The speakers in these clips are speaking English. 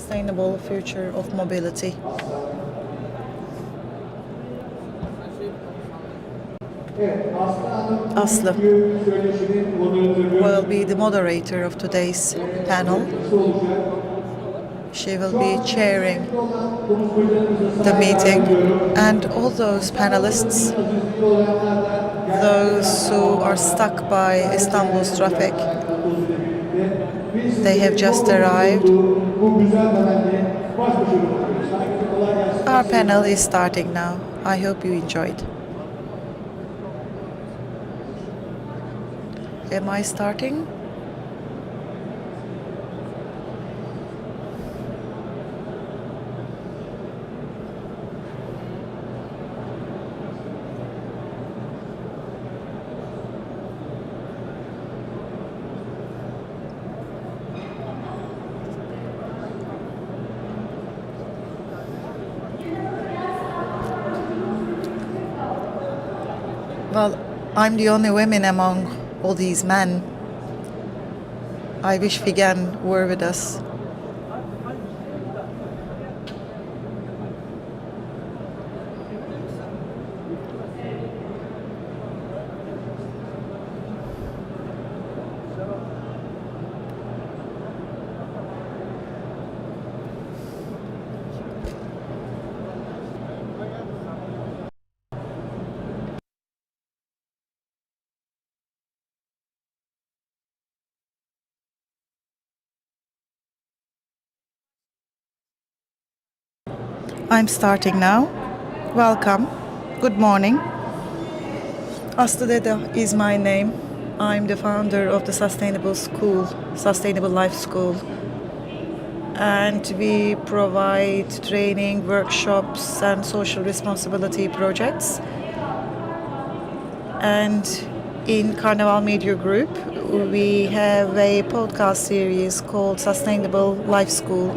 sustainable future of mobility. Aslı will be the moderator of today's panel. She will be chairing the meeting, and all those panelists, those who are stuck by Istanbul's traffic, they have just arrived. Our panel is starting now. I hope you enjoyed. Am I starting? Well, I'm the only woman among all these men. I wish Figen were with us. I'm starting now. Welcome. Good morning. Aslı Dede is my name. I'm the founder of the Sustainable Life School. And we provide training, workshops, and social responsibility projects. And in Carnival Media Group, we have a podcast series called Sustainable Life School.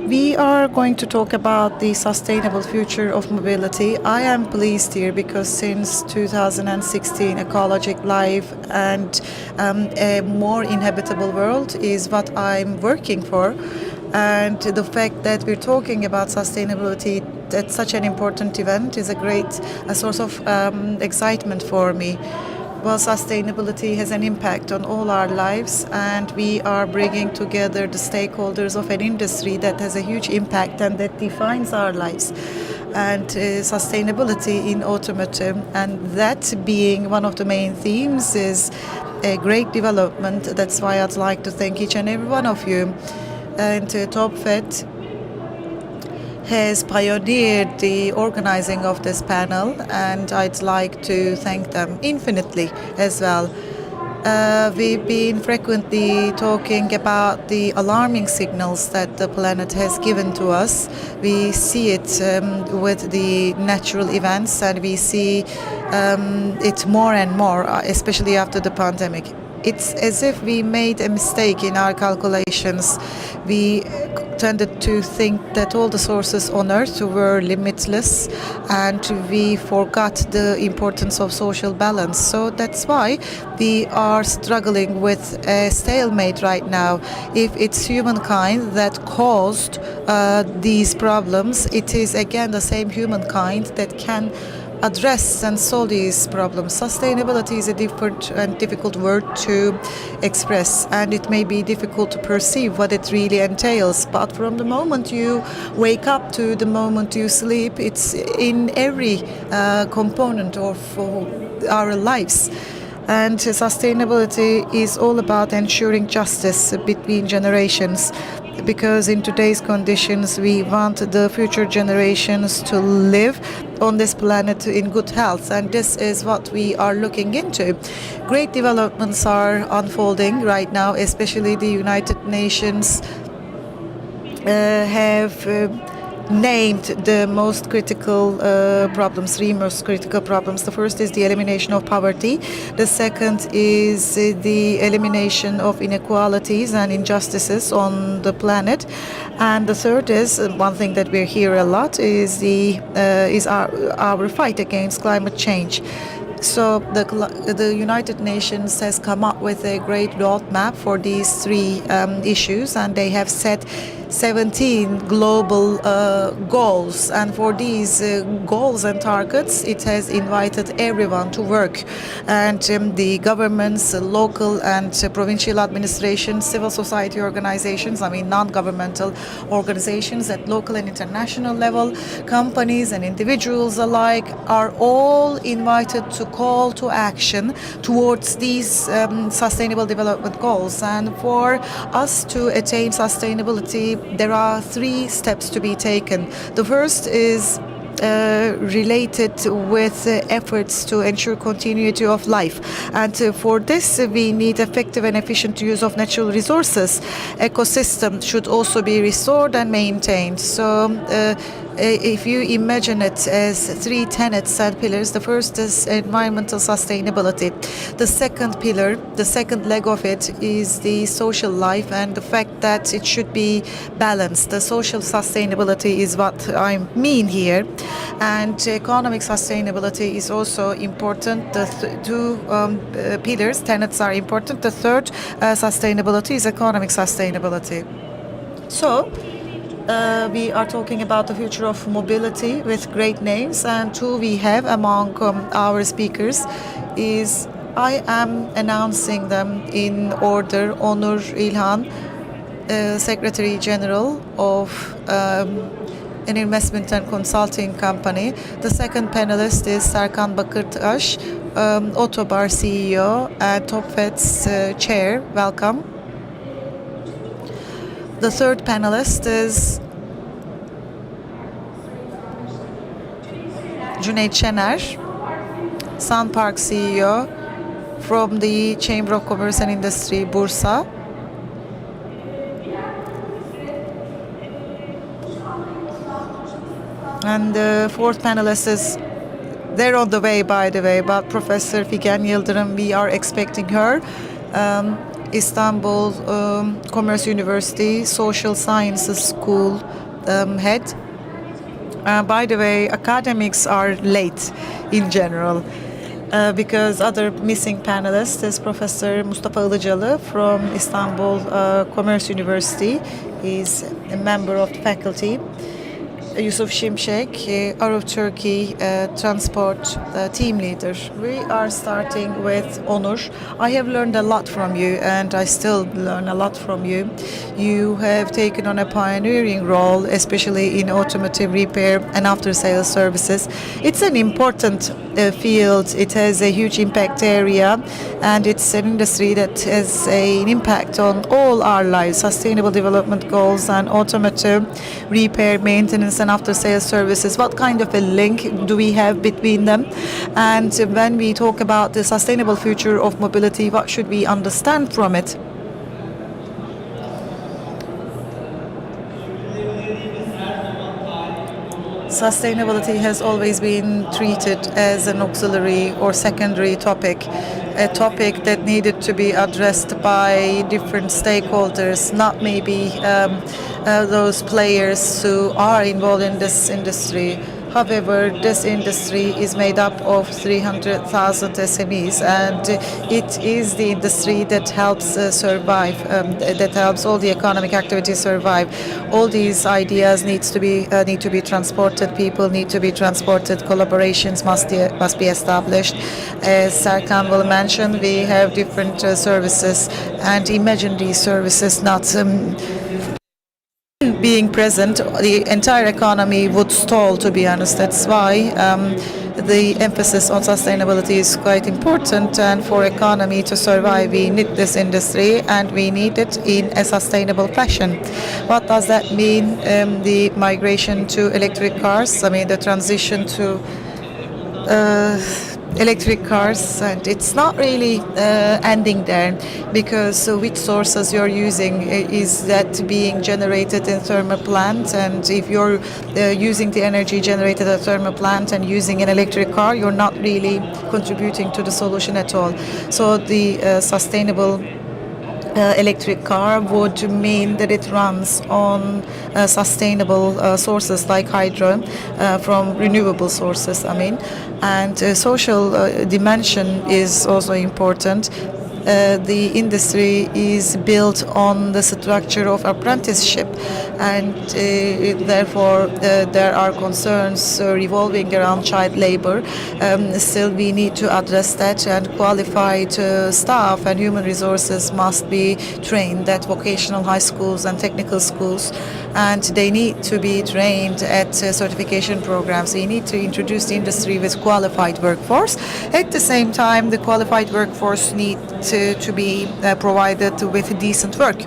We are going to talk about the sustainable future of mobility. I am pleased here because since 2016, ecologic life and a more inhabitable world is what I'm working for. And the fact that we're talking about sustainability at such an important event is a source of excitement for me. Well, sustainability has an impact on all our lives, and we are bringing together the stakeholders of an industry that has a huge impact and that defines our lives. And sustainability in automotive, and that being one of the main themes, is a great development. That's why I'd like to thank each and every one of you. And TopFed has pioneered the organizing of this panel, and I'd like to thank them infinitely as well. We've been frequently talking about the alarming signals that the planet has given to us. We see it with the natural events, and we see it more and more, especially after the pandemic. It's as if we made a mistake in our calculations. We tended to think that all the sources on Earth were limitless, and we forgot the importance of social balance. So that's why we are struggling with a stalemate right now. If it's humankind that caused these problems, it is again the same humankind that can address and solve these problems. Sustainability is a different and difficult word to express, and it may be difficult to perceive what it really entails. But from the moment you wake up to the moment you sleep, it's in every component of our lives. And sustainability is all about ensuring justice between generations, because in today's conditions we want the future generations to live on this planet in good health, and this is what we are looking into. Great developments are unfolding right now, especially the United Nations have named the most critical problems, three most critical problems. The first is the elimination of poverty. The second is the elimination of inequalities and injustices on the planet. And the third is one thing that we hear a lot is our fight against climate change. So the United Nations has come up with a great roadmap for these three issues, and they have set 17 global goals, and for these goals and targets, it has invited everyone to work, and the governments, local and provincial administrations, civil society organizations, I mean non-governmental organizations at local and international level, companies and individuals alike are all invited to call to action towards these sustainable development goals. And for us to attain sustainability, there are 3 steps to be taken. The first is related with efforts to ensure continuity of life. And for this, we need effective and efficient use of natural resources. Ecosystem should also be restored and maintained. So if you imagine it as 3 tenets and pillars, the first is environmental sustainability. The second pillar, the second leg of it, is the social life and the fact that it should be balanced. The social sustainability is what I mean here. And economic sustainability is also important. The 2 pillars, tenets, are important. The third sustainability is economic sustainability. So, we are talking about the future of mobility with great names, and 2 we have among our speakers is, I am announcing them in order: Onur İlhan, Secretary General of an investment and consulting company. The second panelist is Serkan Bakırtaş, Otobar CEO and Topfed's Chair. Welcome. The third panelist is Cüneyt Şener, Sun Park CEO from the Chamber of Commerce and Industry, Bursa. And the fourth panelist is, they're on the way, by the way, but Professor Figen Yıldırım, we are expecting her. Istanbul Commerce University Social Sciences School head. By the way, academics are late in general because other missing panelist is Professor Mustafa Ilıcalı from Istanbul Commerce University. He's a member of the faculty. Yusuf Şimşek, Arab Turkey Transport Team Leader. We are starting with Onur. I have learned a lot from you, and I still learn a lot from you. You have taken on a pioneering role, especially in automotive repair and after-sales services. It's an important field. It has a huge impact area, and it's an industry that has an impact on all our lives. Sustainable development goals and automotive repair, maintenance, and after-sales services. What kind of a link do we have between them? And when we talk about the sustainable future of mobility, what should we understand from it? Sustainability has always been treated as an auxiliary or secondary topic, a topic that needed to be addressed by different stakeholders, not maybe those players who are involved in this industry. However, this industry is made up of 300,000 SMEs, and it is the industry that helps survive, that helps all the economic activities survive. All these ideas need to be transported. People need to be transported. Collaborations must be established. As Serkan will mention, we have different services, and imagine these services not being present, the entire economy would stall, to be honest. That's why the emphasis on sustainability is quite important, and for economy to survive, we need this industry, and we need it in a sustainable fashion. What does that mean? The migration to electric cars, I mean the transition to electric cars, and it's not really ending there, because which sources you're using, is that being generated in thermal plant, and if you're using the energy generated at thermal plant and using an electric car, you're not really contributing to the solution at all. So the sustainable electric car would mean that it runs on sustainable sources like hydro, from renewable sources, I mean. And social dimension is also important. the industry is built on the structure of apprenticeship, and therefore there are concerns revolving around child labor. Still, we need to address that, and qualified staff and human resources must be trained at vocational high schools and technical schools, and they need to be trained at certification programs. We need to introduce the industry with qualified workforce. At the same time, the qualified workforce need to be provided with decent work.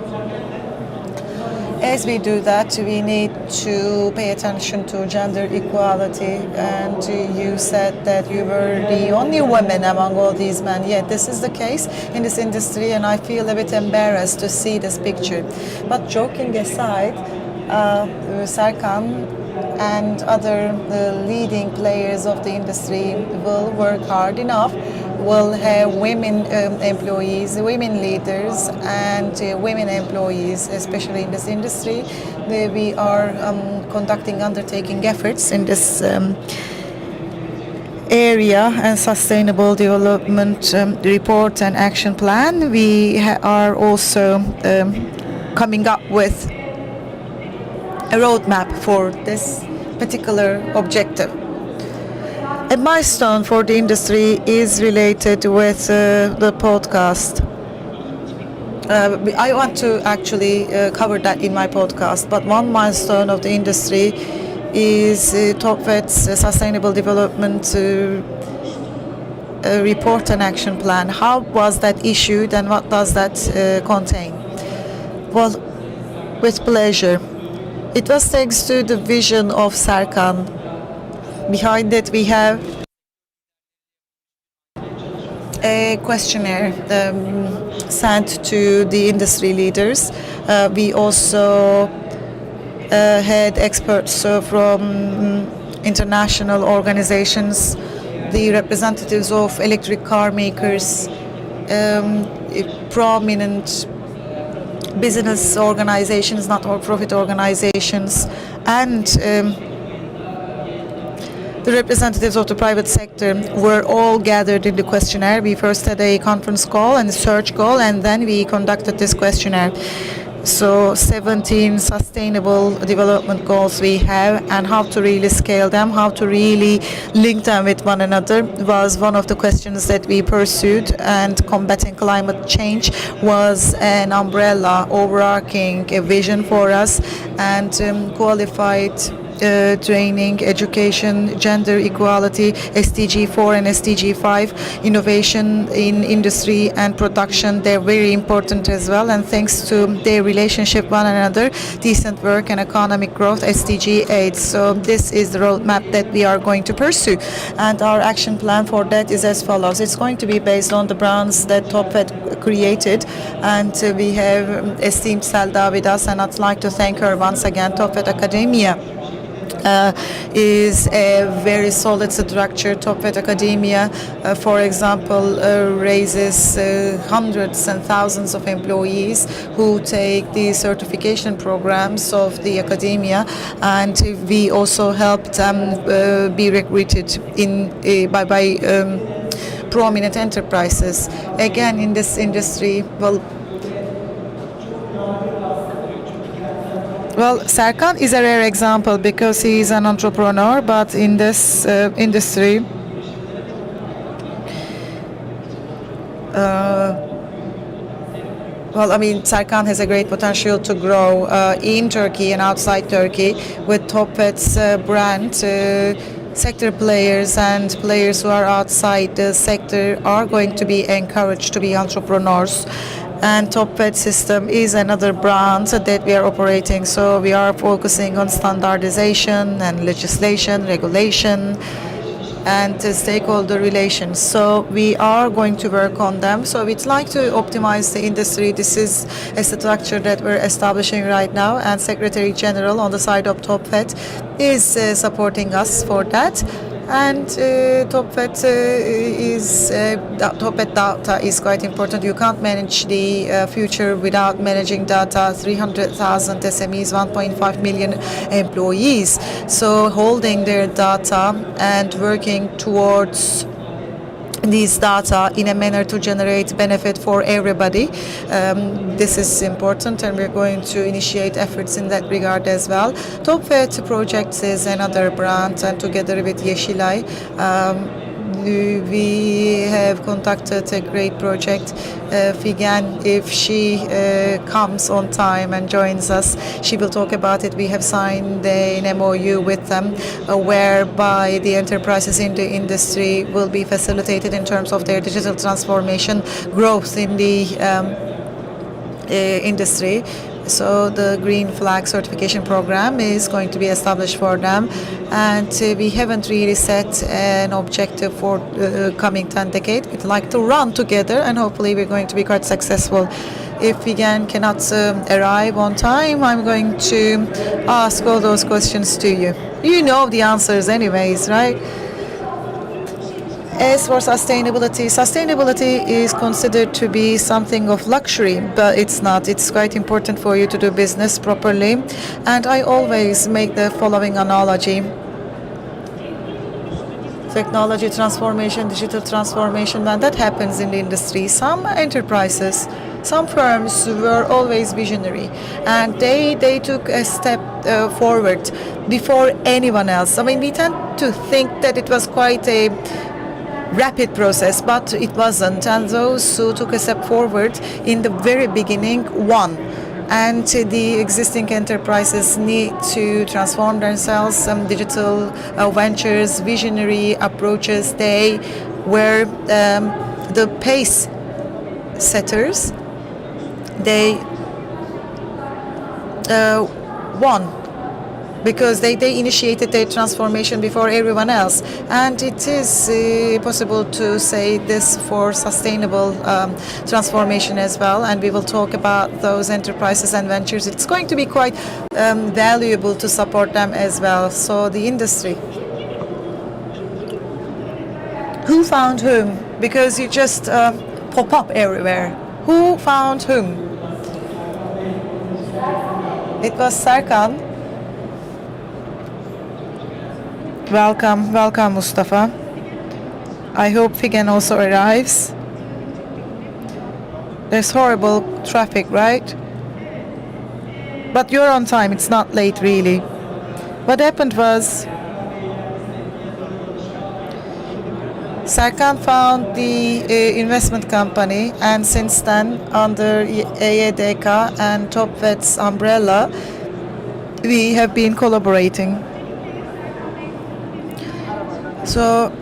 As we do that, we need to pay attention to gender equality. And you said that you were the only woman among all these men. Yeah, this is the case in this industry, and I feel a bit embarrassed to see this picture. But joking aside, Serkan and other leading players of the industry will work hard enough, will have women employees, women leaders, and women employees, especially in this industry. We are undertaking efforts in this area and sustainable development report and action plan. We are also coming up with a roadmap for this particular objective. A milestone for the industry is related with the podcast. I want to actually cover that in my podcast, but one milestone of the industry is Topvet's Sustainable Development Report and Action Plan. How was that issued, and what does that contain? Well, with pleasure. It was thanks to the vision of Serkan. Behind it, we have a questionnaire sent to the industry leaders. We also had experts from international organizations, the representatives of electric car makers, prominent business organizations, not-for-profit organizations, and the representatives of the private sector were all gathered in the questionnaire. We first had a conference call and a search call, and then we conducted this questionnaire. So 17 sustainable development goals we have, and how to really scale them, how to really link them with one another was one of the questions that we pursued. And combating climate change was an umbrella overarching vision for us, and qualified training, education, gender equality, SDG 4 and SDG 5, innovation in industry and production, they're very important as well, and thanks to their relationship one another, decent work and economic growth, SDG 8. So this is the roadmap that we are going to pursue, and our action plan for that is as follows. It's going to be based on the brands that Topvet created, and we have esteemed Selda with us, and I'd like to thank her once again. Topvet Academia is a very solid structure. Topvet Academia, for example, raises hundreds and thousands of employees who take the certification programs of the academia, and we also help them be recruited by prominent enterprises. Again, in this industry, Well, Serkan is a rare example because he is an entrepreneur, but in this industry, Serkan has a great potential to grow in Turkey and outside Turkey with Topvet's brand. Sector players and players who are outside the sector are going to be encouraged to be entrepreneurs. And Topvet system is another brand that we are operating. So we are focusing on standardization and legislation, regulation, and stakeholder relations. So we are going to work on them. So we'd like to optimize the industry. This is a structure that we're establishing right now, and Secretary General on the side of Topvet is supporting us for that. And Topvet data is quite important. You can't manage the future without managing data. 300,000 SMEs, 1.5 million employees. So holding their data and working towards these data in a manner to generate benefit for everybody. This is important, and we're going to initiate efforts in that regard as well. TopVet Projects is another brand, and together with Yeşilay, we have conducted a great project. Figen, if she comes on time and joins us, she will talk about it. We have signed an MOU with them whereby the enterprises in the industry will be facilitated in terms of their digital transformation growth in the industry. So the Green Flag certification program is going to be established for them, and we haven't really set an objective for coming 10 decade. We'd like to run together, and hopefully we're going to be quite successful. If Figen cannot arrive on time, I'm going to ask all those questions to you. You know the answers anyways, right? As for sustainability is considered to be something of luxury, but it's not. It's quite important for you to do business properly. And I always make the following analogy. Technology transformation, digital transformation, when that happens in the industry, some enterprises, some firms were always visionary, and they took a step forward before anyone else. I mean, we tend to think that it was quite a rapid process, but it wasn't, and those who took a step forward in the very beginning won. And the existing enterprises need to transform themselves. Some digital ventures, visionary approaches, they were the pace setters. They won because they initiated their transformation before everyone else. And it is possible to say this for sustainable transformation as well. And we will talk about those enterprises and ventures. It's going to be quite valuable to support them as well. So the industry. Who found whom? Because you just pop up everywhere. Who found whom? It was Serkan. Welcome, Mustafa. I hope Figen also arrives. There's horrible traffic, right? But you're on time, it's not late really. What happened was Serkan found the investment company, and since then, under EYDK and TopVet's umbrella, we have been collaborating. So,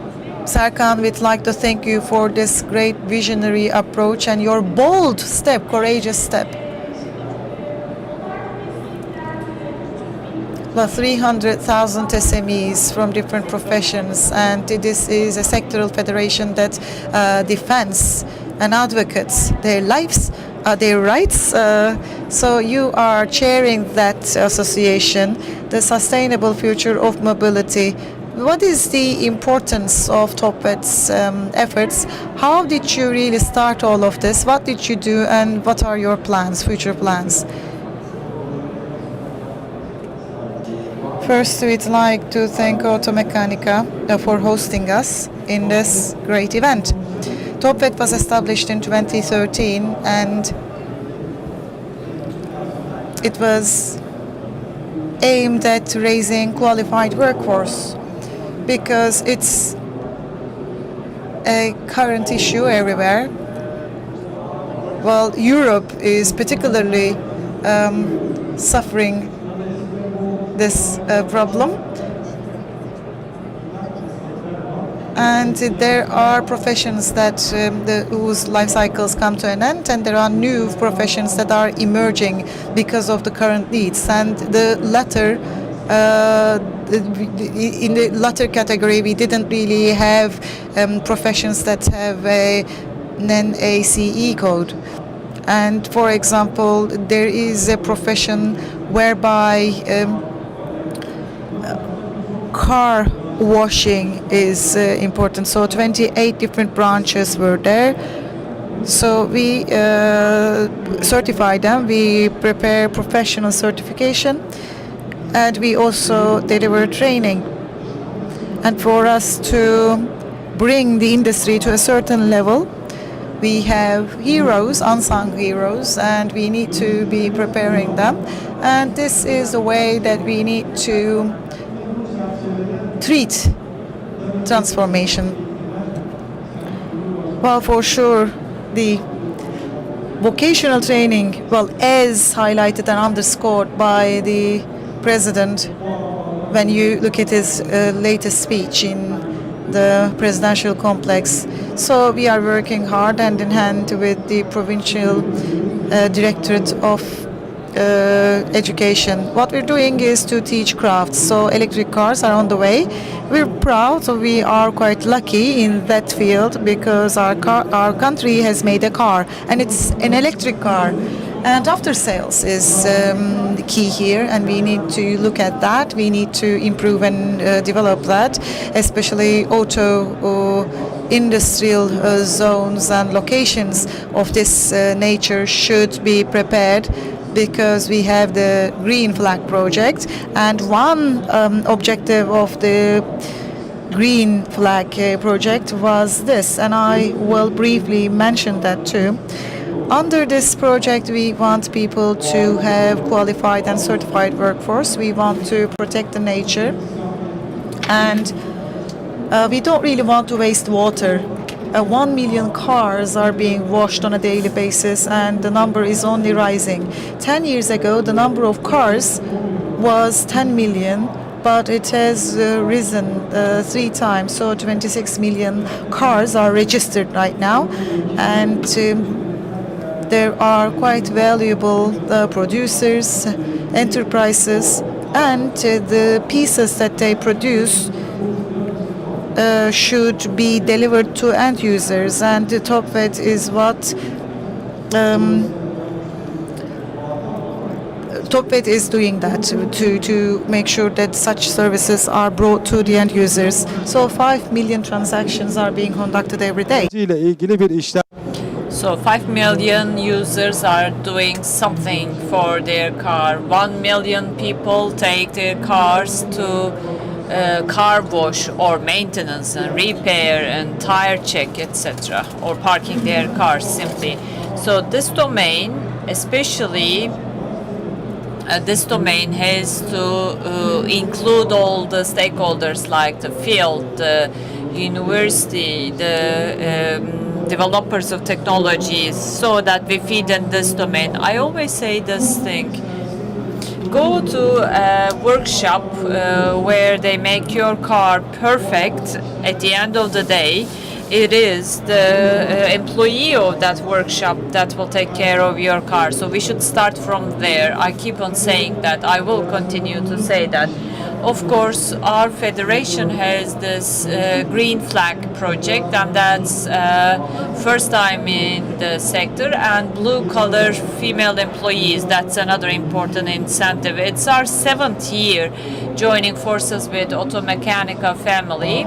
Serkan, we'd like to thank you for this great visionary approach and your bold step, courageous step. Well, 300,000 SMEs from different professions, and this is a sectoral federation that defends and advocates their lives, their rights. So you are chairing that association, the Sustainable Future of Mobility. What is the importance of TopVet's efforts? How did you really start all of this? What did you do, and what are your plans, future plans? First, we'd like to thank Automechanika for hosting us in this great event. TopVet was established in 2013, and it was aimed at raising qualified workforce, because it's a current issue everywhere. Well, Europe is particularly suffering this problem, and there are professions that whose life cycles come to an end, and there are new professions that are emerging because of the current needs. And the latter, in the latter category, we didn't really have professions that have an ACE code. And for example, there is a profession whereby car washing is important. So 28 different branches were there. So we certify them, we prepare professional certification, and we also deliver training. And for us to bring the industry to a certain level. We have heroes, unsung heroes, and we need to be preparing them. And this is the way that we need to treat transformation. Well, for sure, the vocational training, well, as highlighted and underscored by the president when you look at his latest speech in the presidential complex. So we are working hard hand in hand with the provincial directorate of education. What we're doing is to teach crafts. So electric cars are on the way. We're proud, so we are quite lucky in that field because our country has made a car, and it's an electric car. And after sales is the key here, and we need to look at that. We need to improve and develop that, especially auto industrial zones and locations of this nature should be prepared, because we have the Green Flag project, and one objective of the Green Flag project was this, and I will briefly mention that too. Under this project, we want people to have qualified and certified workforce. We want to protect the nature, and we don't really want to waste water. 1 million cars are being washed on a daily basis, and the number is only rising. 10 years ago, the number of cars was 10 million, but it has risen 3 times. So 26 million cars are registered right now, and there are quite valuable producers, enterprises, and the pieces that they produce should be delivered to end users, and the Topvet is what Topvet is doing that to make sure that such services are brought to the end users. So 5 million transactions are being conducted every day. So 5 million users are doing something for their car. 1 million people take their cars to car wash or maintenance and repair and tire check, etc., or parking their cars simply. So this domain, especially this domain, has to include all the stakeholders like the field, the university, the developers of technologies, so that we feed in this domain. I always say this thing: go to a workshop where they make your car perfect. At the end of the day, it is the employee of that workshop that will take care of your car. So we should start from there. I keep on saying that. I will continue to say that. Of course, our federation has this Green Flag project, and that's first time in the sector. And blue-collar female employees, that's another important incentive. It's our 7th year joining forces with Automechanika family.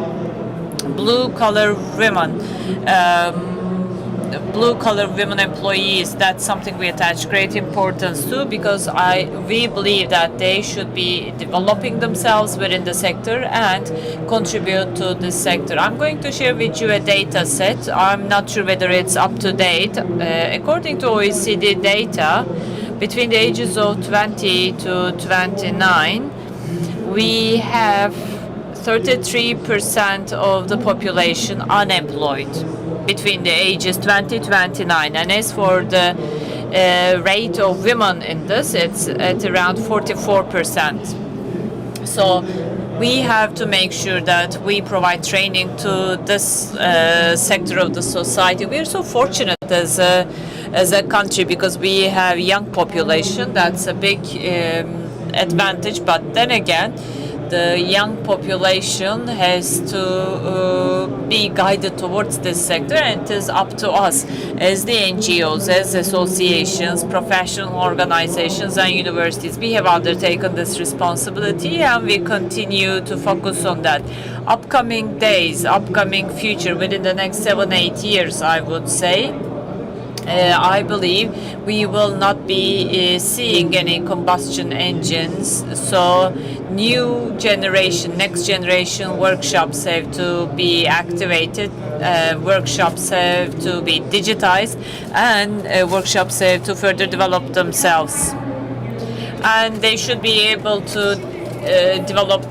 Blue-collar women, blue-collar women employees, that's something we attach great importance to, because we believe that they should be developing themselves within the sector and contribute to this sector. I'm going to share with you a data set. I'm not sure whether it's up to date. According to OECD data, between the ages of 20 to 29, we have 33% of the population unemployed between the ages 20 to 29. And as for the rate of women in this, it's at around 44%. So we have to make sure that we provide training to this sector of the society. We are so fortunate as a country because we have young population. That's a big advantage. But then again, the young population has to be guided towards this sector, and it is up to us as the NGOs, as associations, professional organizations and universities. We have undertaken this responsibility, and we continue to focus on that. Upcoming days, upcoming future, within the next 7-8 years, I would say, I believe we will not be seeing any combustion engines. So new generation, next generation workshops have to be activated. Workshops have to be digitized, and workshops have to further develop themselves. And they should be able to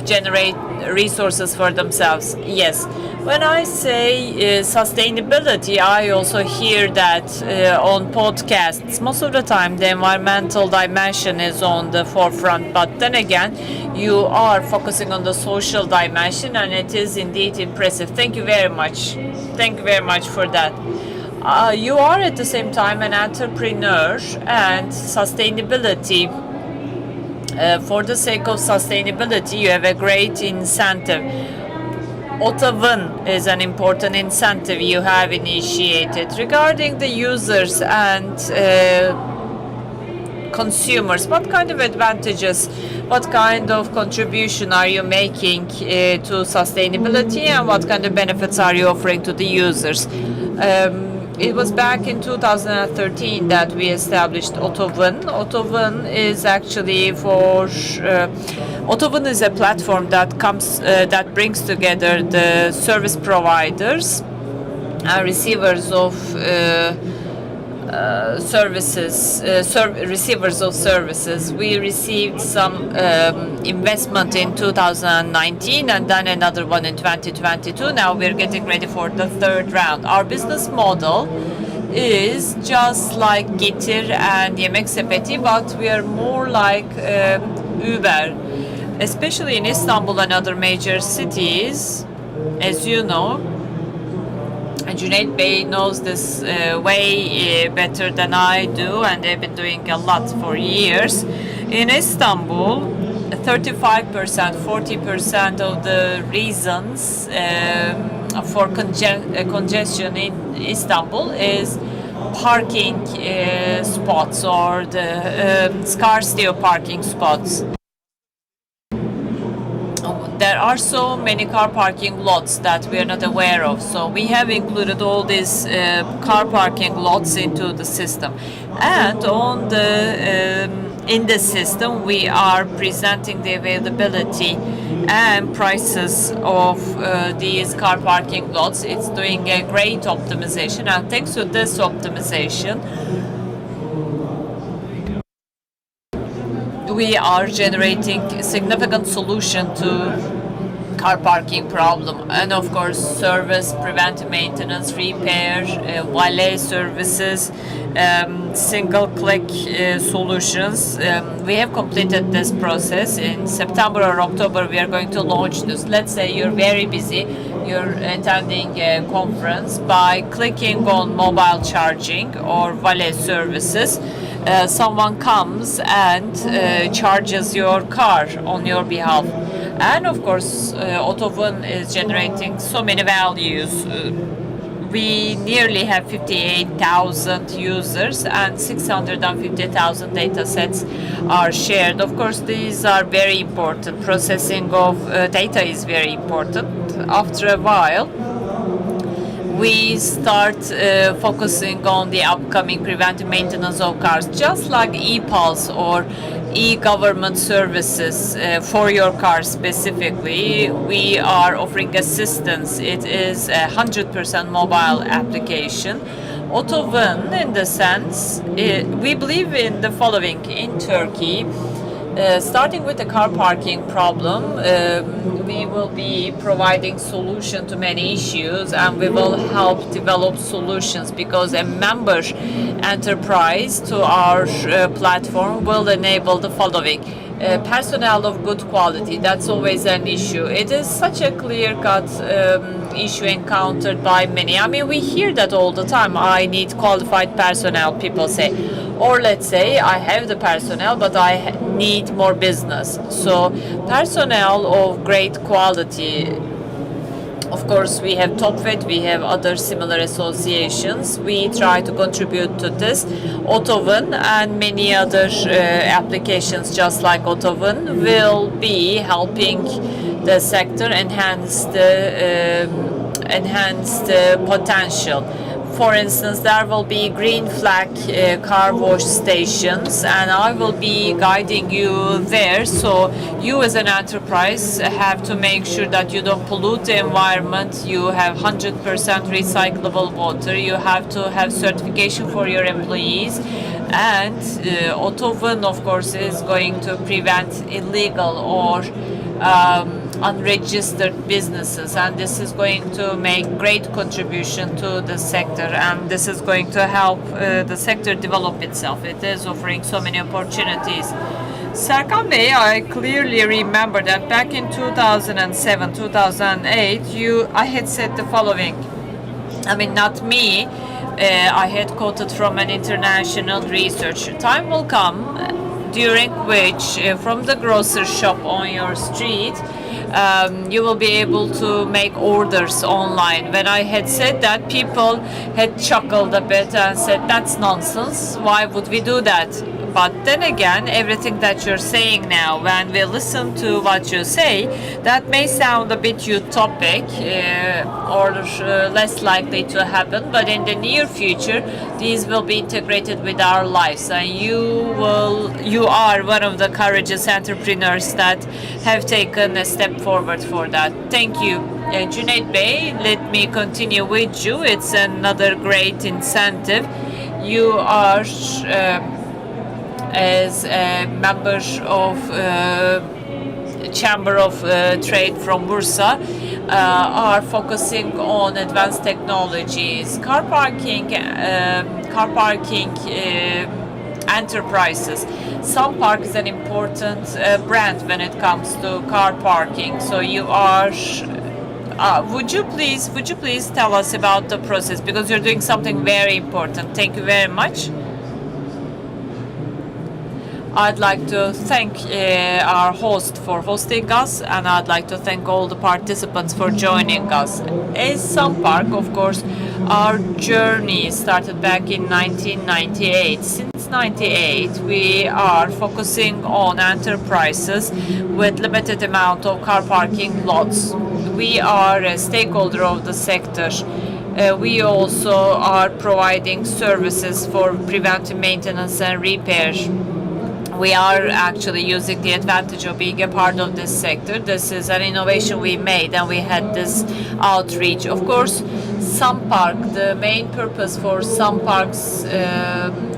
generate resources for themselves. Yes. When I say sustainability, I also hear that on podcasts. Most of the time, the environmental dimension is on the forefront, but then again, you are focusing on the social dimension, and it is indeed impressive. Thank you very much. Thank you very much for that. You are at the same time an entrepreneur, and sustainability. For the sake of sustainability, you have a great incentive. Autowin is an important incentive you have initiated. Regarding the users and consumers, what kind of advantages, what kind of contribution are you making to sustainability, and what kind of benefits are you offering to the users? It was back in 2013 that we established Autowin. Autowin is actually Autowin is a platform that brings together the service providers and receivers of receivers of services. We received some investment in 2019 and then another one in 2022. Now we're getting ready for the third round. Our business model is just like Getir and Yemek Sepeti, but we are more like Uber, especially in Istanbul and other major cities. As you know, Cüneyt Bey knows this way better than I do, and they've been doing a lot for years. In Istanbul, 35%, 40% of the reasons for congestion in Istanbul is parking spots or the scarcity of parking spots. There are so many car parking lots that we are not aware of. So we have included all these car parking lots into the system. And on the in the system, we are presenting the availability and prices of these car parking lots. It's doing a great optimization, and thanks to this optimization, we are generating significant solution to car parking problem, and of course service, preventive maintenance, repair, valet services, single click solutions. We have completed this process. In September or October we are going to launch this. Let's say you're very busy, you're attending a conference. By clicking on mobile charging or valet services, someone comes and charges your car on your behalf. And of course, Autowin is generating so many values. We nearly have 58,000 users and 650,000 data sets are shared. Of course, these are very important. Processing of data is very important. After a while, we start focusing on the upcoming preventive maintenance of cars, just like e-Pulse or e-government services for your car specifically. We are offering assistance. It is a 100% mobile application. Autowin, in the sense, we believe in the following. In Turkey, starting with the car parking problem, we will be providing solution to many issues, and we will help develop solutions, because a member enterprise to our platform will enable the following. Personnel of good quality, that's always an issue. It is such a clear-cut issue encountered by many. I mean, we hear that all the time. I need qualified personnel, people say. Or let's say, I have the personnel, but I need more business. So personnel of great quality. Of course, we have TopVet, we have other similar associations. We try to contribute to this. Autowin and many other applications just like Autowin will be helping the sector enhance the potential. For instance, there will be green flag car wash stations, and I will be guiding you there. So you as an enterprise have to make sure that you don't pollute the environment. You have 100% recyclable water. You have to have certification for your employees. And Autoven, of course, is going to prevent illegal or unregistered businesses, and this is going to make great contribution to the sector, and this is going to help the sector develop itself. It is offering so many opportunities. Serkan Bey, I clearly remember that back in 2007, 2008, I had said the following. I mean, not me. I had quoted from an international research. Time will come during which from the grocery shop on your street you will be able to make orders online. When I had said that, people had chuckled a bit and said, that's nonsense, why would we do that? But then again, everything that you're saying now, when we listen to what you say, that may sound a bit utopic or less likely to happen. But in the near future, these will be integrated with our lives, and you are one of the courageous entrepreneurs that have taken a step forward for that. Thank you. Cüneyt Bey, let me continue with you. It's another great incentive. You are as a member of Chamber of Trade from Bursa, are focusing on advanced technologies, car parking enterprises. SunPark is an important brand when it comes to car parking. So you are. Would you please tell us about the process, because you're doing something very important. Thank you very much. I'd like to thank our host for hosting us, and I'd like to thank all the participants for joining us. As SunPark, of course, our journey started back in 1998. Since 98, we are focusing on enterprises with limited amount of car parking lots. We are a stakeholder of the sector. We also are providing services for preventive maintenance and repair. We are actually using the advantage of being a part of this sector. This is an innovation we made, and we had this outreach. Of course, SunPark, the main purpose for SunPark's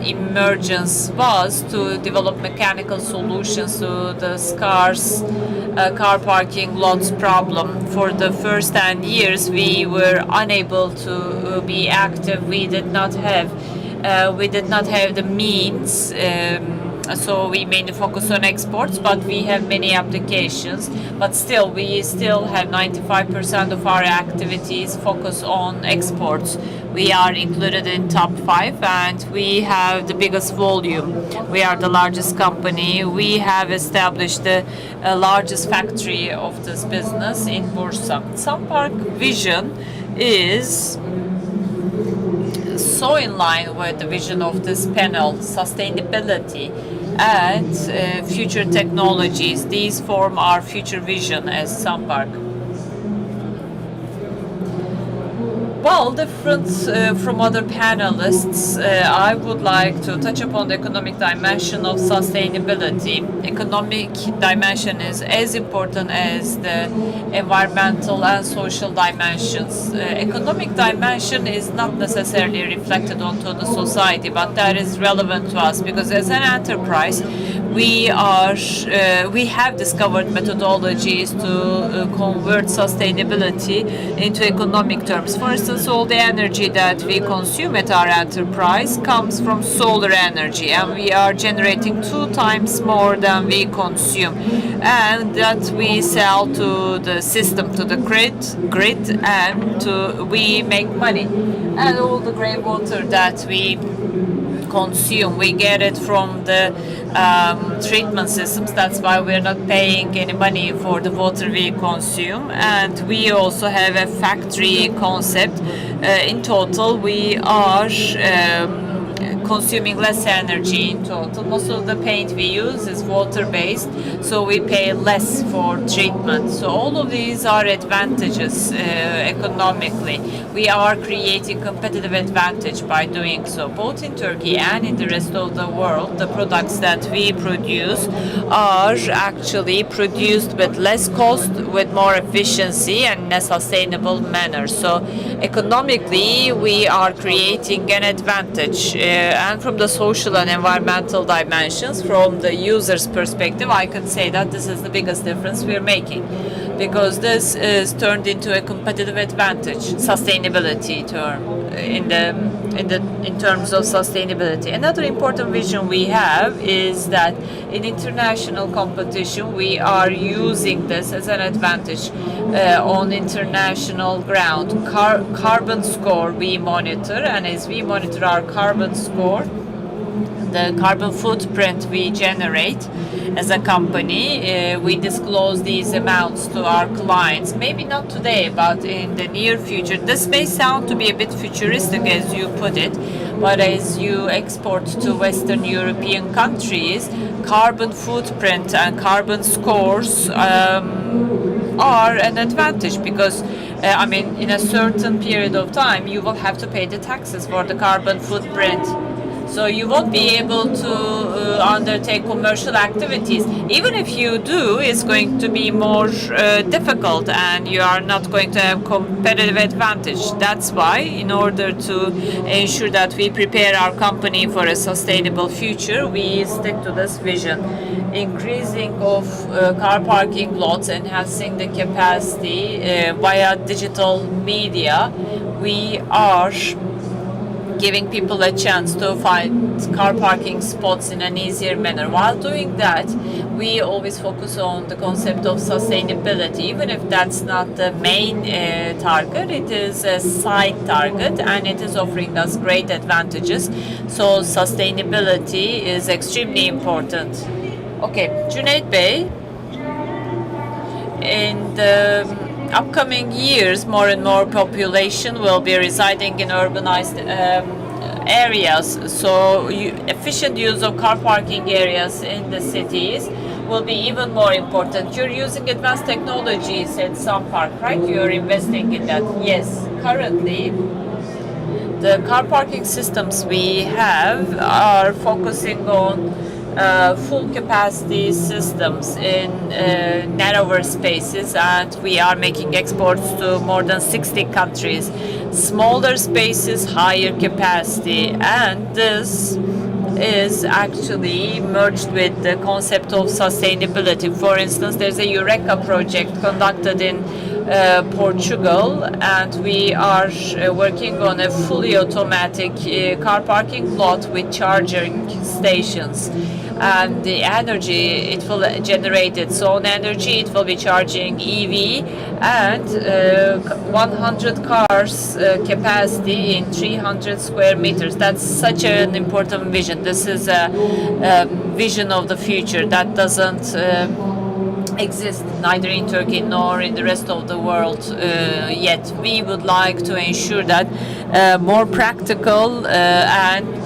emergence was to develop mechanical solutions to the scarce car parking lots problem. For the first 10 years, we were unable to be active. We did not have the means. So we mainly focus on exports, but we have many applications. But still, we still have 95% of our activities focus on exports. We are included in top 5, and we have the biggest volume. We are the largest company. We have established the largest factory of this business in Bursa. SunPark vision is so in line with the vision of this panel, sustainability and future technologies. These form our future vision as SunPark. Well, different from other panelists, I would like to touch upon the economic dimension of sustainability. Economic dimension is as important as the environmental and social dimensions. Economic dimension is not necessarily reflected onto the society, but that is relevant to us because as an enterprise, we have discovered methodologies to convert sustainability into economic terms. For instance, all the energy that we consume at our enterprise comes from solar energy, and we are generating 2 times more than we consume, and that we sell to the system, to the grid, and we make money. And all the grey water that we consume, we get it from the treatment systems. That's why we're not paying any money for the water we consume. And we also have a factory concept. In total, we are consuming less energy in total. Most of the paint we use is water-based, so we pay less for treatment. So all of these are advantages economically. We are creating competitive advantage by doing so, both in Turkey and in the rest of the world. The products that we produce are actually produced with less cost, with more efficiency, and in a sustainable manner. So economically, we are creating an advantage. And from the social and environmental dimensions, from the user's perspective, I can say that this is the biggest difference we're making, because this is turned into a competitive advantage, sustainability term, in terms of sustainability. Another important vision we have is that in international competition, we are using this as an advantage on international ground. Carbon score we monitor, and as we monitor our carbon score, the carbon footprint we generate as a company, we disclose these amounts to our clients. Maybe not today, but in the near future. This may sound to be a bit futuristic as you put it, but as you export to Western European countries, carbon footprint and carbon scores are an advantage, because in a certain period of time you will have to pay the taxes for the carbon footprint. So you won't be able to undertake commercial activities. Even if you do, it's going to be more difficult, and you are not going to have competitive advantage. That's why, in order to ensure that we prepare our company for a sustainable future, we stick to this vision. Increasing of car parking lots, enhancing the capacity via digital media, we are giving people a chance to find car parking spots in an easier manner. While doing that, we always focus on the concept of sustainability. Even if that's not the main target, it is a side target, and it is offering us great advantages. So sustainability is extremely important. Okay, Cüneyt Bey, in the upcoming years, more and more population will be residing in urbanized areas. So efficient use of car parking areas in the cities will be even more important. You're using advanced technologies at some park, right? You're investing in that. Yes, currently the car parking systems we have are focusing on full capacity systems in narrower spaces, and we are making exports to more than 60 countries. Smaller spaces, higher capacity, and this is actually merged with the concept of sustainability. For instance, there's a Eureka project conducted in Portugal, and we are working on a fully automatic car parking lot with charging stations. And the energy it will generate its own energy. It will be charging EV, and 100 cars capacity in 300 square meters. That's such an important vision. This is a vision of the future that doesn't exist neither in Turkey nor in the rest of the world yet. We would like to ensure that more practical and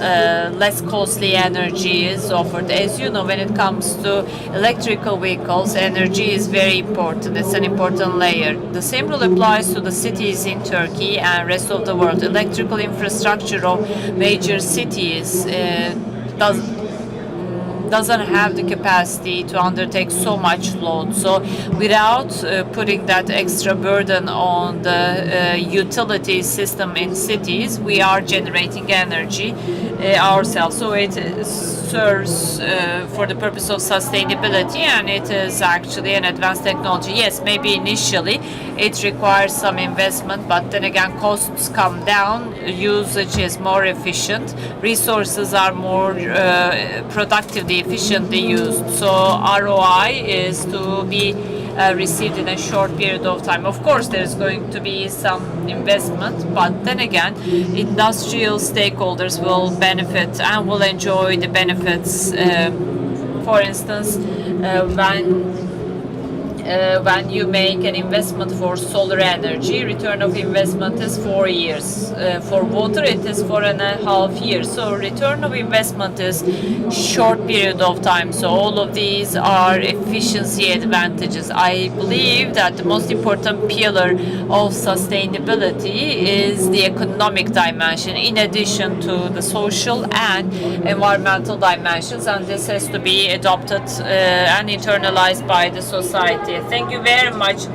less costly energy is offered. As you know, when it comes to electrical vehicles, energy is very important. It's an important layer. The same rule applies to the cities in Turkey and rest of the world. Electrical infrastructure of major cities doesn't have the capacity to undertake so much load. So without putting that extra burden on the utility system in cities, we are generating energy ourselves. So it serves for the purpose of sustainability, and it is actually an advanced technology. Yes, maybe initially it requires some investment, but then again costs come down, usage is more efficient, resources are more productively, efficiently used. So ROI is to be received in a short period of time. Of course, there's going to be some investment, but then again, industrial stakeholders will benefit and will enjoy the benefits. For instance, when when you make an investment for solar energy, return of investment is 4 years. For water, it is 4.5 years. So return of investment is short period of time. So all of these are efficiency advantages. I believe that the most important pillar of sustainability is the economic dimension, in addition to the social and environmental dimensions, and this has to be adopted and internalized by the society. Thank you very much.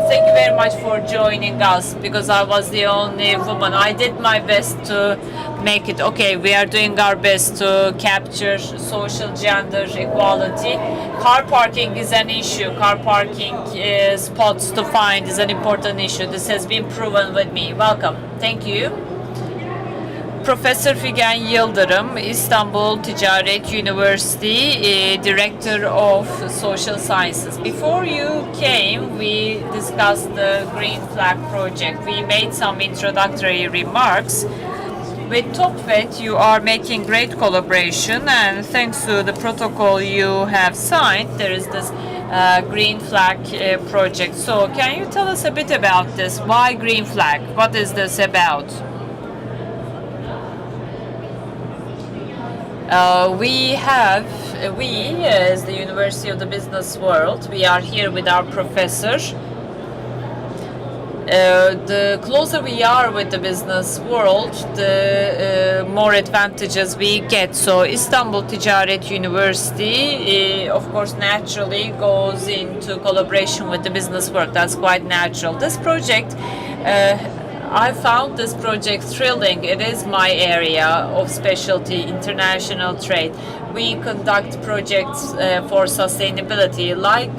Thank you very much for joining us, because I was the only woman. I did my best to make it okay. We are doing our best to capture social gender equality. Car parking is an issue. Car parking spots to find is an important issue. This has been proven with me. Welcome. Thank you. Professor Figen Yıldırım, Istanbul Ticaret University, Director of Social Sciences. Before you came, we discussed the Green Flag project. We made some introductory remarks. With TopVet, you are making great collaboration, and thanks to the protocol you have signed, there is this Green Flag project. So can you tell us a bit about this? Why Green Flag? What is this about? We as the University of the Business World, we are here with our professor. The closer we are with the business world, the more advantages we get. So Istanbul Ticaret University, of course, naturally goes into collaboration with the business world. That's quite natural. This project, I found this project thrilling. It is my area of specialty, international trade. We conduct projects for sustainability. Like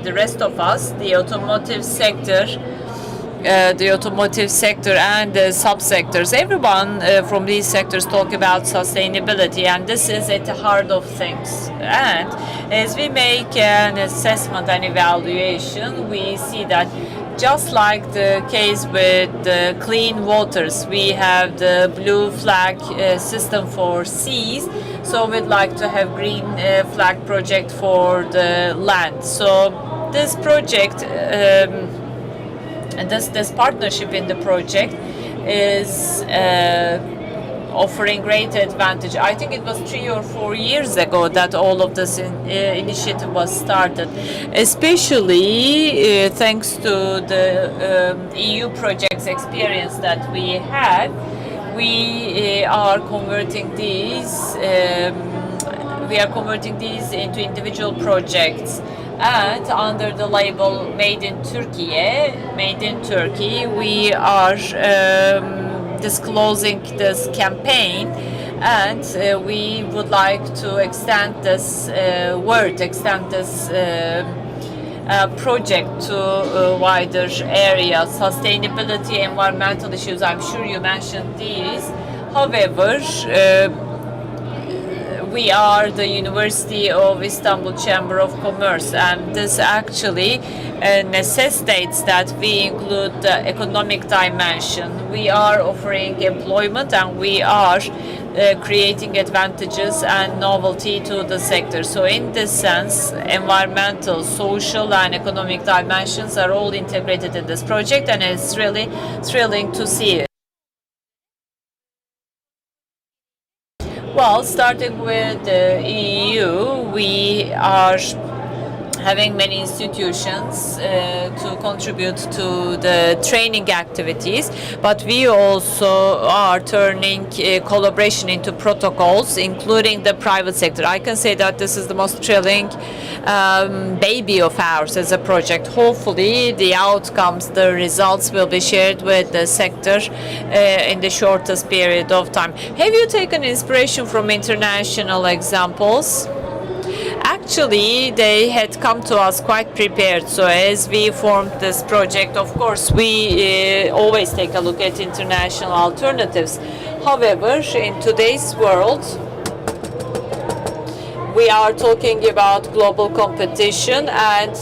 the rest of us, the automotive sector and the subsectors. Everyone from these sectors talk about sustainability, and this is at the heart of things. And as we make an assessment and evaluation, we see that just like the case with the clean waters, we have the blue flag system for seas. So we'd like to have green flag project for the land. So this project, and this partnership in the project is offering great advantage. I think it was 3 or 4 years ago that all of this initiative was started, especially thanks to the EU projects experience that we had. We are converting these. We are converting these into individual projects, and under the label "Made in Turkey," we are disclosing this campaign, and we would like to extend this project to wider areas. Sustainability, environmental issues, I'm sure you mentioned these. However, we are the University of Istanbul Chamber of Commerce, and this actually necessitates that we include the economic dimension. We are offering employment, and we are creating advantages and novelty to the sector. So in this sense, environmental, social, and economic dimensions are all integrated in this project, and it's really thrilling to see it. Well, starting with the EU, we are having many institutions to contribute to the training activities, but we also are turning collaboration into protocols, including the private sector. I can say that this is the most thrilling baby of ours as a project. Hopefully, the outcomes, the results will be shared with the sector in the shortest period of time. Have you taken inspiration from international examples? Actually, they had come to us quite prepared. So as we formed this project, of course, we always take a look at international alternatives. However, in today's world, we are talking about global competition, and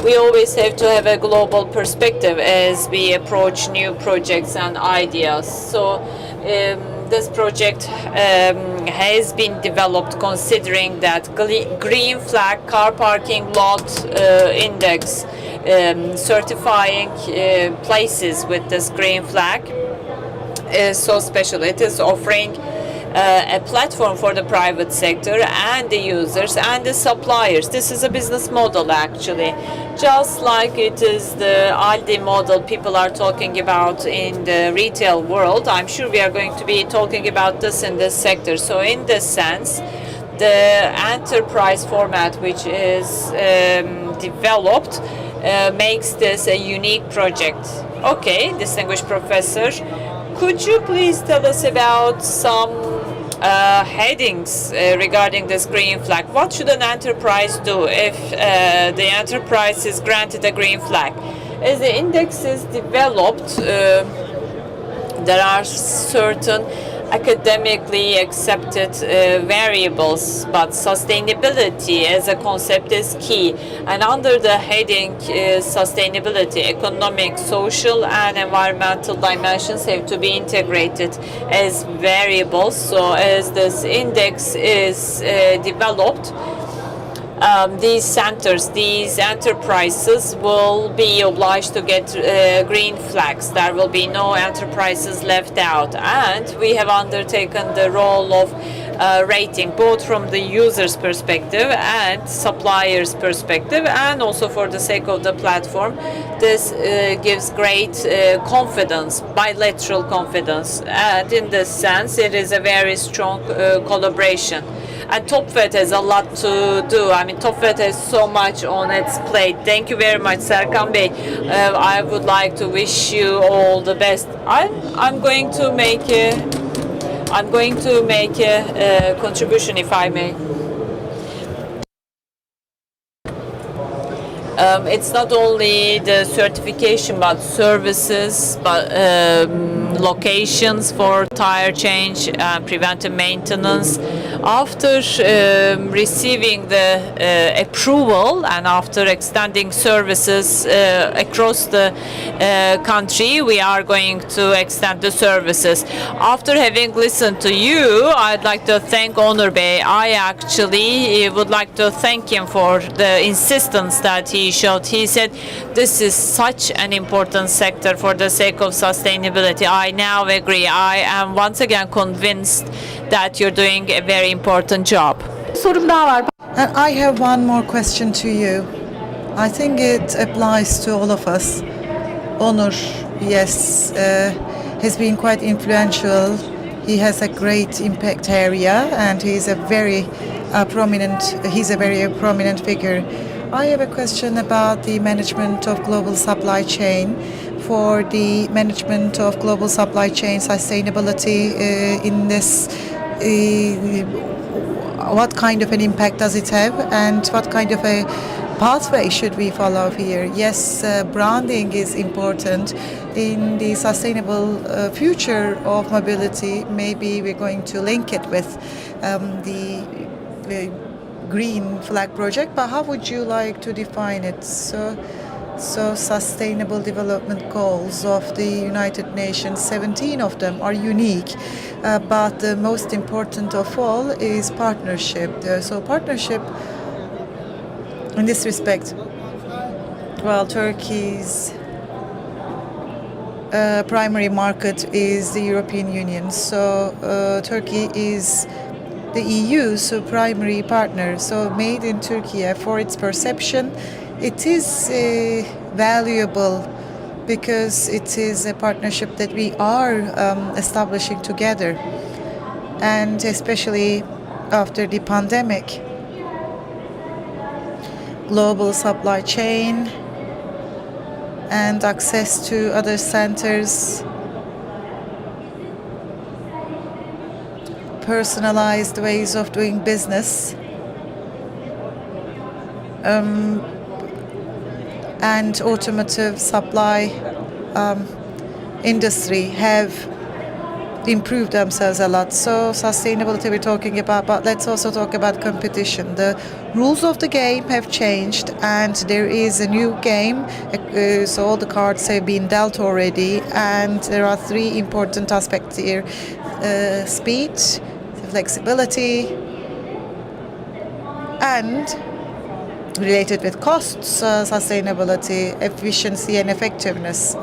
we always have to have a global perspective as we approach new projects and ideas. So this project has been developed considering that green flag car parking lot index, certifying places with this green flag is so special. It is offering a platform for the private sector and the users and the suppliers. This is a business model actually, just like it is the Aldi model people are talking about in the retail world. I'm sure we are going to be talking about this in this sector. So in this sense, the enterprise format which is developed makes this a unique project. Okay, distinguished professor, could you please tell us about some headings regarding this green flag? What should an enterprise do if the enterprise is granted a green flag? As the index is developed, there are certain academically accepted variables, but sustainability as a concept is key. And under the heading sustainability, economic, social, and environmental dimensions have to be integrated as variables. So as this index is developed, these centers, these enterprises will be obliged to get green flags. There will be no enterprises left out. And we have undertaken the role of rating, both from the user's perspective and supplier's perspective, and also for the sake of the platform. This gives great confidence, bilateral confidence. And in this sense, it is a very strong collaboration. And TopVet has a lot to do. I mean, TopVet has so much on its plate. Thank you very much, Serkan Bey. I would like to wish you all the best. I'm going to make a contribution, if I may. It's not only the certification, but services, but locations for tire change, preventive maintenance. After receiving the approval and after extending services across the country, we are going to extend the services. After having listened to you, I'd like to thank Onur Bey. I actually would like to thank him for the insistence that he showed. He said this is such an important sector for the sake of sustainability. I now agree. I am once again convinced that you're doing a very important job. Sorum daha var. And I have one more question to you. I think it applies to all of us. Onur, yes, has been quite influential. He has a great impact area, and he's a very prominent figure. I have a question about the management of global supply chain. For the management of global supply chain sustainability in this, what kind of an impact does it have, and what kind of a pathway should we follow here? Yes, branding is important in the sustainable future of mobility. Maybe we're going to link it with the green flag project, but how would you like to define it? So sustainable development goals of the United Nations, 17 of them are unique, but the most important of all is partnership. So partnership in this respect, well, Turkey's primary market is the European Union, so Turkey is the EU's primary partner. So made in Turkey, for its perception, it is valuable because it is a partnership that we are establishing together, and especially after the pandemic, global supply chain and access to other centers, personalized ways of doing business, and automotive supply industry have improve themselves a lot. So sustainability we're talking about, but let's also talk about competition. The rules of the game have changed, and there is a new game. So all the cards have been dealt already, and there are three important aspects here: speed, flexibility, and related with costs, sustainability, efficiency, and effectiveness.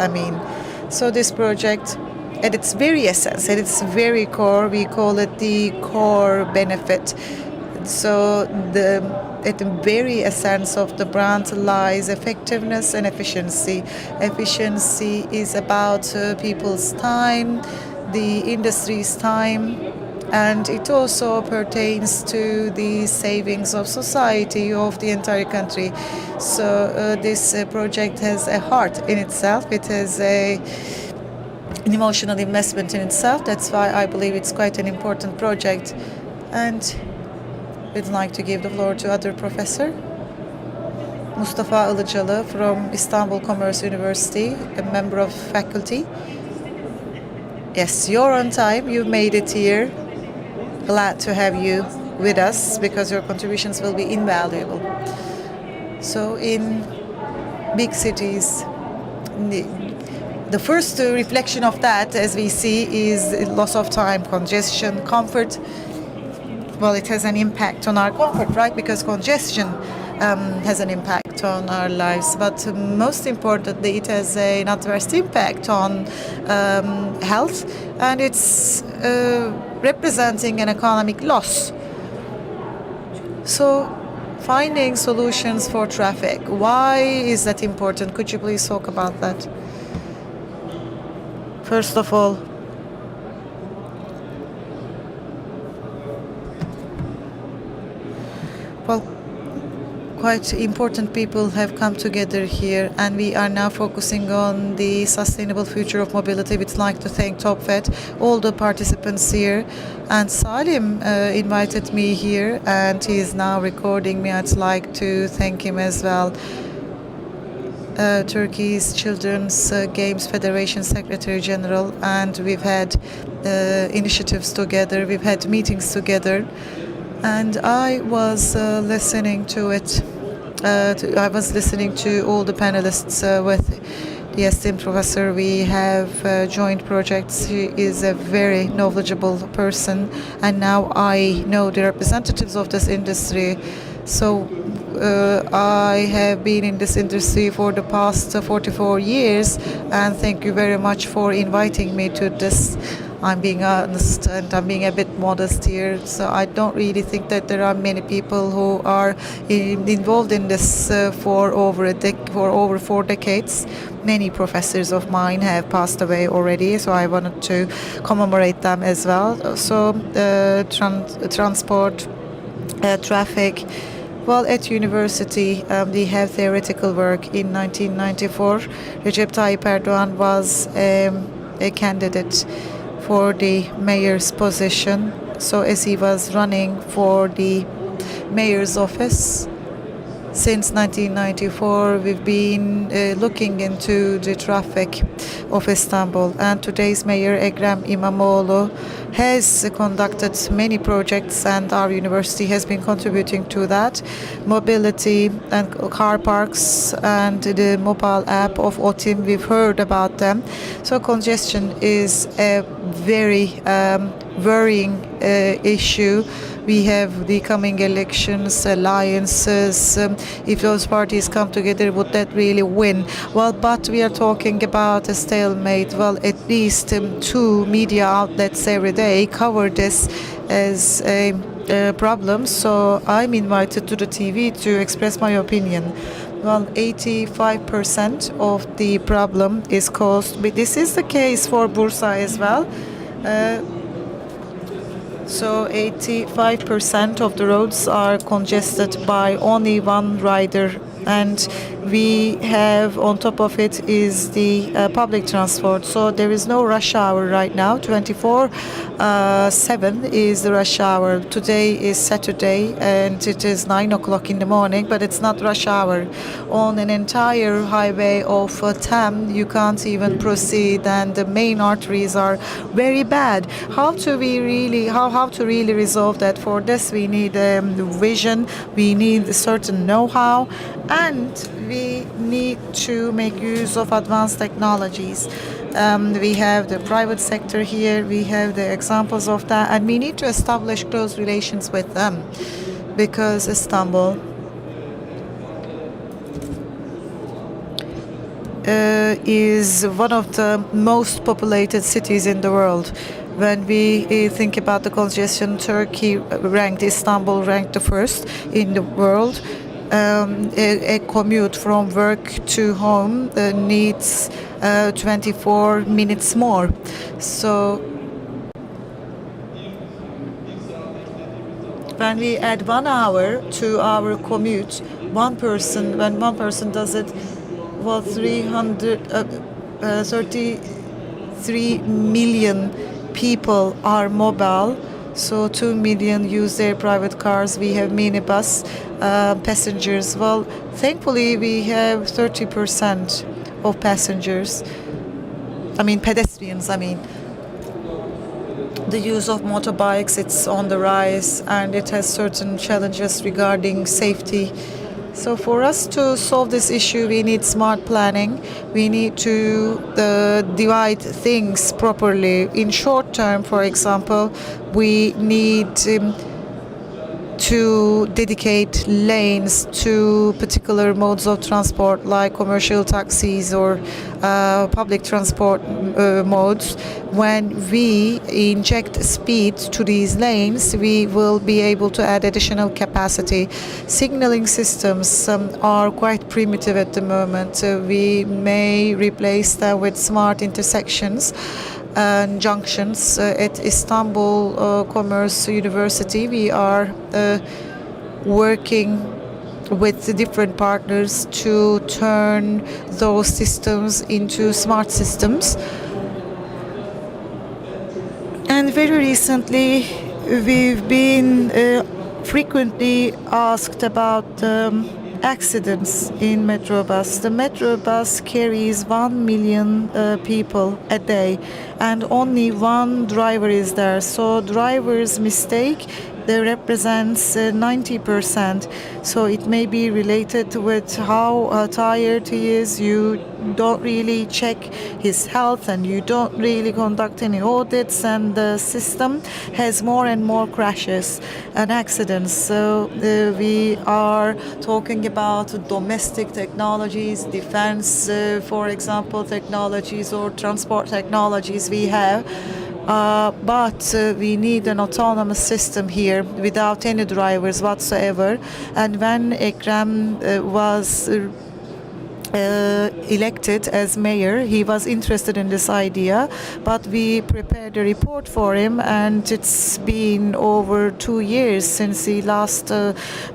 So this project, at its very essence, at its very core, we call it the core benefit. So at the very essence of the brand lies effectiveness and efficiency. Efficiency is about people's time, the industry's time, and it also pertains to the savings of society, of the entire country. So this project has a heart in itself. It has an emotional investment in itself. That's why I believe it's quite an important project. And I'd like to give the floor to other professor, Mustafa Ilıcalı from Istanbul Commerce University, a member of faculty. Yes, you're on time. You've made it here. Glad to have you with us because your contributions will be invaluable. So in big cities, the first reflection of that, as we see, is loss of time, congestion, comfort. Well, it has an impact on our comfort, right? Because congestion has an impact on our lives. But most importantly, it has an adverse impact on health, and it's representing an economic loss. So finding solutions for traffic, why is that important? Could you please talk about that? First of all, well, quite important people have come together here, and we are now focusing on the sustainable future of mobility. We'd like to thank TopFed, all the participants here, and Salim invited me here, and he is now recording me. I'd like to thank him as well. Turkey's Children's Games Federation Secretary General, and we've had initiatives together, we've had meetings together, and I was listening to it. I was listening to all the panelists with the esteemed professor. We have joint projects. He is a very knowledgeable person, and now I know the representatives of this industry. So I have been in this industry for the past 44 years, and thank you very much for inviting me to this. I'm being honest and I'm being a bit modest here. So I don't really think that there are many people who are involved in this for over 4 decades. Many professors of mine have passed away already, so I wanted to commemorate them as well. So transport, traffic. Well, at university, we have theoretical work. In 1994, Recep Tayyip Erdogan was a candidate for the mayor's position. So as he was running for the mayor's office, since 1994, we've been looking into the traffic of Istanbul, and today's mayor, Ekrem İmamoğlu, has conducted many projects, and our university has been contributing to that. Mobility and car parks and the mobile app of OTIM, we've heard about them. So congestion is a very worrying issue. We have the coming elections, alliances. If those parties come together, would that really win? Well, but we are talking about a stalemate. Well, at least 2 media outlets every day cover this as a problem. So I'm invited to the TV to express my opinion. Well, 85% of the problem is caused. But this is the case for Bursa as well. So 85% of the roads are congested by only one rider, and we have on top of it is the public transport. So there is no rush hour right now. 24/7 is the rush hour. Today is Saturday and it is 9 o'clock in the morning, but it's not rush hour. On an entire highway of 10, you can't even proceed, and the main arteries are very bad. How to really resolve that? For this, we need vision, we need a certain know-how, and we need to make use of advanced technologies. We have the private sector here, we have the examples of that, and we need to establish close relations with them, because Istanbul is one of the most populated cities in the world. When we think about the congestion, Turkey ranked, Istanbul ranked the first in the world. A commute from work to home needs 24 minutes more. So when we add 1 hour to our commute, when one person does it, well, 333 million people are mobile. So 2 million use their private cars. We have minibus passengers. Well, thankfully we have 30% of passengers. Pedestrians. The use of motorbikes, it's on the rise, and it has certain challenges regarding safety. So for us to solve this issue, we need smart planning. We need to divide things properly. In short term, for example, we need to dedicate lanes to particular modes of transport, like commercial taxis or public transport modes. When we inject speed to these lanes, we will be able to add additional capacity. Signaling systems are quite primitive at the moment. We may replace them with smart intersections and junctions. At Istanbul Commerce University, we are working with the different partners to turn those systems into smart systems. And very recently, we've been frequently asked about accidents in metro bus. The metro bus carries 1 million people a day, and only one driver is there. So driver's mistake represents 90%. So it may be related with how tired he is. You don't really check his health, and you don't really conduct any audits, and the system has more and more crashes and accidents. So we are talking about domestic technologies, defense, for example, technologies, or transport technologies we have. But we need an autonomous system here without any drivers whatsoever. And when Ekrem was elected as mayor, he was interested in this idea, but we prepared a report for him, and it's been over 2 years since he last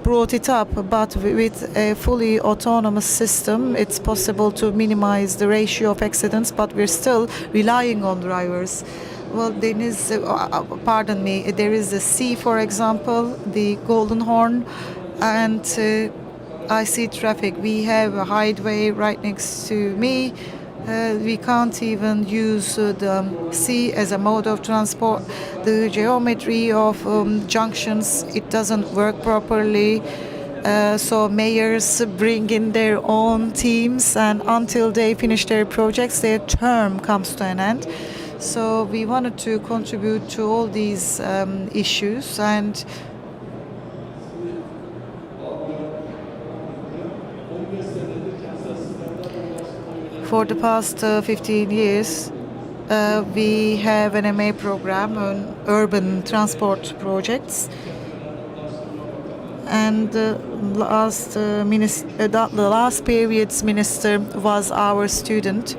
brought it up. But with a fully autonomous system, it's possible to minimize the ratio of accidents, but we're still relying on drivers. Well, there is, there is the sea, for example, the Golden Horn, and I see traffic. We have a highway right next to me. We can't even use the sea as a mode of transport. The geometry of junctions, it doesn't work properly. So mayors bring in their own teams, and until they finish their projects, their term comes to an end. So we wanted to contribute to all these issues, and for the past 15 years, we have an MA program on urban transport projects. And the last period's minister was our student.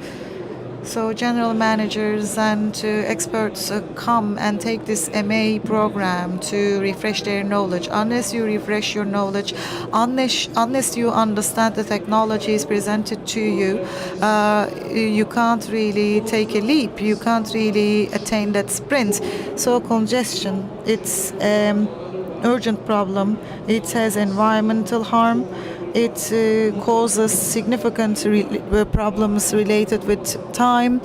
So general managers and experts come and take this MA program to refresh their knowledge. Unless you refresh your knowledge, unless you understand the technologies presented to you, you can't really take a leap. You can't really attain that sprint. So congestion, it's urgent problem. It has environmental harm. It causes significant problems related with time.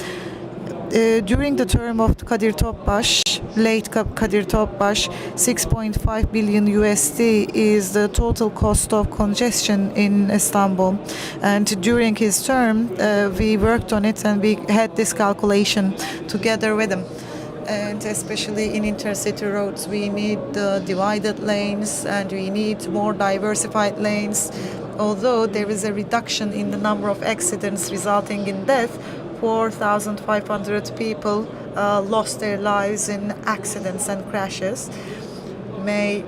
During the term of Kadir Topbaş, late Kadir Topbaş, 6.5 billion USD is the total cost of congestion in Istanbul. And during his term, we worked on it and we had this calculation together with him. And especially in intercity roads, we need divided lanes and we need more diversified lanes. Although there is a reduction in the number of accidents resulting in death, 4,500 people lost their lives in accidents and crashes. May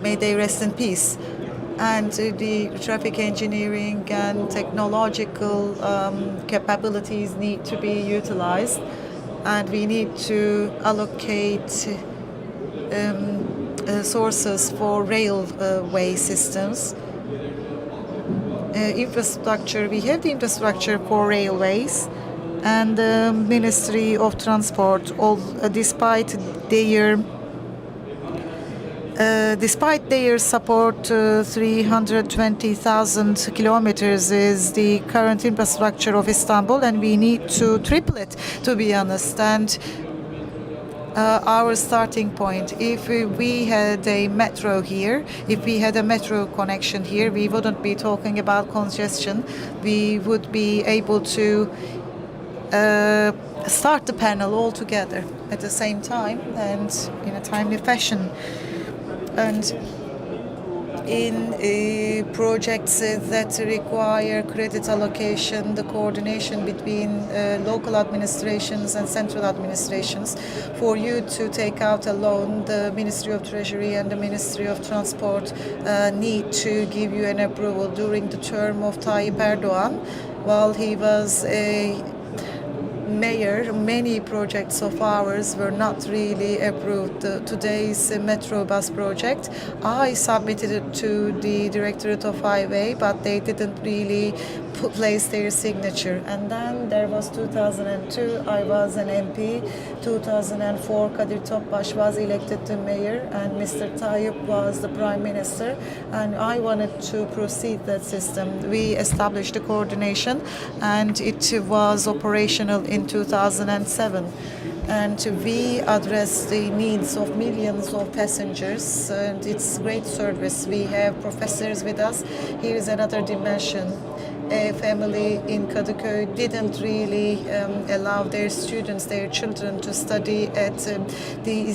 they rest in peace. And the traffic engineering and technological capabilities need to be utilized, and we need to allocate sources for railway systems. Infrastructure, we have the infrastructure for railways, and the Ministry of Transport, despite their support, 320,000 kilometers is the current infrastructure of Istanbul, and we need to triple it, to be honest. And our starting point, if we had a metro here, if we had a metro connection here, we wouldn't be talking about congestion. We would be able to start the panel all together at the same time and in a timely fashion. And in projects that require credit allocation, the coordination between local administrations and central administrations, for you to take out a loan, the Ministry of Treasury and the Ministry of Transport need to give you an approval. During the term of Tayyip Erdogan, while he was a mayor, many projects of ours were not really approved. Today's metro bus project, I submitted it to the Directorate of Highway, but they didn't really place their signature. And then there was 2002, I was an MP. 2004, Kadir Topbaş was elected the mayor and Mr. Tayyip was the prime minister, and I wanted to proceed that system. We established a coordination and it was operational in 2007. And we address the needs of millions of passengers, and it's great service. We have professors with us. Here is another dimension. A family in Kadıköy didn't really allow their students, their children, to study at the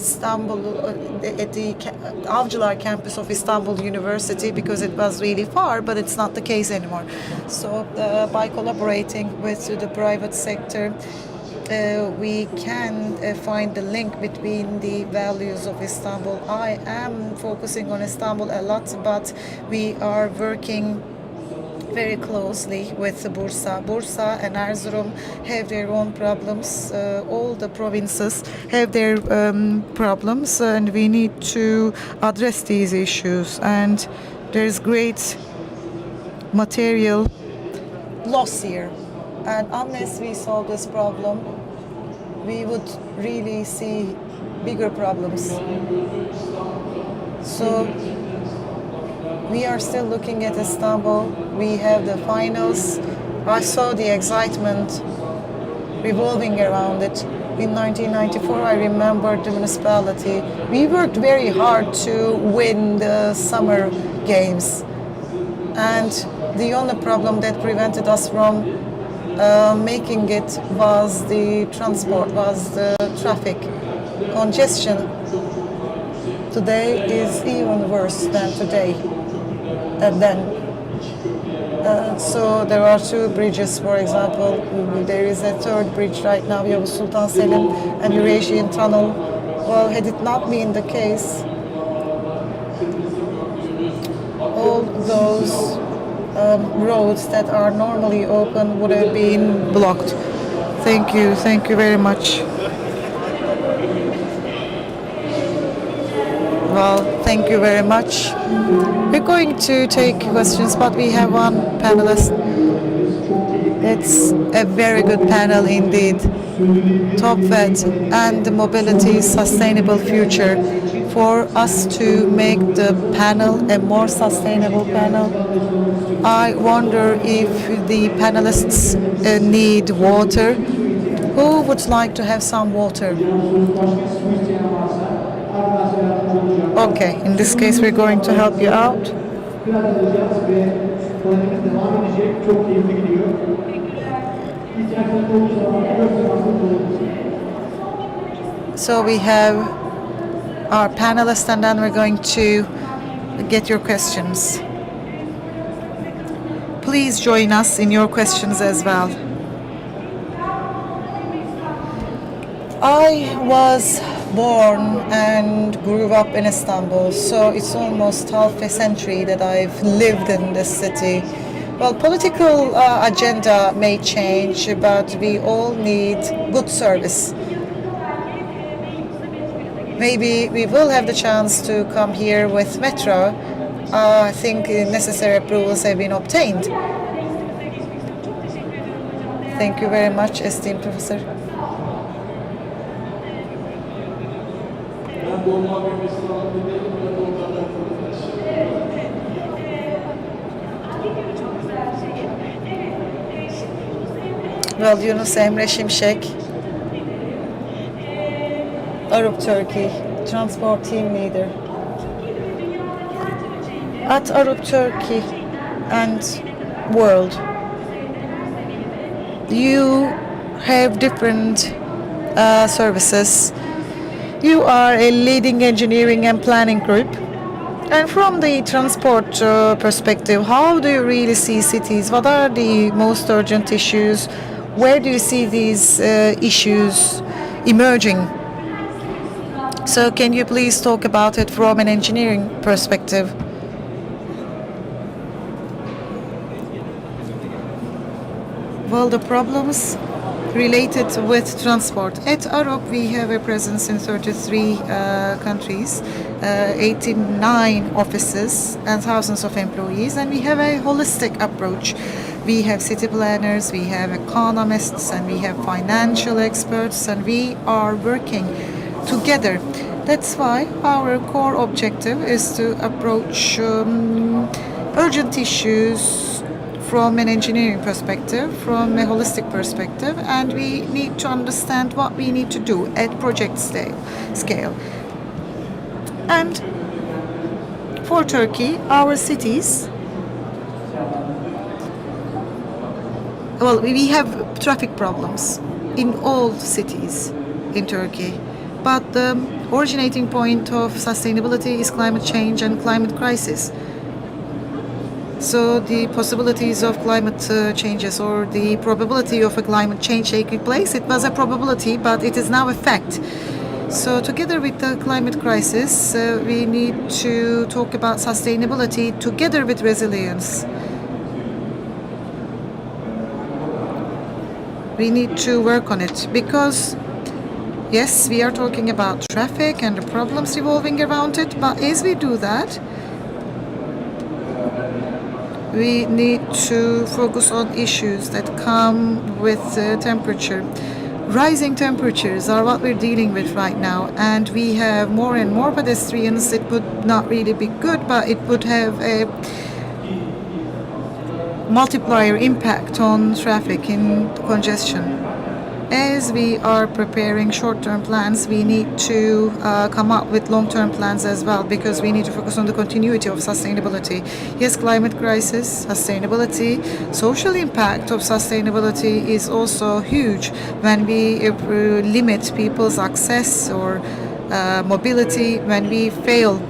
Avcılar campus of Istanbul University because it was really far, but it's not the case anymore. So by collaborating with the private sector, we can find the link between the values of Istanbul. I am focusing on Istanbul a lot, but we are working very closely with Bursa. Bursa and Erzurum have their own problems. All the provinces have their problems, and we need to address these issues. And there's great material loss here. And unless we solve this problem, we would really see bigger problems. So we are still looking at Istanbul. We have the finals. I saw the excitement revolving around it. In 1994, I remember the municipality. We worked very hard to win the summer games. And the only problem that prevented us from making it was the transport, was the traffic. Congestion today is even worse than today. And then, so there are two bridges, for example. There is a third bridge right now, Yavuz Sultan Selim and Eurasian Tunnel. Well, had it not been the case, all those roads that are normally open would have been blocked. Thank you very much. Well, thank you very much. We're going to take questions, but we have one panelist. It's a very good panel indeed. Top Vet and the Mobility Sustainable Future. For us to make the panel a more sustainable panel, I wonder if the panelists need water. Who would like to have some water? Okay, in this case we're going to help you out. So we have our panelists and then we're going to get your questions. Please join us in your questions as well. I was born and grew up in Istanbul, so it's almost half a century that I've lived in this city. Well, political agenda may change, but we all need good service. Maybe we will have the chance to come here with metro. I think necessary approvals have been obtained. Thank you very much, esteemed professor. Well, Yunus Emre Şimşek, Arab Turkey, transport team leader. At Arab Turkey and world, you have different services. You are a leading engineering and planning group. And from the transport perspective, how do you really see cities? What are the most urgent issues? Where do you see these issues emerging? So can you please talk about it from an engineering perspective? Well, the problems related with transport. At Arup, we have a presence in 33 countries, 89 offices and thousands of employees, and we have a holistic approach. We have city planners, we have economists, and we have financial experts, and we are working together. That's why our core objective is to approach urgent issues from an engineering perspective, from a holistic perspective, and we need to understand what we need to do at project scale. And for Turkey, our cities, well, we have traffic problems in all cities in Turkey, but the originating point of sustainability is climate change and climate crisis. So the possibilities of climate changes or the probability of a climate change taking place, it was a probability, but it is now a fact. So together with the climate crisis, we need to talk about sustainability together with resilience. We need to work on it because, yes, we are talking about traffic and the problems revolving around it, but as we do that, we need to focus on issues that come with temperature. Rising temperatures are what we're dealing with right now, and we have more and more pedestrians. It would not really be good, but it would have a multiplier impact on traffic in congestion. As we are preparing short-term plans, we need to come up with long-term plans as well, because we need to focus on the continuity of sustainability. Yes, climate crisis, sustainability, social impact of sustainability is also huge when we limit people's access or mobility, when we fail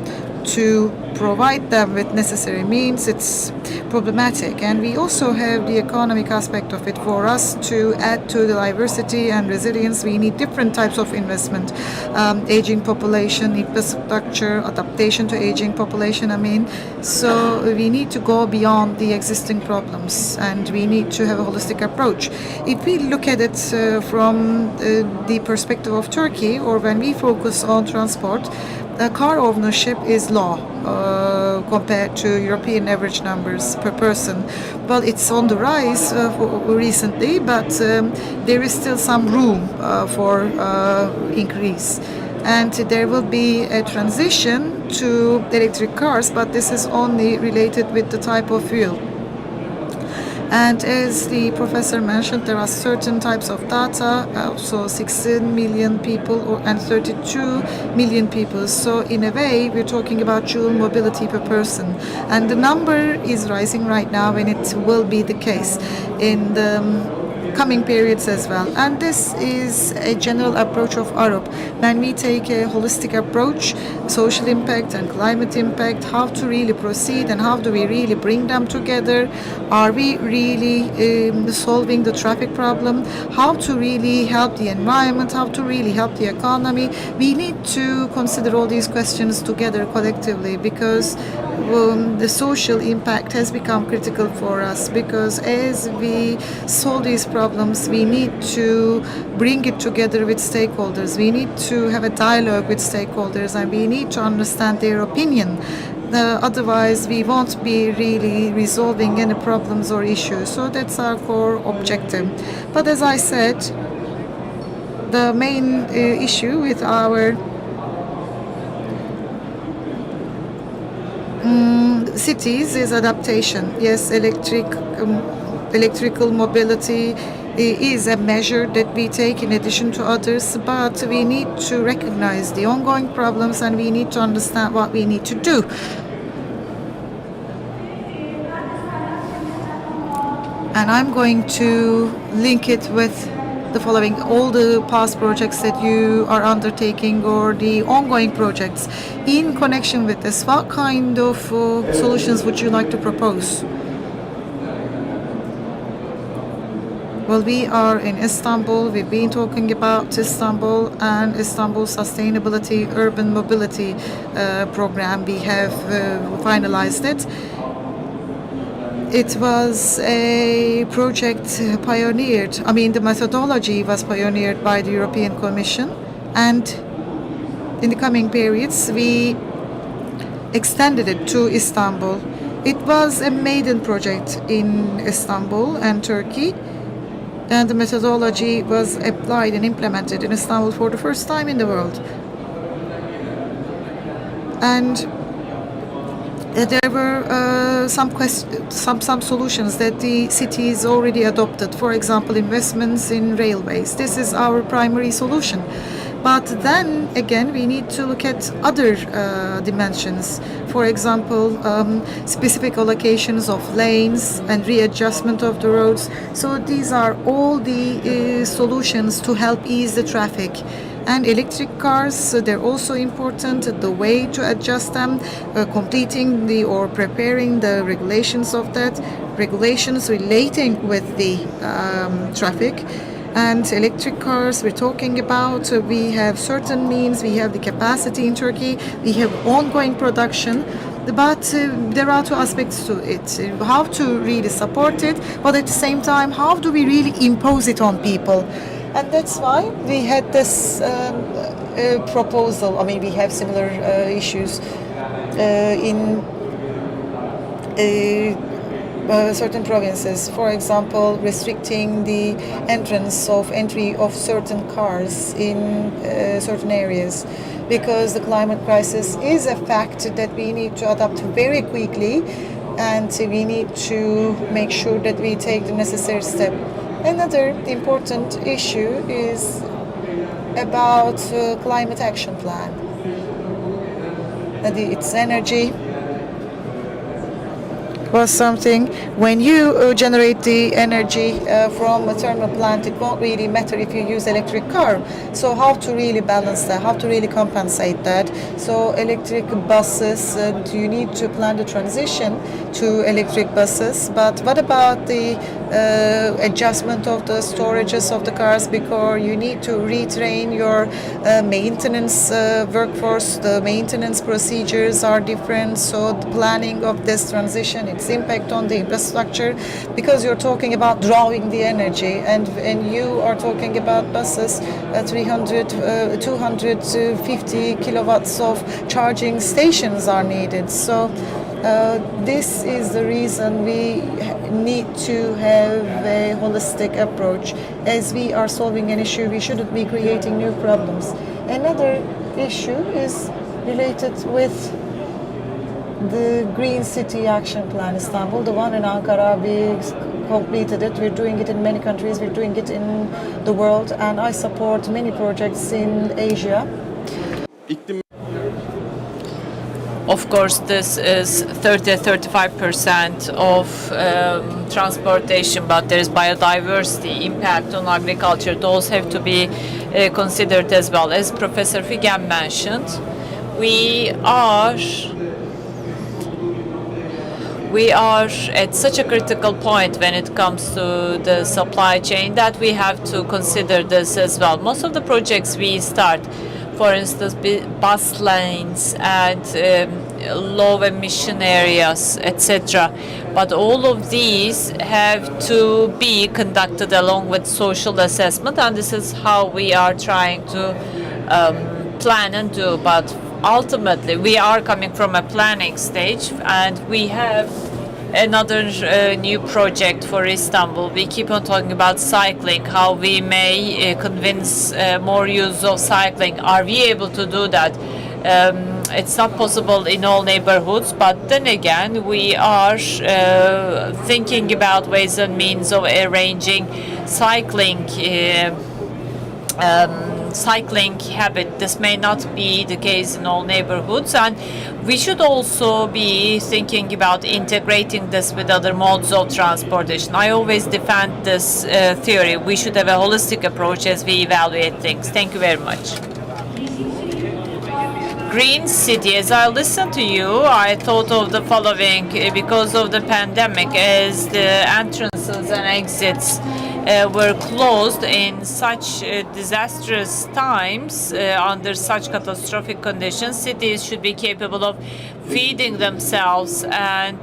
to provide them with necessary means, it's problematic. And we also have the economic aspect of it. For us to add to the diversity and resilience, we need different types of investment. Aging population, infrastructure, adaptation to aging population, So we need to go beyond the existing problems, and we need to have a holistic approach. If we look at it from the perspective of Turkey, or when we focus on transport, car ownership is low compared to European average numbers per person. Well, it's on the rise recently, but there is still some room for increase. And there will be a transition to electric cars, but this is only related with the type of fuel. And as the professor mentioned, there are certain types of data, so 16 million people and 32 million people. So in a way, we're talking about dual mobility per person. And the number is rising right now, and it will be the case in the coming periods as well. And this is a general approach of Europe. When we take a holistic approach, social impact and climate impact, how to really proceed and how do we really bring them together? Are we really solving the traffic problem? How to really help the environment? How to really help the economy? We need to consider all these questions together collectively, because the social impact has become critical for us, because as we solve these problems, we need to bring it together with stakeholders. We need to have a dialogue with stakeholders, and we need to understand their opinion. Otherwise, we won't be really resolving any problems or issues. So that's our core objective. But as I said, the main issue with our cities is adaptation. Yes, electrical mobility is a measure that we take in addition to others, but we need to recognize the ongoing problems, and we need to understand what we need to do. And I'm going to link it with the following: all the past projects that you are undertaking or the ongoing projects. In connection with this, what kind of solutions would you like to propose? Well, we are in Istanbul. We've been talking about Istanbul and Istanbul Sustainability Urban Mobility Program. We have finalized it. It was a project pioneered. The methodology was pioneered by the European Commission, and in the coming periods, we extended it to Istanbul. It was a maiden project in Istanbul and Turkey, and the methodology was applied and implemented in Istanbul for the first time in the world. And there were some solutions that the cities already adopted. For example, investments in railways. This is our primary solution. But then again, we need to look at other dimensions. For example, specific allocations of lanes and readjustment of the roads. So these are all the solutions to help ease the traffic. And electric cars, so they're also important. The way to adjust them, completing or preparing the regulations of that, regulations relating with the traffic. And electric cars, we're talking about, we have certain means, we have the capacity in Turkey, we have ongoing production, but there are two aspects to it. How to really support it, but at the same time, how do we really impose it on people? And that's why we had this proposal. We have similar issues in certain provinces. For example, restricting the entry of certain cars in certain areas, because the climate crisis is a fact that we need to adapt very quickly, and we need to make sure that we take the necessary step. Another important issue is about climate action plan. It's energy, was something when you generate the energy from a thermal plant, it won't really matter if you use electric car. So how to really balance that, how to really compensate that? So electric buses, you need to plan the transition to electric buses, but what about the adjustment of the storages of the cars, because you need to retrain your maintenance workforce, the maintenance procedures are different, so the planning of this transition, its impact on the infrastructure, because you're talking about drawing the energy, and you are talking about buses, 250 kilowatts of charging stations are needed. So this is the reason we need to have a holistic approach. As we are solving an issue, we shouldn't be creating new problems. Another issue is related with the Green City Action Plan Istanbul, the one in Ankara. We completed it. We're doing it in many countries. We're doing it in the world, and I support many projects in Asia. Of course, this is 30-35% of transportation, but there is biodiversity, impact on agriculture. Those have to be considered as well. As Professor Figen mentioned, we are at such a critical point when it comes to the supply chain that we have to consider this as well. Most of the projects we start, for instance, bus lanes and low emission areas, etc. But all of these have to be conducted along with social assessment, and this is how we are trying to plan and do. But ultimately, we are coming from a planning stage, and we have another new project for Istanbul. We keep on talking about cycling, how we may convince more use of cycling. Are we able to do that? It's not possible in all neighborhoods, but then again, we are thinking about ways and means of arranging cycling cycling habit. This may not be the case in all neighborhoods, and we should also be thinking about integrating this with other modes of transportation. I always defend this theory. We should have a holistic approach as we evaluate things. Thank you very much. Green City, as I listened to you, I thought of the following. Because of the pandemic, as the entrances and exits were closed in such disastrous times, under such catastrophic conditions, cities should be capable of feeding themselves and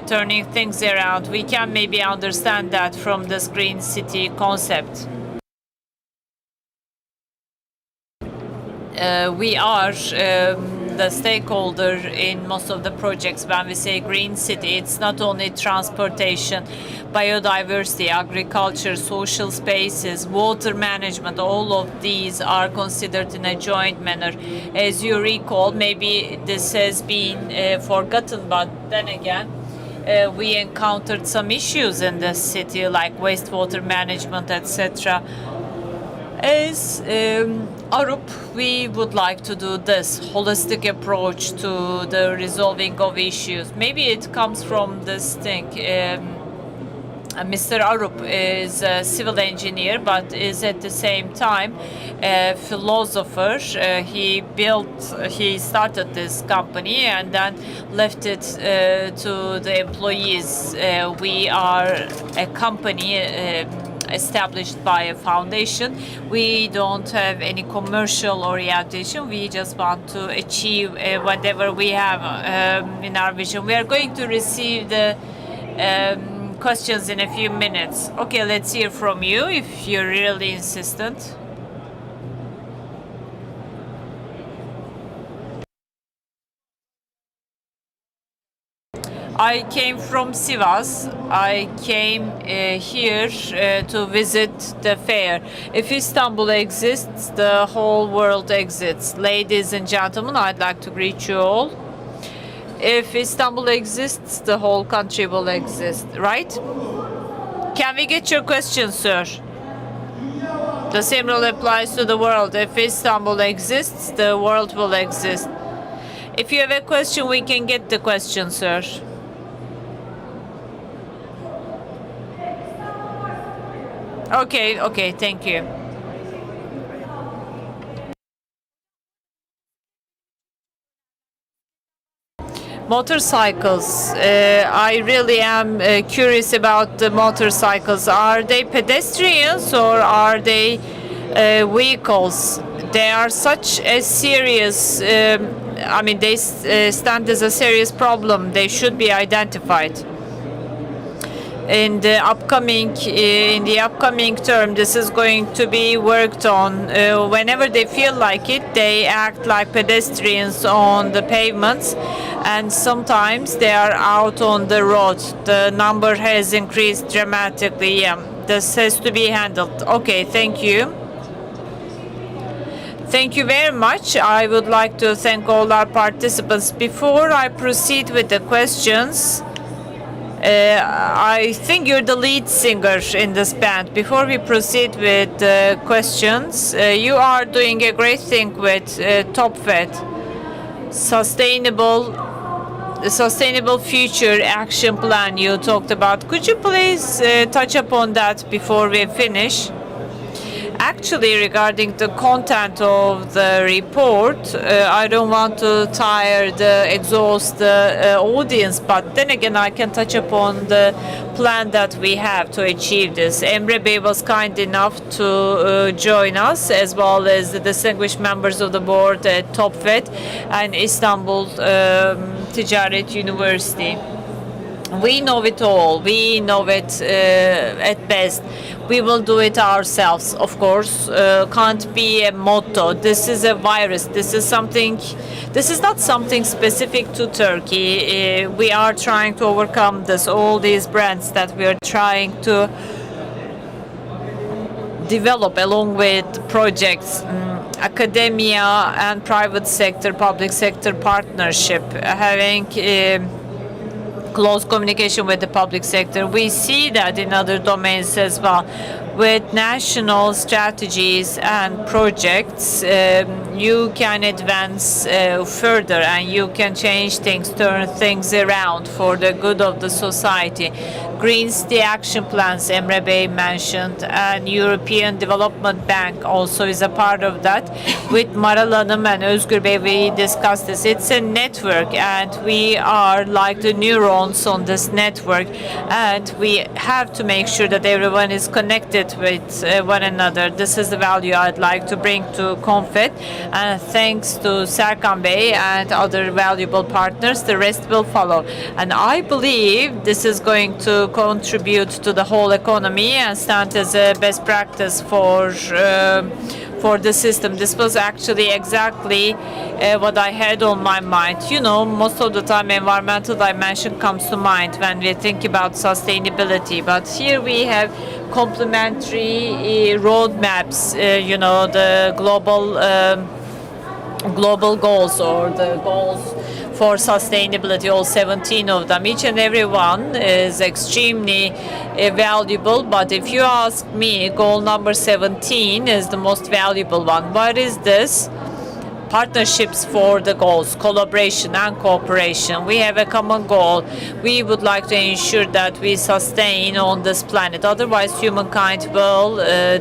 turning things around. We can maybe understand that from this Green City concept. We are the stakeholder in most of the projects. When we say green city, it's not only transportation, biodiversity, agriculture, social spaces, water management. All of these are considered in a joint manner. As you recall, maybe this has been forgotten, but then again, we encountered some issues in the city like wastewater management, etc. As Arup, we would like to do this holistic approach to the resolving of issues. Maybe it comes from this thing. Mr. Arup is a civil engineer, but is at the same time a philosopher. He started this company and then left it to the employees. We are a company established by a foundation. We don't have any commercial orientation. We just want to achieve whatever we have in our vision. We are going to receive the questions in a few minutes. Okay, let's hear from you if you're really insistent. I came from Sivas. I came here to visit the fair. If Istanbul exists, the whole world exists. Ladies and gentlemen, I'd like to greet you all. If Istanbul exists, the whole country will exist, right? Can we get your question, sir? The same rule applies to the world. If Istanbul exists, the world will exist. If you have a question, we can get the question, sir. Okay, okay, thank you. Motorcycles. I really am curious about the motorcycles. Are they pedestrians or are they vehicles? They are such a serious. I mean, they stand as a serious problem. They should be identified in the upcoming term. This is going to be worked on. Whenever they feel like it, they act like pedestrians on the pavements, and sometimes they are out on the road. The number has increased dramatically. Yeah, this has to be handled. Okay, thank you. Thank you very much. I would like to thank all our participants. Before I proceed with the questions, I think you're the lead singer in this band. Before we proceed with questions, you are doing a great thing with Top Fed, sustainable, the Sustainable Future Action Plan you talked about. Could you please touch upon that before we finish? Actually, regarding the content of the report, I don't want to exhaust the audience, but then again, I can touch upon the plan that we have to achieve this. Emre Bey was kind enough to join us, as well as the distinguished members of the board at TopFed and Istanbul Ticaret University. We know it all. We know it at best. We will do it ourselves, of course. Can't be a motto. This is a virus. This is something. This is not something specific to Turkey. We are trying to overcome this. All these brands that we are trying to develop along with projects. Academia and private sector, public sector partnership, having close communication with the public sector. We see that in other domains as well. With national strategies and projects, you can advance further and you can change things, turn things around for the good of the society. Green City action plans Emre Bey mentioned, and European Development Bank also is a part of that. With Maral Hanım and Özgür Bey, we discussed this. It's a network, and we are like the neurons on this network, and we have to make sure that everyone is connected with one another. This is the value I'd like to bring to CONFED, and thanks to Serkan Bey and other valuable partners, the rest will follow. And I believe this is going to contribute to the whole economy and stand as a best practice for the system. This was actually exactly what I had on my mind. You know, most of the time environmental dimension comes to mind when we think about sustainability, but here we have complementary roadmaps, you know, the global goals, or the goals for sustainability, all 17 of them. Each and every one is extremely valuable, but if you ask me, goal number 17 is the most valuable one. What is this? Partnerships for the goals, collaboration and cooperation. We have a common goal. We would like to ensure that we sustain on this planet. Otherwise, humankind will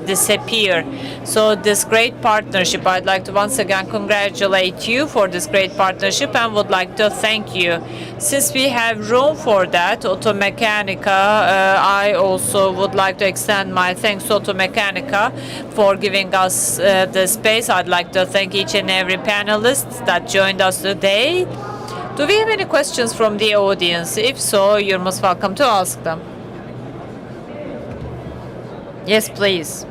disappear. So this great partnership, I'd like to once again congratulate you for this great partnership and would like to thank you. Since we have room for that, Automechanika, I also would like to extend my thanks to Automechanika for giving us the space. I'd like to thank each and every panelists that joined us today. Do we have any questions from the audience? If so, you're most welcome to ask them. Yes, please.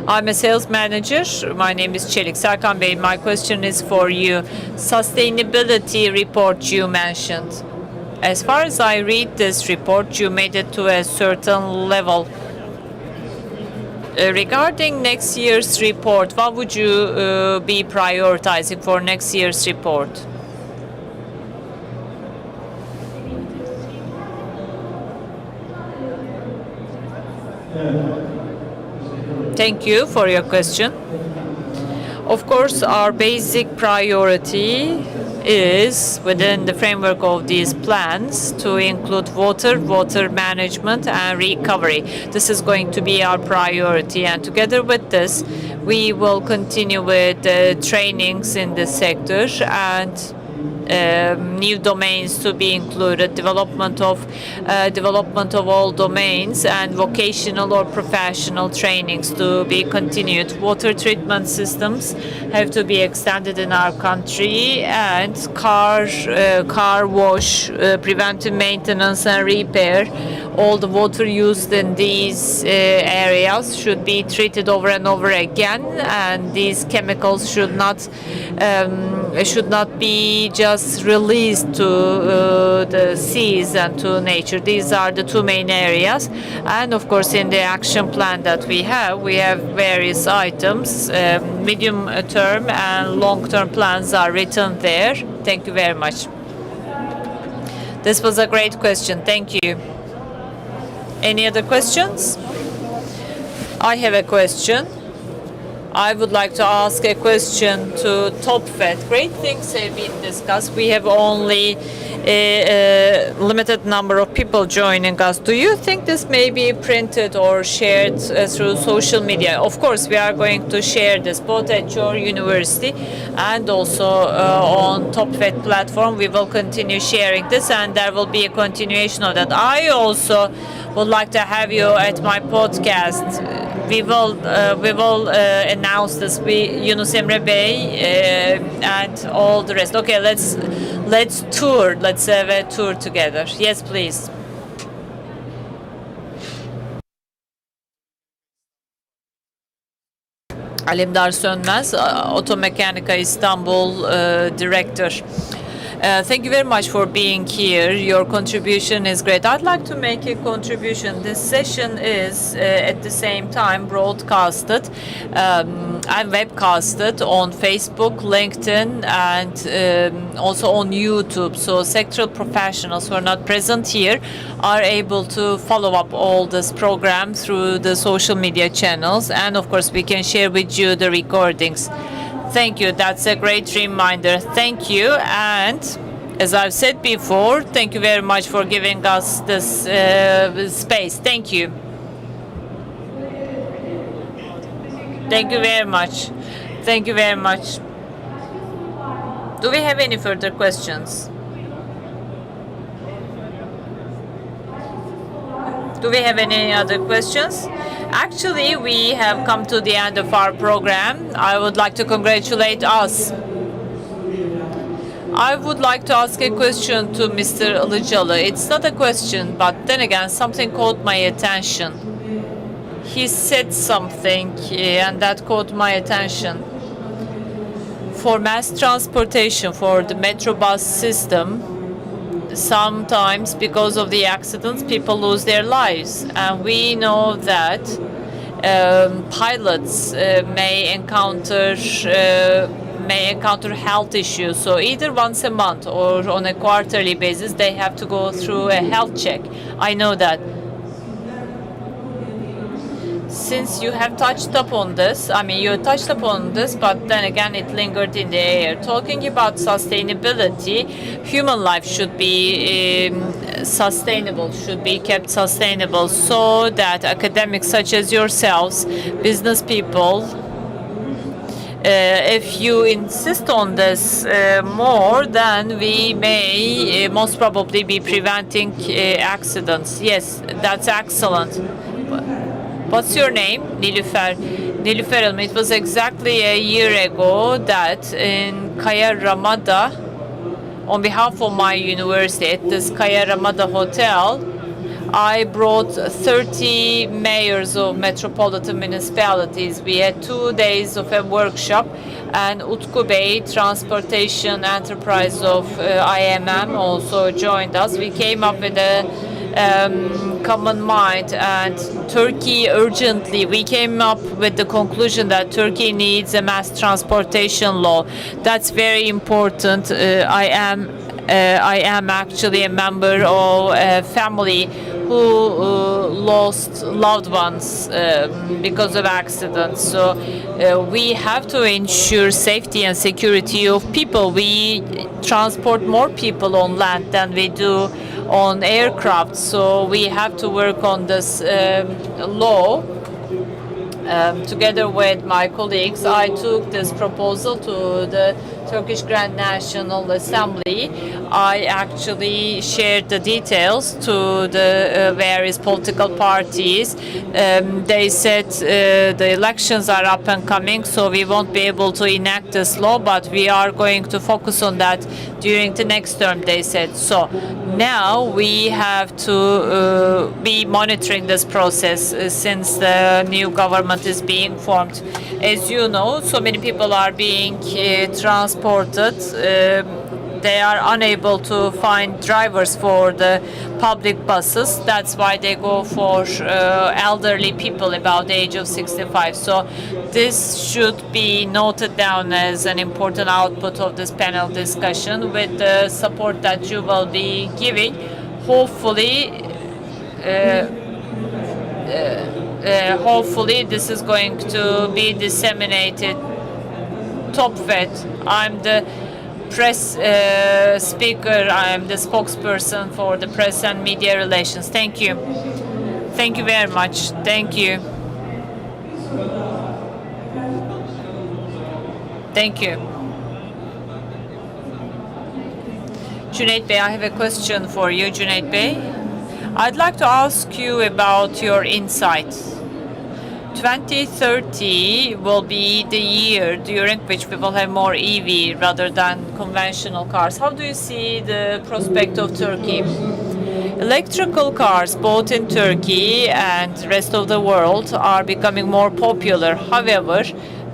I'm a sales manager. My name is Çelik. Serkan Bey, my question is for you. Sustainability report you mentioned. As far as I read this report, you made it to a certain level. Regarding next year's report, what would you be prioritizing for next year's report? Thank you for your question. Of course, our basic priority is within the framework of these plans to include water management and recovery. This is going to be our priority, and together with this, we will continue with trainings in the sector and new domains to be included, development of all domains, and vocational or professional trainings to be continued. Water treatment systems have to be extended in our country, and car wash, preventive maintenance and repair. All the water used in these areas should be treated over and over again, and these chemicals should not be just released to the seas and to nature. These are the two main areas, and of course in the action plan that we have various items. Medium term and long term plans are written there. Thank you very much. This was a great question. Thank you. Any other questions? I have a question. I would like to ask a question to Topfed. Great things have been discussed. We have only a limited number of people joining us. Do you think this may be printed or shared through social media? Of course, we are going to share this both at your university and also on Topfed platform. We will continue sharing this, and there will be a continuation of that. I also would like to have you at my podcast. We will announce this. Yunus Emre Bey and all the rest. Okay, let's tour. Let's have a tour together. Yes, please. Alemdar Sönmez, Automechanika Istanbul director. Thank you very much for being here. Your contribution is great. I'd like to make a contribution. This session is at the same time broadcasted and webcasted on Facebook, LinkedIn, and also on YouTube. So sectoral professionals who are not present here are able to follow up all this program through the social media channels. And of course, we can share with you the recordings. Thank you. That's a great reminder. Thank you. And as I've said before, thank you very much for giving us this space. Thank you. Thank you very much. Thank you very much. Do we have any further questions? Do we have any other questions? Actually, we have come to the end of our program. I would like to congratulate us. I would like to ask a question to Mr. Ilıcalı. It's not a question, but then again, something caught my attention. He said something, and that caught my attention. For mass transportation, for the Metrobus system, sometimes because of the accidents, people lose their lives, and we know that pilots may encounter health issues. So either once a month or on a quarterly basis, they have to go through a health check. I know that. Since you have touched upon this, you touched upon this, but then again, it lingered in the air. Talking about sustainability, human life should be sustainable, should be kept sustainable, so that academics such as yourselves, business people, if you insist on this more, then we may most probably be preventing accidents. Yes, that's excellent. What's your name? Nilüfer. Nilüfer Hanım, it was exactly a year ago that in Kaya Ramada, on behalf of my university at this Kaya Ramada Hotel, I brought 30 mayors of metropolitan municipalities. We had 2 days of a workshop, and Utku Bey, Transportation Enterprise of IMM, also joined us. We came up with a common mind, and Turkey urgently, we came up with the conclusion that Turkey needs a mass transportation law. That's very important. I am I am actually a member of a family who lost loved ones because of accidents. So we have to ensure safety and security of people. We transport more people on land than we do on aircraft. So we have to work on this law. Together with my colleagues, I took this proposal to the Turkish Grand National Assembly. I actually shared the details to the various political parties. They said the elections are up and coming, so we won't be able to enact this law, but we are going to focus on that during the next term, they said. So now we have to be monitoring this process since the new government is being formed. As you know, so many people are being transported. They are unable to find drivers for the public buses. That's why they go for elderly people about the age of 65. So this should be noted down as an important output of this panel discussion. With the support that you will be giving, hopefully hopefully this is going to be disseminated. Topvet, I'm the press speaker. I am the spokesperson for the press and media relations. Thank you. Thank you very much. Thank you. Thank you. Cüneyt Bey, I have a question for you, Cüneyt Bey. I'd like to ask you about your insight. 2030 will be the year during which we will have more EV rather than conventional cars. How do you see the prospect of Turkey? Electrical cars, both in Turkey and the rest of the world, are becoming more popular. However,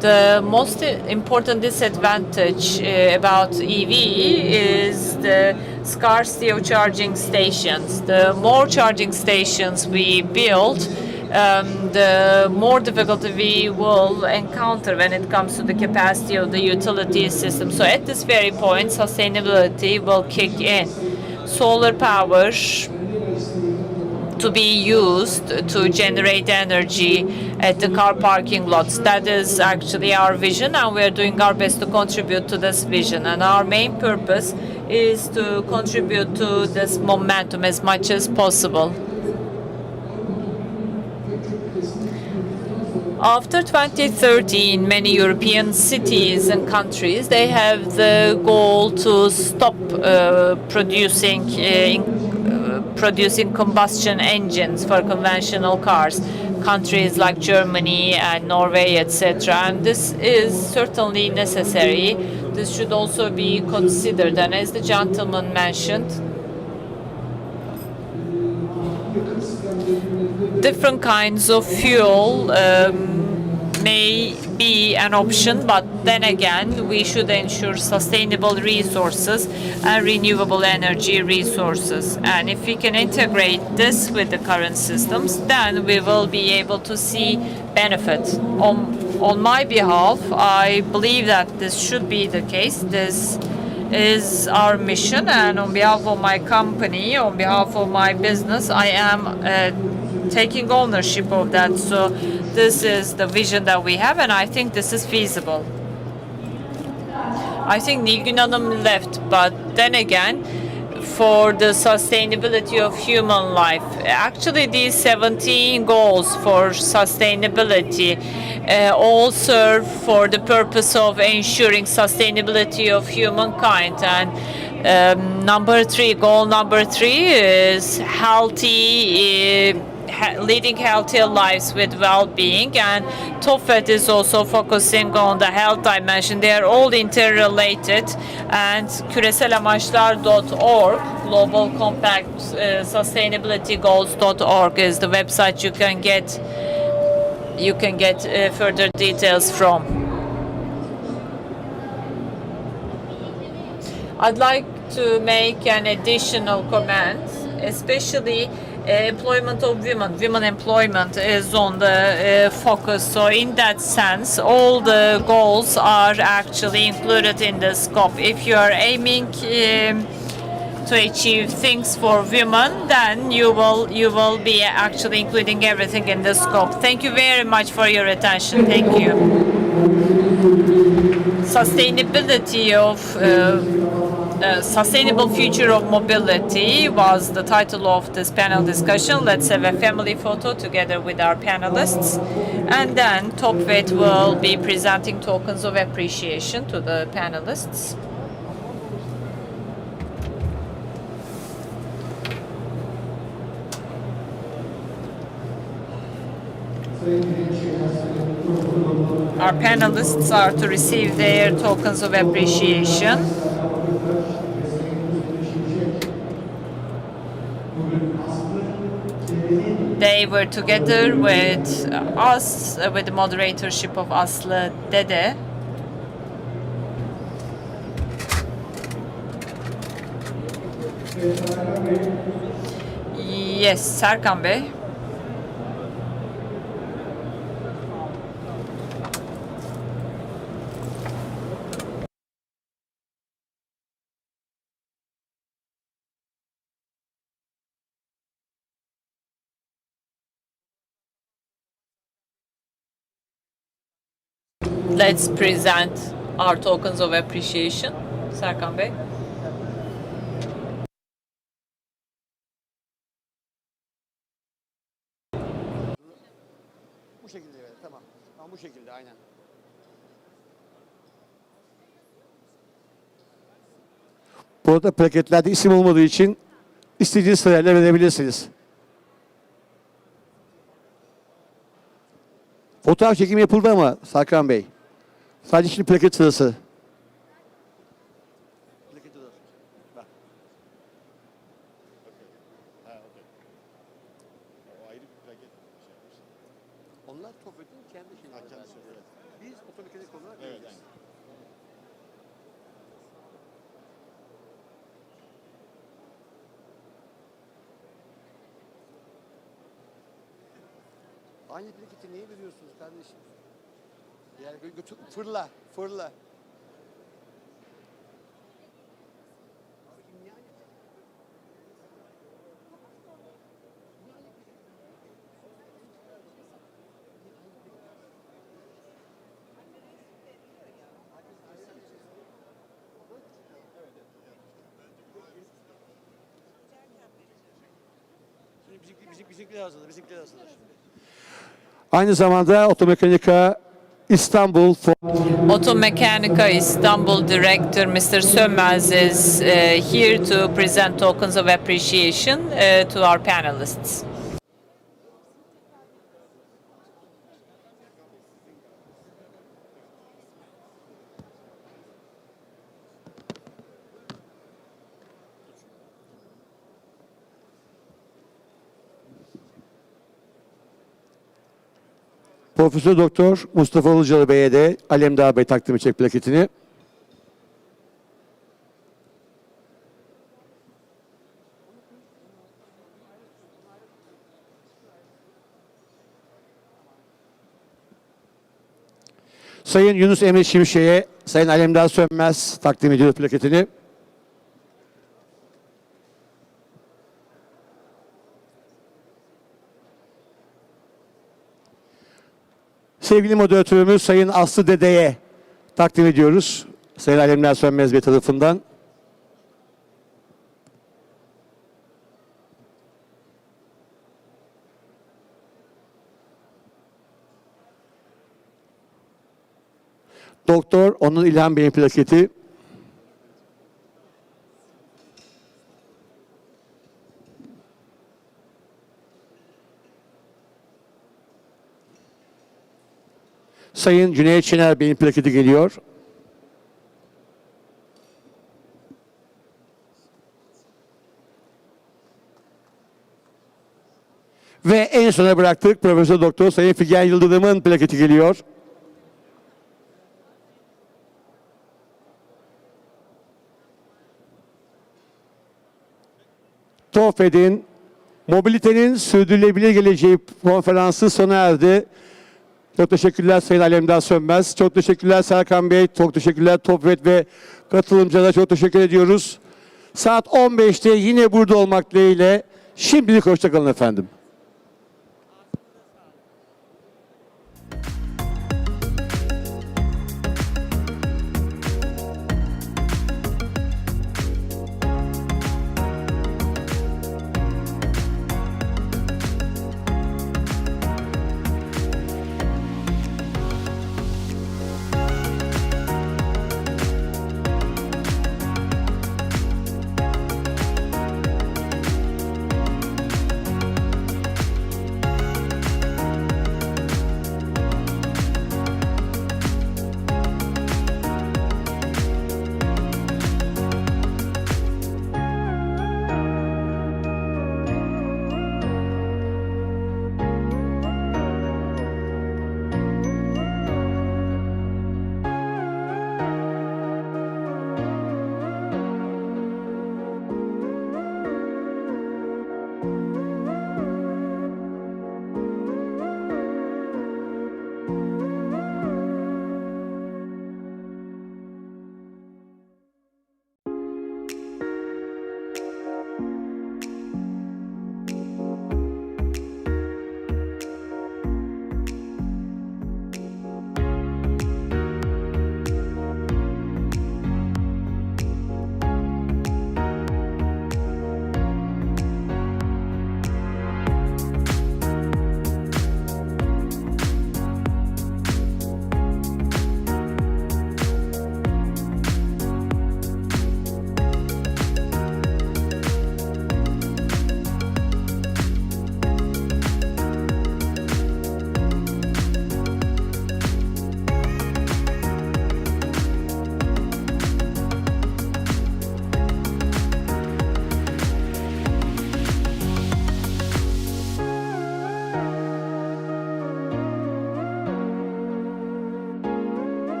the most important disadvantage about EV is the scarcity of charging stations. The more charging stations we build, the more difficulty we will encounter when it comes to the capacity of the utility system. So at this very point, sustainability will kick in. Solar power to be used to generate energy at the car parking lots. That is actually our vision, and we're doing our best to contribute to this vision. And our main purpose is to contribute to this momentum as much as possible. After 2030, in many European cities and countries, they have the goal to stop producing combustion engines for conventional cars. Countries like Germany and Norway, etc. And this is certainly necessary. This should also be considered. And as the gentleman mentioned, different kinds of fuel may be an option, but then again, we should ensure sustainable resources and renewable energy resources. And if we can integrate this with the current systems, then we will be able to see benefit. On my behalf, I believe that this should be the case. This is our mission, and on behalf of my company, on behalf of my business, I am taking ownership of that. So this is the vision that we have, and I think this is feasible. I think Nilgün Hanım left, but then again, for the sustainability of human life, actually these 17 goals for sustainability all serve for the purpose of ensuring sustainability of humankind. And goal number three is healthy, leading healthier lives with well-being, and TOFET is also focusing on the health dimension. They are all interrelated, and küreselamaçlar.org, Global Compact Sustainability Goals.org is the website you can get further details from. I'd like to make an additional comment, especially employment of women. Women employment is on the focus. So in that sense, all the goals are actually included in the scope. If you are aiming to achieve things for women, then you will be actually including everything in the scope. Thank you very much for your attention. Thank you. Sustainability of Sustainable Future of Mobility was the title of this panel discussion. Let's have a family photo together with our panelists. And then Topvet will be presenting tokens of appreciation to the panelists. Our panelists are to receive their tokens of appreciation. They were together with us, with the moderatorship of Aslı Dede. Yes, Serkan Bey. Let's present our tokens of appreciation. Serkan Bey. Bu şekilde evet, tamam. Tamam, bu şekilde aynen. Burada plaketlerde isim olmadığı için istediğiniz sırayla verebilirsiniz. Fotoğraf çekimi yapıldı ama Serkan Bey. Sadece şimdi plaket sırası. Plaketi de bak. O ayrı bir plaket şey yapmışlar. Onlar Topvet'in kendi şeyleri. Kendisi, evet. Biz otomekanik olarak Evet, vereceğiz. aynen. Aynı plaketi niye veriyorsunuz kardeşim? Yani götür, fırla, fırla. Şimdi bizimkiler hazırlar, bizimkiler hazırlar şimdi. Aynı zamanda Automechanika İstanbul Automechanika Istanbul Director Mr. Sönmez is here to present tokens of appreciation to our panelists. Profesör Doktor Mustafa Ilıcalı Bey'e de Alemdağ Bey takdim edecek plaketini. Sayın Yunus Emre Şimşek'e Sayın Alemdağ Sönmez takdim ediyor plaketini. Sevgili moderatörümüz Sayın Aslı Dede'ye takdim ediyoruz. Sayın Alemdağ Sönmez Bey tarafından. Doktor Onur İlhan Bey'in plaketi. Sayın Cüneyt Şener Bey'in plaketi geliyor. Ve en sona bıraktık Profesör Doktor Sayın Figen Yıldırım'ın plaketi geliyor. TOFED'in Mobilitenin Sürdürülebilir Geleceği konferansı sona erdi. Çok teşekkürler Sayın Alemdağ Sönmez. Çok teşekkürler Serkan Bey. Çok teşekkürler TOFED ve katılımcılara çok teşekkür ediyoruz. Saat 15'te yine burada olmak dileğiyle. Şimdilik hoşçakalın efendim.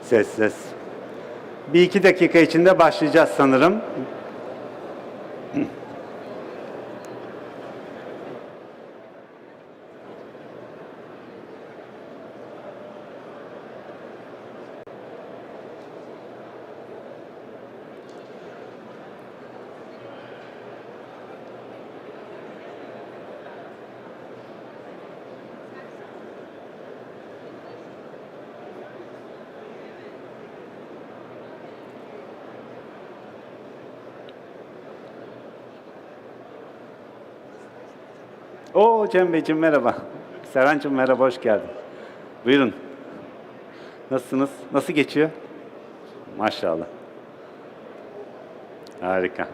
Ses ses. Bir iki dakika içinde başlayacağız sanırım. Oo Cem Beyciğim merhaba. Serhan'cığım merhaba, hoş geldin. Buyurun. Nasılsınız? Nasıl geçiyor? Maşallah. Harika.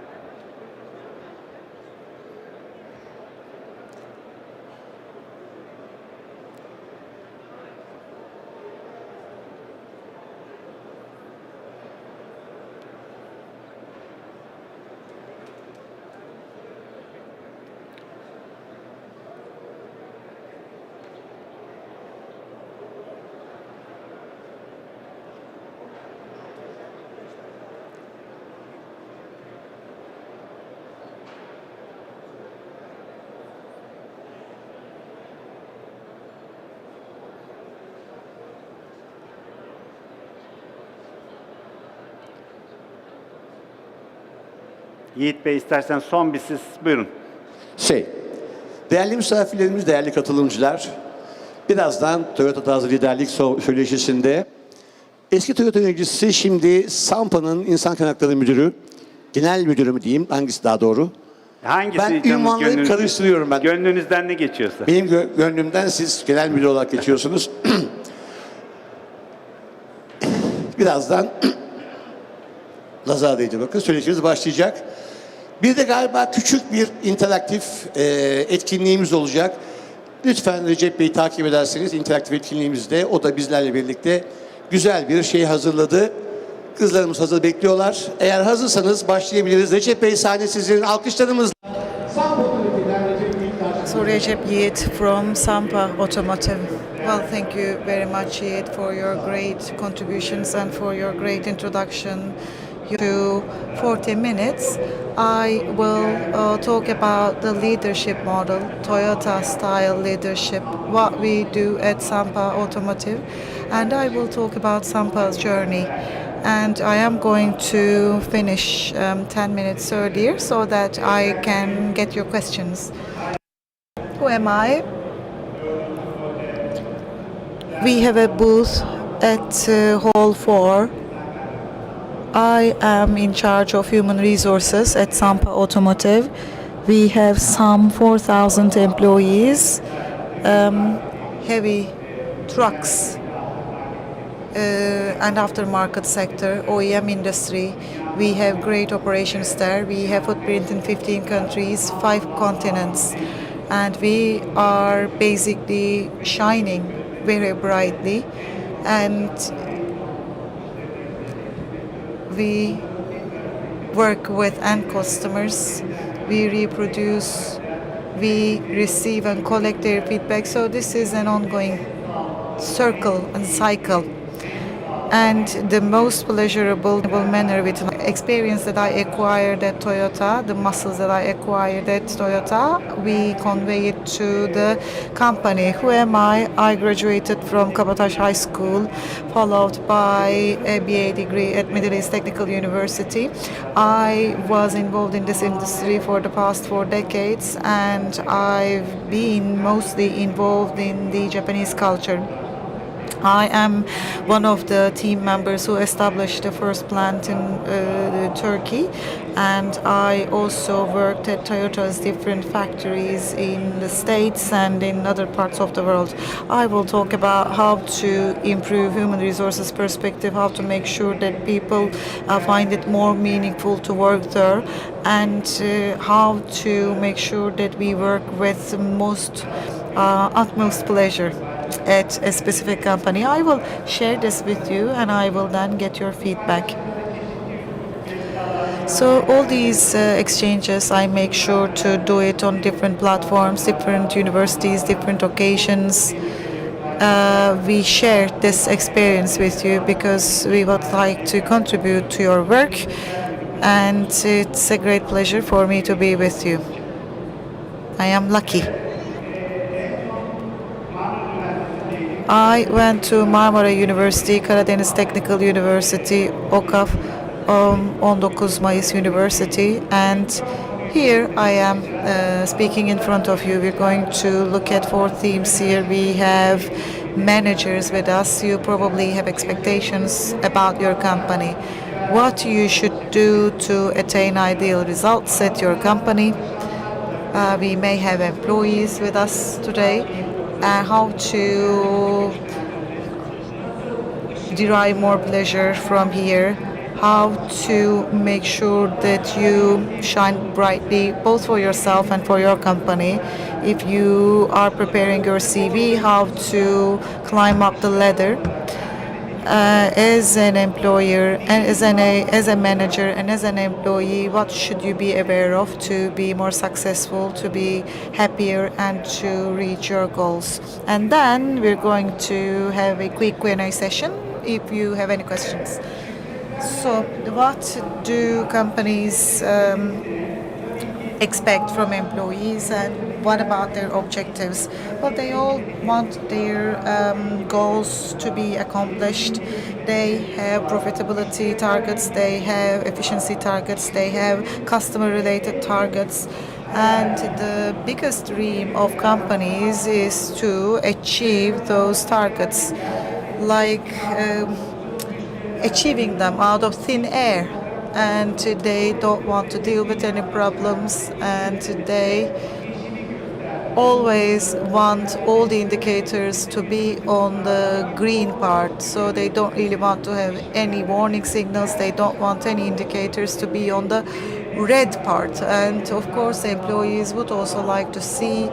Yiğit Bey istersen son bir siz buyurun. Değerli misafirlerimiz, değerli katılımcılar, birazdan Toyota Tarzı Liderlik Söyleşisi'nde eski Toyota yöneticisi, şimdi Sampa'nın İnsan Kaynakları Müdürü, Genel Müdürü mü diyeyim, hangisi daha doğru? Hangisi Ben canım, ünvanları karıştırıyorum ben. Gönlünüzden ne geçiyorsa. Benim gönlümden siz Genel Müdür olarak geçiyorsunuz. Birazdan nazar değdi bakın, söyleşimiz başlayacak. Bir de galiba küçük bir interaktif etkinliğimiz olacak. Lütfen Recep Bey'i takip ederseniz interaktif etkinliğimizde o da bizlerle birlikte güzel bir şey hazırladı. Kızlarımız hazır bekliyorlar. Eğer hazırsanız başlayabiliriz. Recep Bey, sahne sizin, alkışlarımızla. So Recep Yiğit from Sampa Automotive. Well, thank you very much, Yiğit, for your great contributions and for your great introduction to 40 minutes. I will talk about the leadership model, Toyota style leadership, what we do at Sampa Automotive, and I will talk about Sampa's journey. And I am going to finish 10 minutes earlier so that I can get your questions. Who am I? We have a booth at Hall 4. I am in charge of human resources at Sampa Automotive. We have some 4,000 employees, heavy trucks, and aftermarket sector, OEM industry. We have great operations there. We have footprint in 15 countries, 5 continents, and we are basically shining very brightly, and we work with end customers, we reproduce, we receive and collect their feedback. So this is an ongoing circle and cycle. And the most pleasurable manner with experience that I acquired at Toyota, the muscles that I acquired at Toyota, we convey it to the company. Who am I? I graduated from Kabataş High School, followed by a BA degree at Middle East Technical University. I was involved in this industry for the past 4 decades, and I've been mostly involved in the Japanese culture. I am one of the team members who established the first plant in Turkey, and I also worked at Toyota's different factories in the States and in other parts of the world. I will talk about how to improve human resources perspective, how to make sure that people find it more meaningful to work there, and how to make sure that we work with most utmost pleasure at a specific company. I will share this with you and I will then get your feedback. So all these exchanges, I make sure to do it on different platforms, different universities, different occasions. we share this experience with you because we would like to contribute to your work, and it's a great pleasure for me to be with you. I am lucky. I went to Marmara University, Karadeniz Technical University, OKAF, 19 Mayıs University, and here I am speaking in front of you. We're going to look at 4 themes here. We have managers with us. You probably have expectations about your company. What you should do to attain ideal results at your company. We may have employees with us today, and how to derive more pleasure from here, how to make sure that you shine brightly both for yourself and for your company. If you are preparing your CV, how to climb up the ladder as an employer and as a manager and as an employee. What should you be aware of to be more successful, to be happier, and to reach your goals? And then we're going to have a quick Q&A session if you have any questions. So what do companies expect from employees, and what about their objectives? Well, they all want their goals to be accomplished. They have profitability targets, they have efficiency targets, they have customer related targets. And the biggest dream of companies is to achieve those targets, like achieving them out of thin air, and they don't want to deal with any problems, and they always want all the indicators to be on the green part. So they don't really want to have any warning signals, they don't want any indicators to be on the red part. And of course employees would also like to see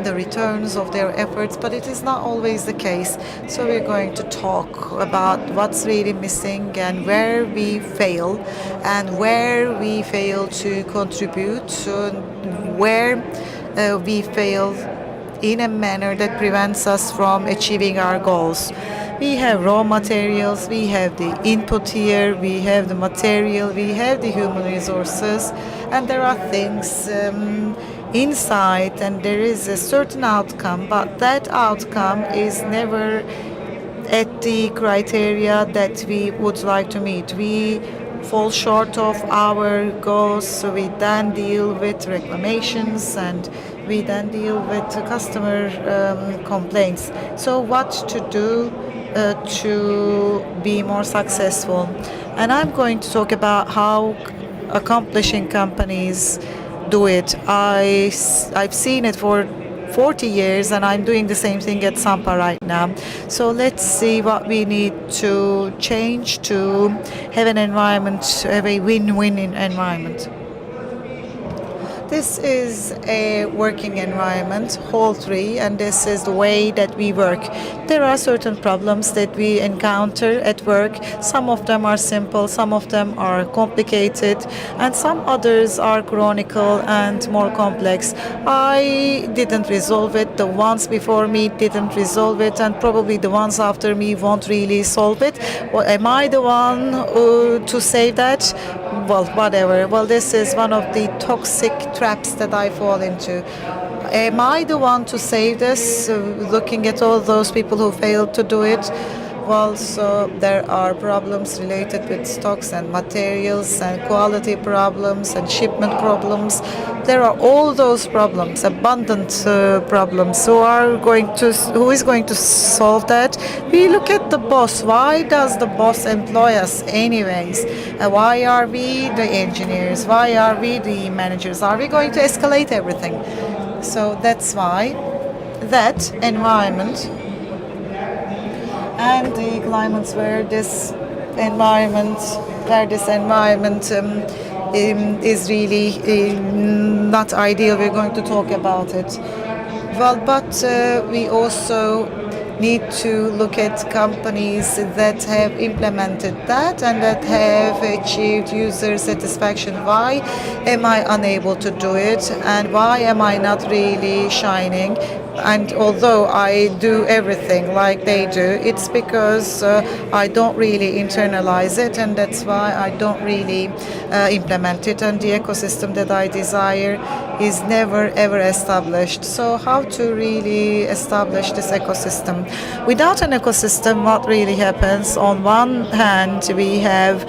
the returns of their efforts, but it is not always the case. So we're going to talk about what's really missing and where we fail, and where we fail to contribute, where we fail in a manner that prevents us from achieving our goals. We have raw materials, we have the input here, we have the material, we have the human resources, and there are things inside, and there is a certain outcome, but that outcome is never at the criteria that we would like to meet. We fall short of our goals, so we then deal with reclamations, and we then deal with customer complaints. So what to do to be more successful? And I'm going to talk about how accomplishing companies do it. I've seen it for 40 years, and I'm doing the same thing at Sampa right now. So let's see what we need to change to have an environment, have a win-win environment. This is a working environment, Hall 3, and this is the way that we work. There are certain problems that we encounter at work. Some of them are simple, some of them are complicated, and some others are chronicle and more complex. I didn't resolve it, the ones before me didn't resolve it, and probably the ones after me won't really solve it. Well, am I the one to say that? Well, whatever. Well, this is one of the toxic traps that I fall into. Am I the one to save this, looking at all those people who failed to do it? Well, so there are problems related with stocks and materials and quality problems and shipment problems. There are all those problems, abundant problems. Who is going to solve that? We look at the boss. Why does the boss employ us anyways? Why are we the engineers? Why are we the managers? Are we going to escalate everything? So that's why that environment and the climates where this environment is really not ideal, we're going to talk about it. Well, but we also need to look at companies that have implemented that and that have achieved user satisfaction. Why am I unable to do it, and why am I not really shining? and although I do everything like they do, it's because I don't really internalize it, and that's why I don't really implement it. And the ecosystem that I desire is never ever established. So, how to really establish this ecosystem? Without an ecosystem, what really happens? On one hand, we have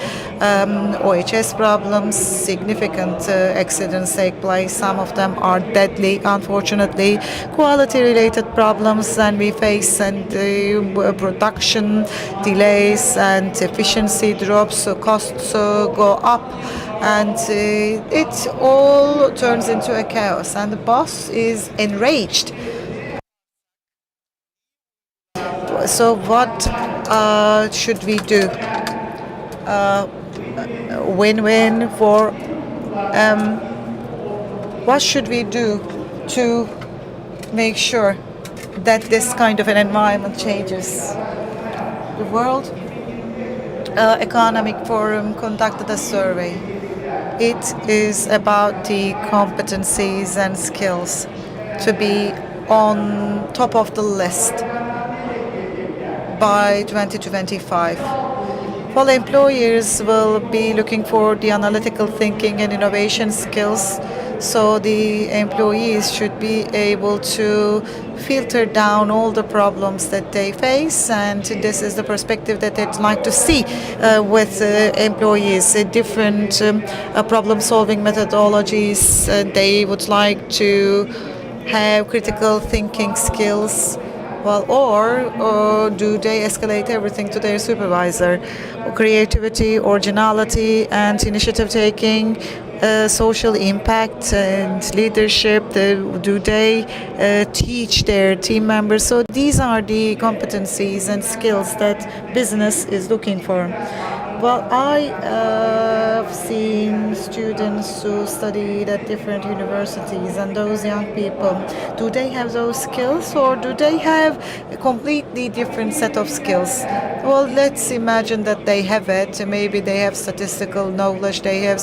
OHS problems, significant accidents take place. Some of them are deadly, unfortunately. Quality-related problems, and we face and production delays and efficiency drops, so costs go up, and it all turns into a chaos. And the boss is enraged. So what should we do? Win-win for what should we do to make sure that this kind of an environment changes? The World Economic Forum conducted a survey. It is about the competencies and skills to be on top of the list by 2025. Well, employers will be looking for the analytical thinking and innovation skills, so the employees should be able to filter down all the problems that they face, and this is the perspective that they'd like to see with employees. Different problem-solving methodologies. They would like to have critical thinking skills. Well, or do they escalate everything to their supervisor? Creativity, originality, and initiative taking, social impact and leadership. Do they teach their team members? So these are the competencies and skills that business is looking for. Well, I have seen students who studied at different universities, and those young people, do they have those skills, or do they have a completely different set of skills? Well, let's imagine that they have it. Maybe they have statistical knowledge, they have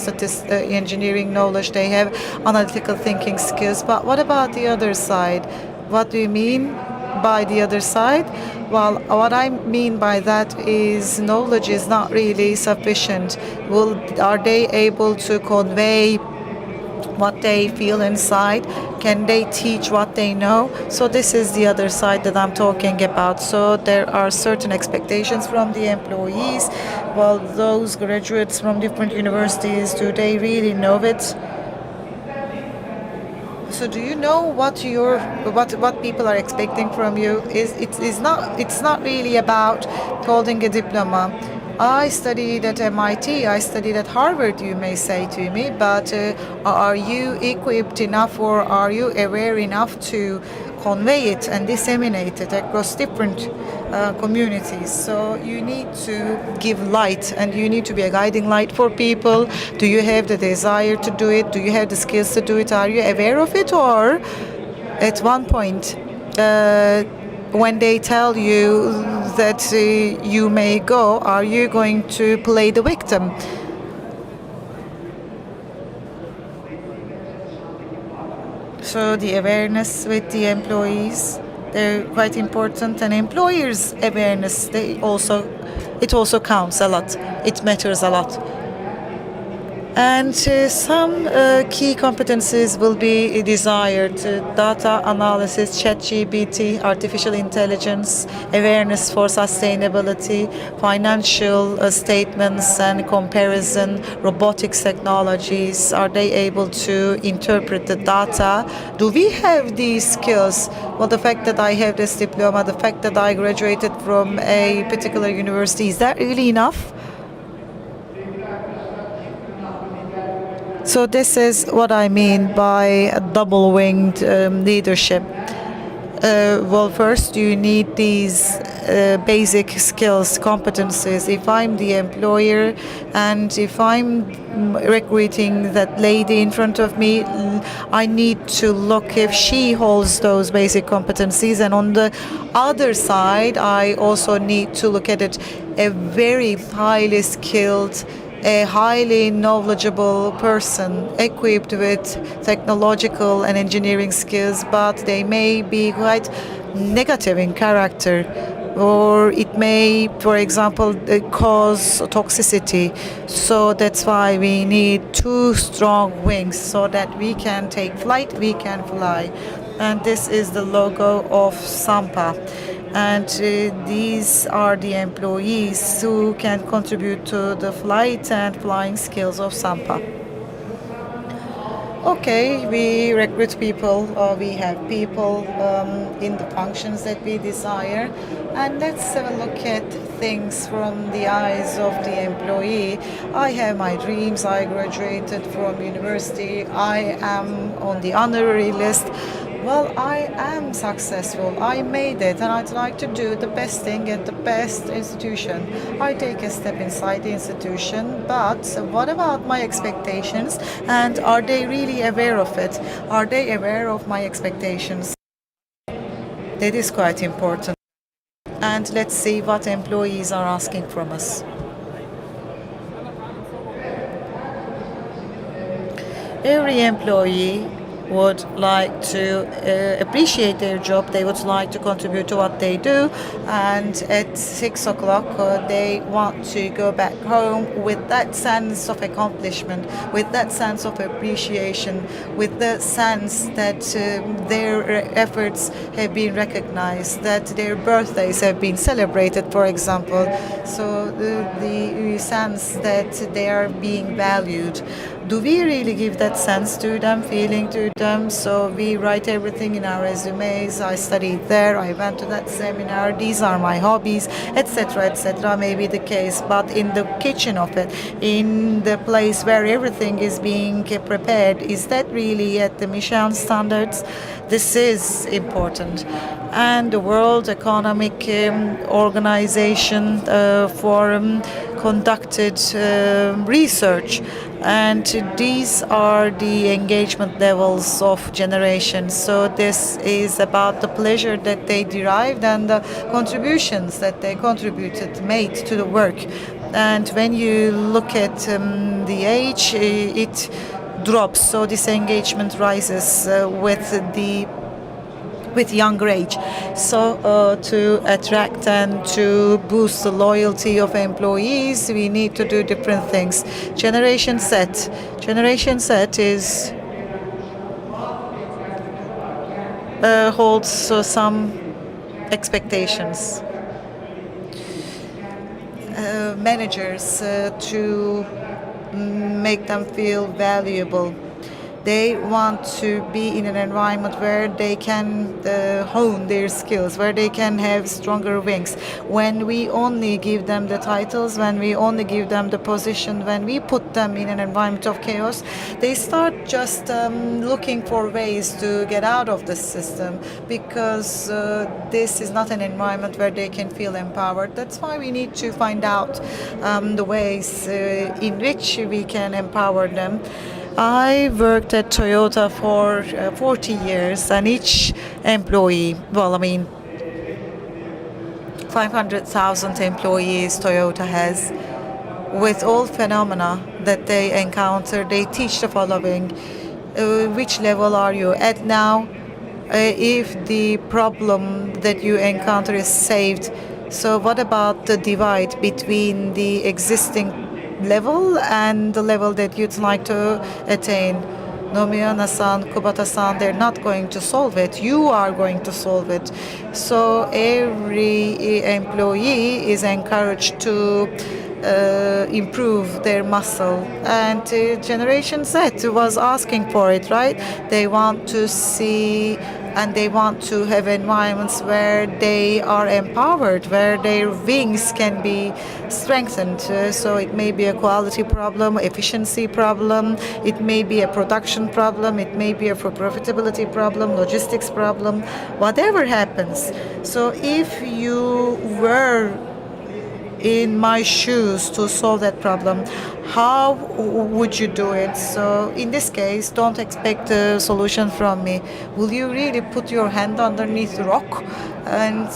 engineering knowledge, they have analytical thinking skills. But what about the other side? What do you mean by the other side? Well, what I mean by that is knowledge is not really sufficient. Are they able to convey what they feel inside? Can they teach what they know? So this is the other side that I'm talking about. So there are certain expectations from the employees. Well, those graduates from different universities, do they really know it? So do you know what people are expecting from you? It's not really about holding a diploma. I studied at MIT, I studied at Harvard, you may say to me, but are you equipped enough, or are you aware enough to convey it and disseminate it across different communities? So you need to give light, and you need to be a guiding light for people. Do you have the desire to do it? Do you have the skills to do it? Are you aware of it? Or at one point, when they tell you that you may go, are you going to play the victim? So the awareness with the employees, they're quite important, and employers' awareness, it also counts a lot. It matters a lot. And some key competencies will be desired: data analysis, ChatGPT, artificial intelligence, awareness for sustainability, financial statements and comparison, robotics technologies. Are they able to interpret the data? Do we have these skills? Well, the fact that I have this diploma, the fact that I graduated from a particular university, is that really enough? So this is what I mean by double-winged leadership. Well, first you need these basic skills, competencies. If I'm the employer and if I'm recruiting that lady in front of me, I need to look if she holds those basic competencies. And on the other side, I also need to look at it, a very highly skilled a highly knowledgeable person equipped with technological and engineering skills, but they may be quite negative in character, or it may, for example, cause toxicity. So that's why we need two strong wings so that we can take flight, we can fly. And this is the logo of Sampa. And these are the employees who can contribute to the flight and flying skills of Sampa. Okay, we recruit people, or we have people in the functions that we desire, and let's have a look at things from the eyes of the employee. I have my dreams. I graduated from university. I am on the honorary list. Well, I am successful. I made it, and I'd like to do the best thing at the best institution. I take a step inside the institution, but what about my expectations? And are they really aware of it? Are they aware of my expectations? That is quite important. And let's see what employees are asking from us. Every employee would like to appreciate their job. They would like to contribute to what they do, and at 6 o'clock they want to go back home with that sense of accomplishment, with that sense of appreciation, with the sense that their efforts have been recognized, that their birthdays have been celebrated, for example. So the sense that they are being valued. Do we really give that sense to them, feeling to them? So we write everything in our resumes. I studied there, I went to that seminar, these are my hobbies, etc., etc. may be the case. But in the kitchen of it, in the place where everything is being prepared, is that really at the Michelin standards? This is important. And the World Economic Organization Forum conducted research, and these are the engagement levels of generations. So this is about the pleasure that they derived and the contributions that they made to the work. And when you look at the age, it drops. So this engagement rises with younger age. So to attract and to boost the loyalty of employees, we need to do different things. Generation Z. Generation Z is holds some expectations. Managers to make them feel valuable. They want to be in an environment where they can hone their skills, where they can have stronger wings. When we only give them the titles, when we only give them the position, when we put them in an environment of chaos, they start just looking for ways to get out of the system, because this is not an environment where they can feel empowered. That's why we need to find out the ways in which we can empower them. I worked at Toyota for 40 years, and each employee, 500,000 employees Toyota has. With all phenomena that they encounter, they teach the following. Which level are you at now? If the problem that you encounter is saved, so what about the divide between the existing level and the level that you'd like to attain? Nomiya-san, Kubata-san, they're not going to solve it. You are going to solve it. So every employee is encouraged to improve their muscle. And Generation Z was asking for it, right? They want to see and they want to have environments where they are empowered, where their wings can be strengthened. So it may be a quality problem, efficiency problem, it may be a production problem, it may be a profitability problem, logistics problem, whatever happens. So if you were in my shoes to solve that problem, how would you do it? So in this case, don't expect a solution from me. Will you really put your hand underneath the rock and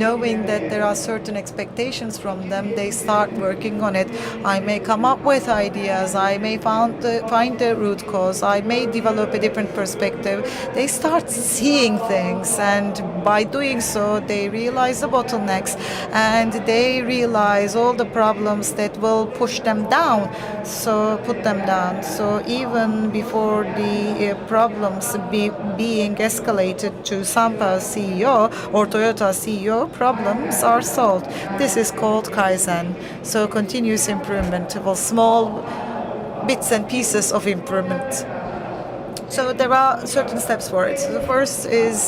knowing that there are certain expectations from them, they start working on it. I may come up with ideas, I may find the root cause, I may develop a different perspective. They start seeing things, and by doing so, they realize the bottlenecks and they realize all the problems that will push them down, so put them down. So even before the problems being escalated to Sampa's CEO or Toyota CEO, problems are solved. This is called Kaizen, so continuous improvement, well, small bits and pieces of improvement. So there are certain steps for it. The first is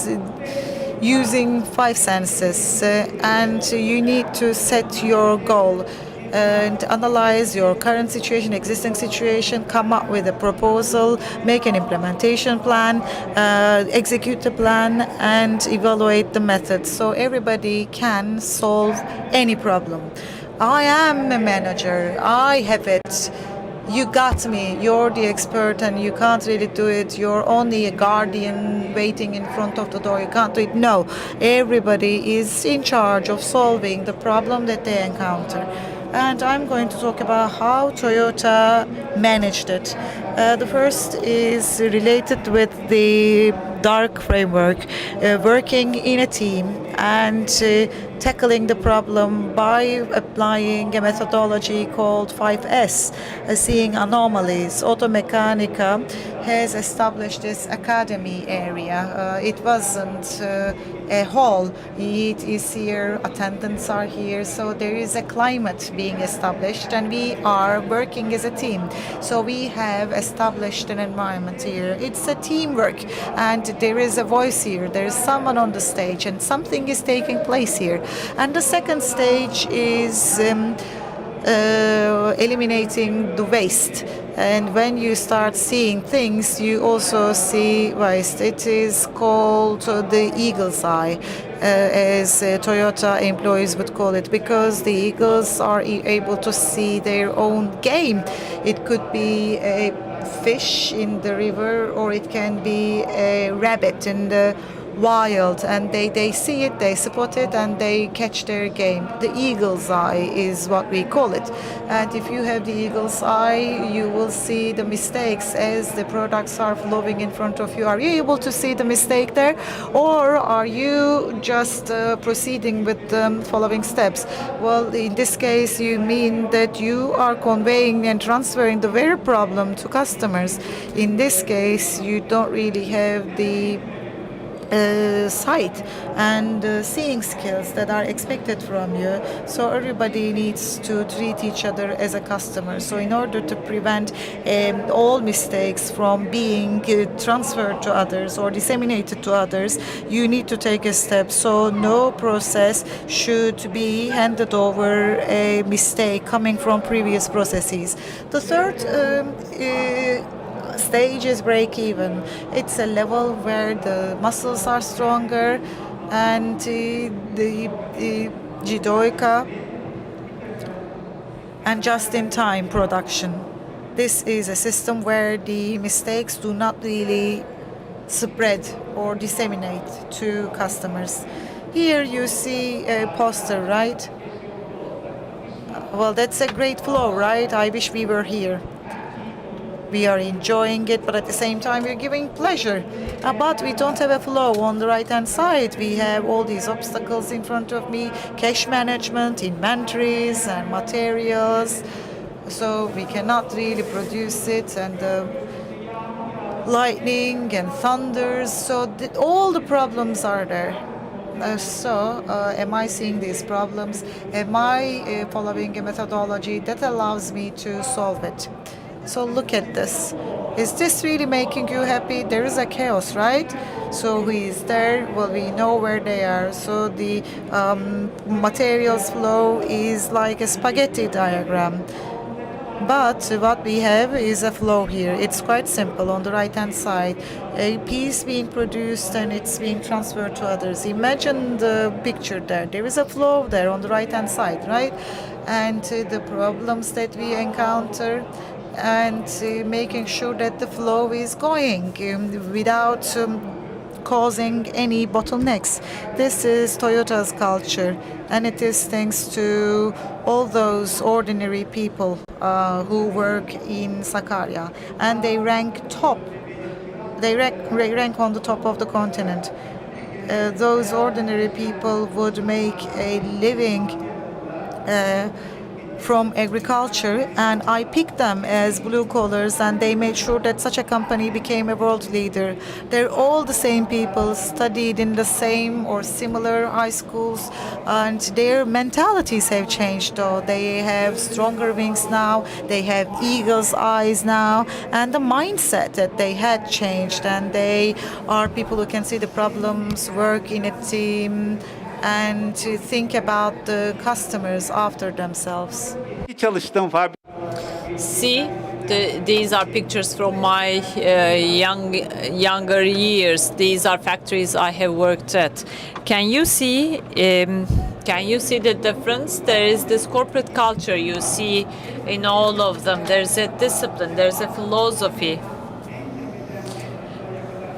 using five senses, and you need to set your goal and analyze your current situation, existing situation, come up with a proposal, make an implementation plan, execute the plan, and evaluate the method. So everybody can solve any problem. I am a manager. I have it. You got me. You're the expert and you can't really do it. You're only a guardian waiting in front of the door. You can't do it. No, everybody is in charge of solving the problem that they encounter. And I'm going to talk about how Toyota managed it. The first is related with the dark framework, working in a team and tackling the problem by applying a methodology called 5S, seeing anomalies. Automechanika has established this academy area. It wasn't a hall. It is here, attendants are here, so there is a climate being established and we are working as a team. So we have established an environment here. It's a teamwork and there is a voice here. There is someone on the stage and something is taking place here. And the second stage is eliminating the waste. And when you start seeing things, you also see waste. It is called the eagle's eye, as Toyota employees would call it, because the eagles are able to see their own game. It could be a fish in the river or it can be a rabbit in the wild, and they see it, they spot it, and they catch their game. The eagle's eye is what we call it. And if you have the eagle's eye, you will see the mistakes as the products are flowing in front of you. Are you able to see the mistake there, or are you just proceeding with the following steps? Well, in this case, you mean that you are conveying and transferring the very problem to customers. In this case, you don't really have the sight and seeing skills that are expected from you. So everybody needs to treat each other as a customer. So in order to prevent all mistakes from being transferred to others or disseminated to others, you need to take a step. So no process should be handed over a mistake coming from previous processes. The third stage is break even. It's a level where the muscles are stronger and the jidoika and just-in-time production. This is a system where the mistakes do not really spread or disseminate to customers. Here you see a poster, right? Well, that's a great flow, right? I wish we were here. We are enjoying it, but at the same time we're giving pleasure. But we don't have a flow on the right-hand side. We have all these obstacles in front of me, cash management, inventories and materials. So we cannot really produce it, and lightning and thunders. So all the problems are there. Am I seeing these problems? Am I following a methodology that allows me to solve it? So look at this. Is this really making you happy? There is a chaos, right? So who is there? Well, we know where they are. So the materials flow is like a spaghetti diagram. But what we have is a flow here. It's quite simple. On the right-hand side, a piece being produced and it's being transferred to others. Imagine the picture there. There is a flow there on the right-hand side, right? And the problems that we encounter, and making sure that the flow is going without causing any bottlenecks. This is Toyota's culture, and it is thanks to all those ordinary people who work in Sakarya, and they rank top. They rank on the top of the continent. Those ordinary people would make a living from agriculture, and I picked them as blue collars, and they made sure that such a company became a world leader. They're all the same people, studied in the same or similar high schools, and their mentalities have changed though. They have stronger wings now, they have eagle's eyes now, and the mindset that they had changed, and they are people who can see the problems, work in a team, and to think about the customers after themselves. Çalıştığım fabrika See, these are pictures from my younger years. These are factories I have worked at. Can you see? Can you see the difference? There is this corporate culture you see in all of them. There's a discipline. There's a philosophy.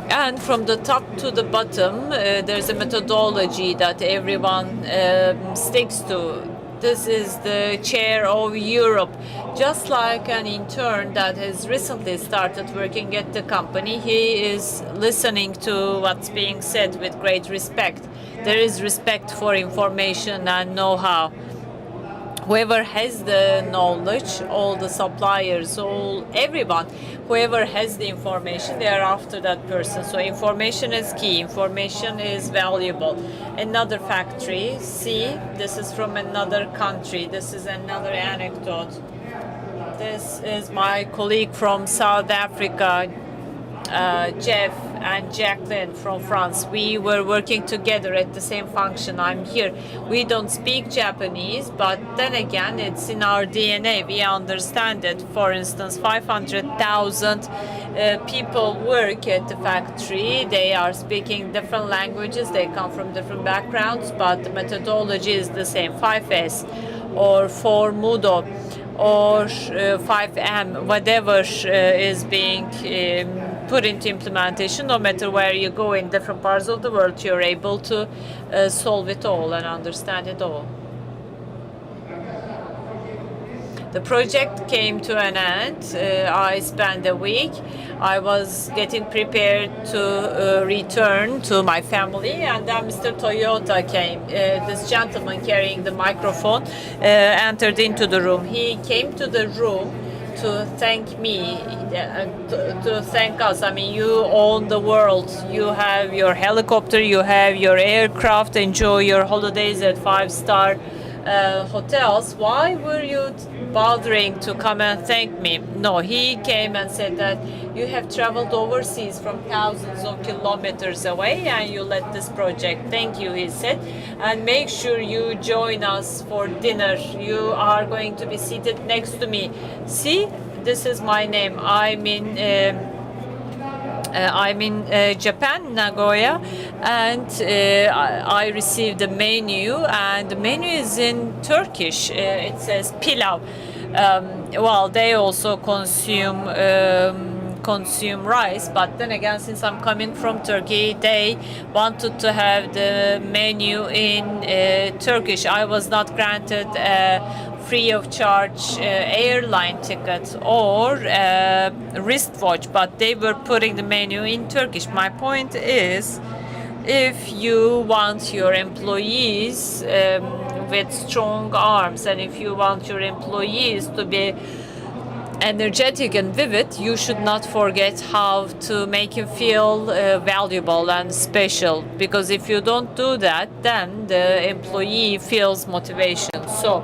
And from the top to the bottom, there's a methodology that everyone sticks to. This is the chair of Europe. Just like an intern that has recently started working at the company, he is listening to what's being said with great respect. There is respect for information and know-how. Whoever has the knowledge, all the suppliers, everyone, whoever has the information, they are after that person. So information is key. Information is valuable. Another factory. See, this is from another country. This is another anecdote. This is my colleague from South Africa, Jeff and Jacqueline from France. We were working together at the same function. I'm here. We don't speak Japanese, but then again, it's in our DNA. We understand it. For instance, 500,000 people work at the factory. They are speaking different languages. They come from different backgrounds, but the methodology is the same. 5S or 4 Mudo or 5M, whatever is being put into implementation. No matter where you go in different parts of the world, you're able to solve it all and understand it all. The project came to an end. I spent a week. I was getting prepared to return to my family, and then Mr. Toyota came. This gentleman carrying the microphone entered into the room. He came to the room to thank me, to thank us. I mean, you own the world. You have your helicopter, you have your aircraft, enjoy your holidays at 5-star hotels. Why were you bothering to come and thank me? No, he came and said that you have traveled overseas from thousands of kilometers away and you led this project. Thank you, he said, and make sure you join us for dinner. You are going to be seated next to me. See, this is my name. I'm in Japan, Nagoya, and I received the menu, and the menu is in Turkish. It says pilav. Well, they also consume rice, but then again, since I'm coming from Turkey, they wanted to have the menu in Turkish. I was not granted free of charge airline ticket or wristwatch, but they were putting the menu in Turkish. My point is, if you want your employees with strong arms, and if you want your employees to be energetic and vivid, you should not forget how to make him feel valuable and special, because if you don't do that, then the employee feels motivation. So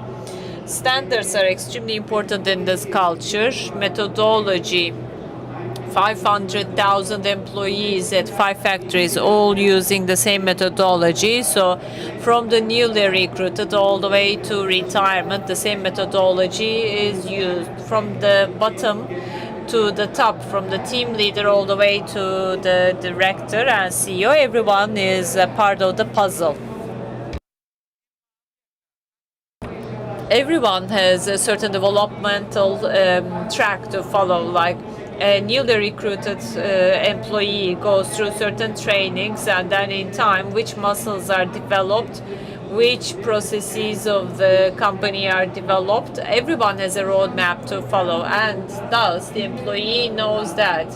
standards are extremely important in this culture. Methodology, 500,000 employees at 5 factories, all using the same methodology. So from the newly recruited all the way to retirement, the same methodology is used. From the bottom to the top, from the team leader all the way to the director and CEO, everyone is a part of the puzzle. Everyone has a certain developmental track to follow. Like A newly recruited employee goes through certain trainings, and then in time, which muscles are developed, which processes of the company are developed. Everyone has a roadmap to follow, and thus the employee knows that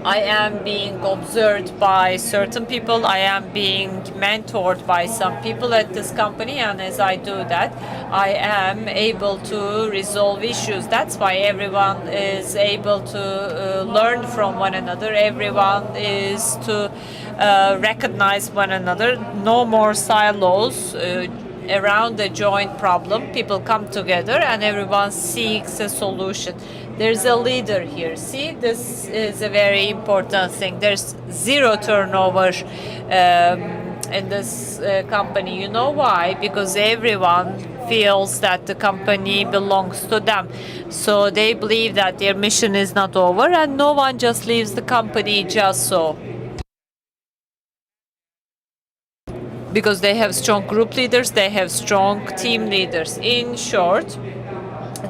I am being observed by certain people, I am being mentored by some people at this company, and as I do that, I am able to resolve issues. That's why everyone is able to learn from one another, everyone is to recognize one another, no more silos. Around a joint problem, people come together and everyone seeks a solution. There's a leader here. See, this is a very important thing. There's zero turnover in this company. You know why? Because everyone feels that the company belongs to them. So they believe that their mission is not over, and no one just leaves the company just so. Because they have strong group leaders, they have strong team leaders. In short,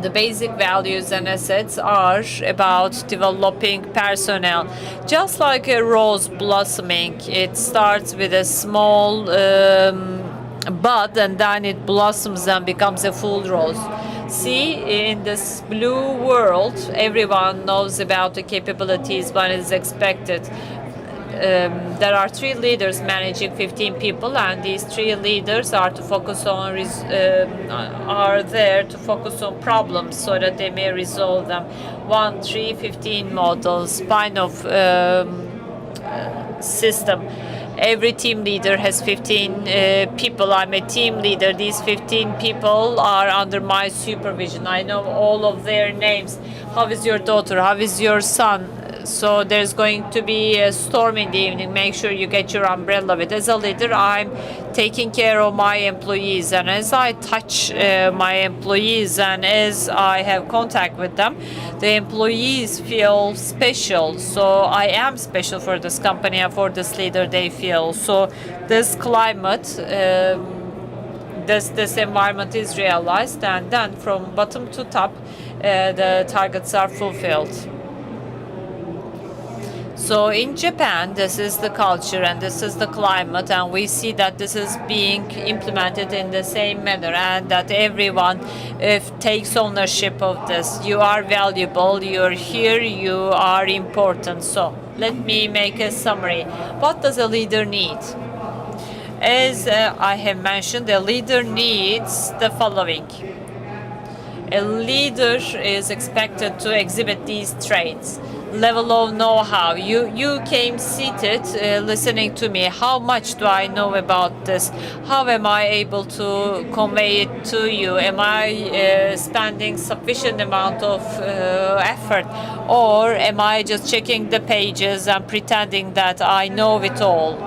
the basic values and assets are about developing personnel. Just like a rose blossoming, it starts with a small bud and then it blossoms and becomes a full rose. See, in this blue world, everyone knows about the capabilities one is expected. There are 3 leaders managing 15 people, and these 3 leaders are to focus on are there to focus on problems so that they may resolve them. 1, 3, 15 models, kind of system. Every team leader has 15 people. I'm a team leader. These 15 people are under my supervision. I know all of their names. How is your daughter? How is your son? So there's going to be a storm in the evening. Make sure you get your umbrella with. As a leader, I'm taking care of my employees, and as I touch my employees and as I have contact with them, the employees feel special. So I am special for this company and for this leader they feel. So this climate, this environment is realized, and then from bottom to top, the targets are fulfilled. So in Japan, this is the culture and this is the climate, and we see that this is being implemented in the same manner, and that everyone takes ownership of this. You are valuable, you're here, you are important. So let me make a summary. What does a leader need? As I have mentioned, a leader needs the following. A leader is expected to exhibit these traits. Level of know-how. You came seated listening to me. How much do I know about this? How am I able to convey it to you? Am I spending sufficient amount of effort? Or am I just checking the pages and pretending that I know it all?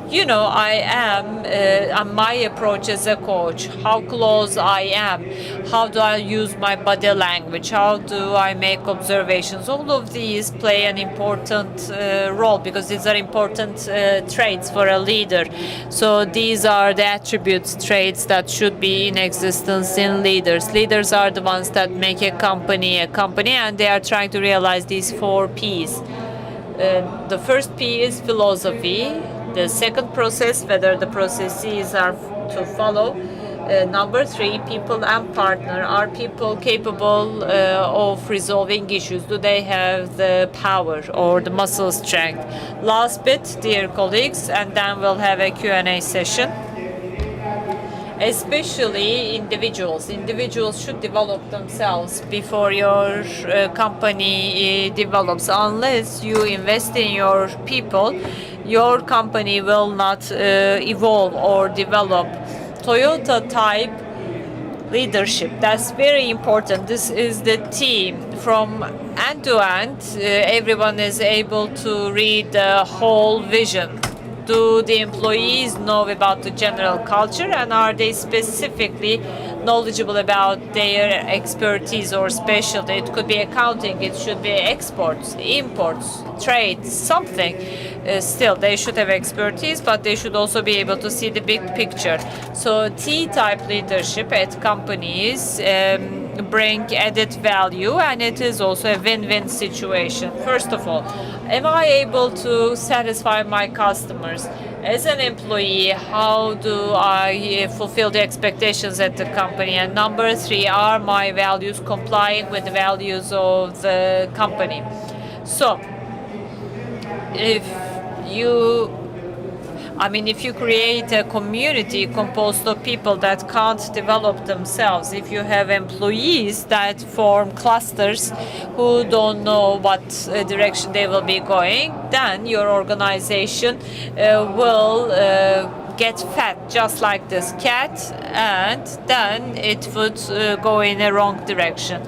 You know, I am, my approach as a coach, how close I am, how do I use my body language, how do I make observations. All of these play an important role because these are important traits for a leader. So these are the attributes, traits that should be in existence in leaders. Leaders are the ones that make a company, and they are trying to realize these 4 P's. The first P is philosophy. The second process, whether the processes are to follow. Number 3, people and partner. Are people capable of resolving issues? Do they have the power or the muscle strength? Last bit, dear colleagues, and then we'll have a Q&A session. Especially individuals. Individuals should develop themselves before your company develops. Unless you invest in your people, your company will not evolve or develop. Toyota type leadership, that's very important. This is the team from end to end. Everyone is able to read the whole vision. Do the employees know about the general culture, and are they specifically knowledgeable about their expertise or specialty? It could be accounting, it should be exports, imports, trade, something. Still, they should have expertise, but they should also be able to see the big picture. So T-type leadership at companies bring added value, and it is also a win-win situation. First of all, am I able to satisfy my customers? As an employee, how do I fulfill the expectations at the company? And number three, are my values complying with the values of the company? So, if you if you create a community composed of people that can't develop themselves, if you have employees that form clusters who don't know what direction they will be going, then your organization will get fat just like this cat, and then it would go in a wrong direction.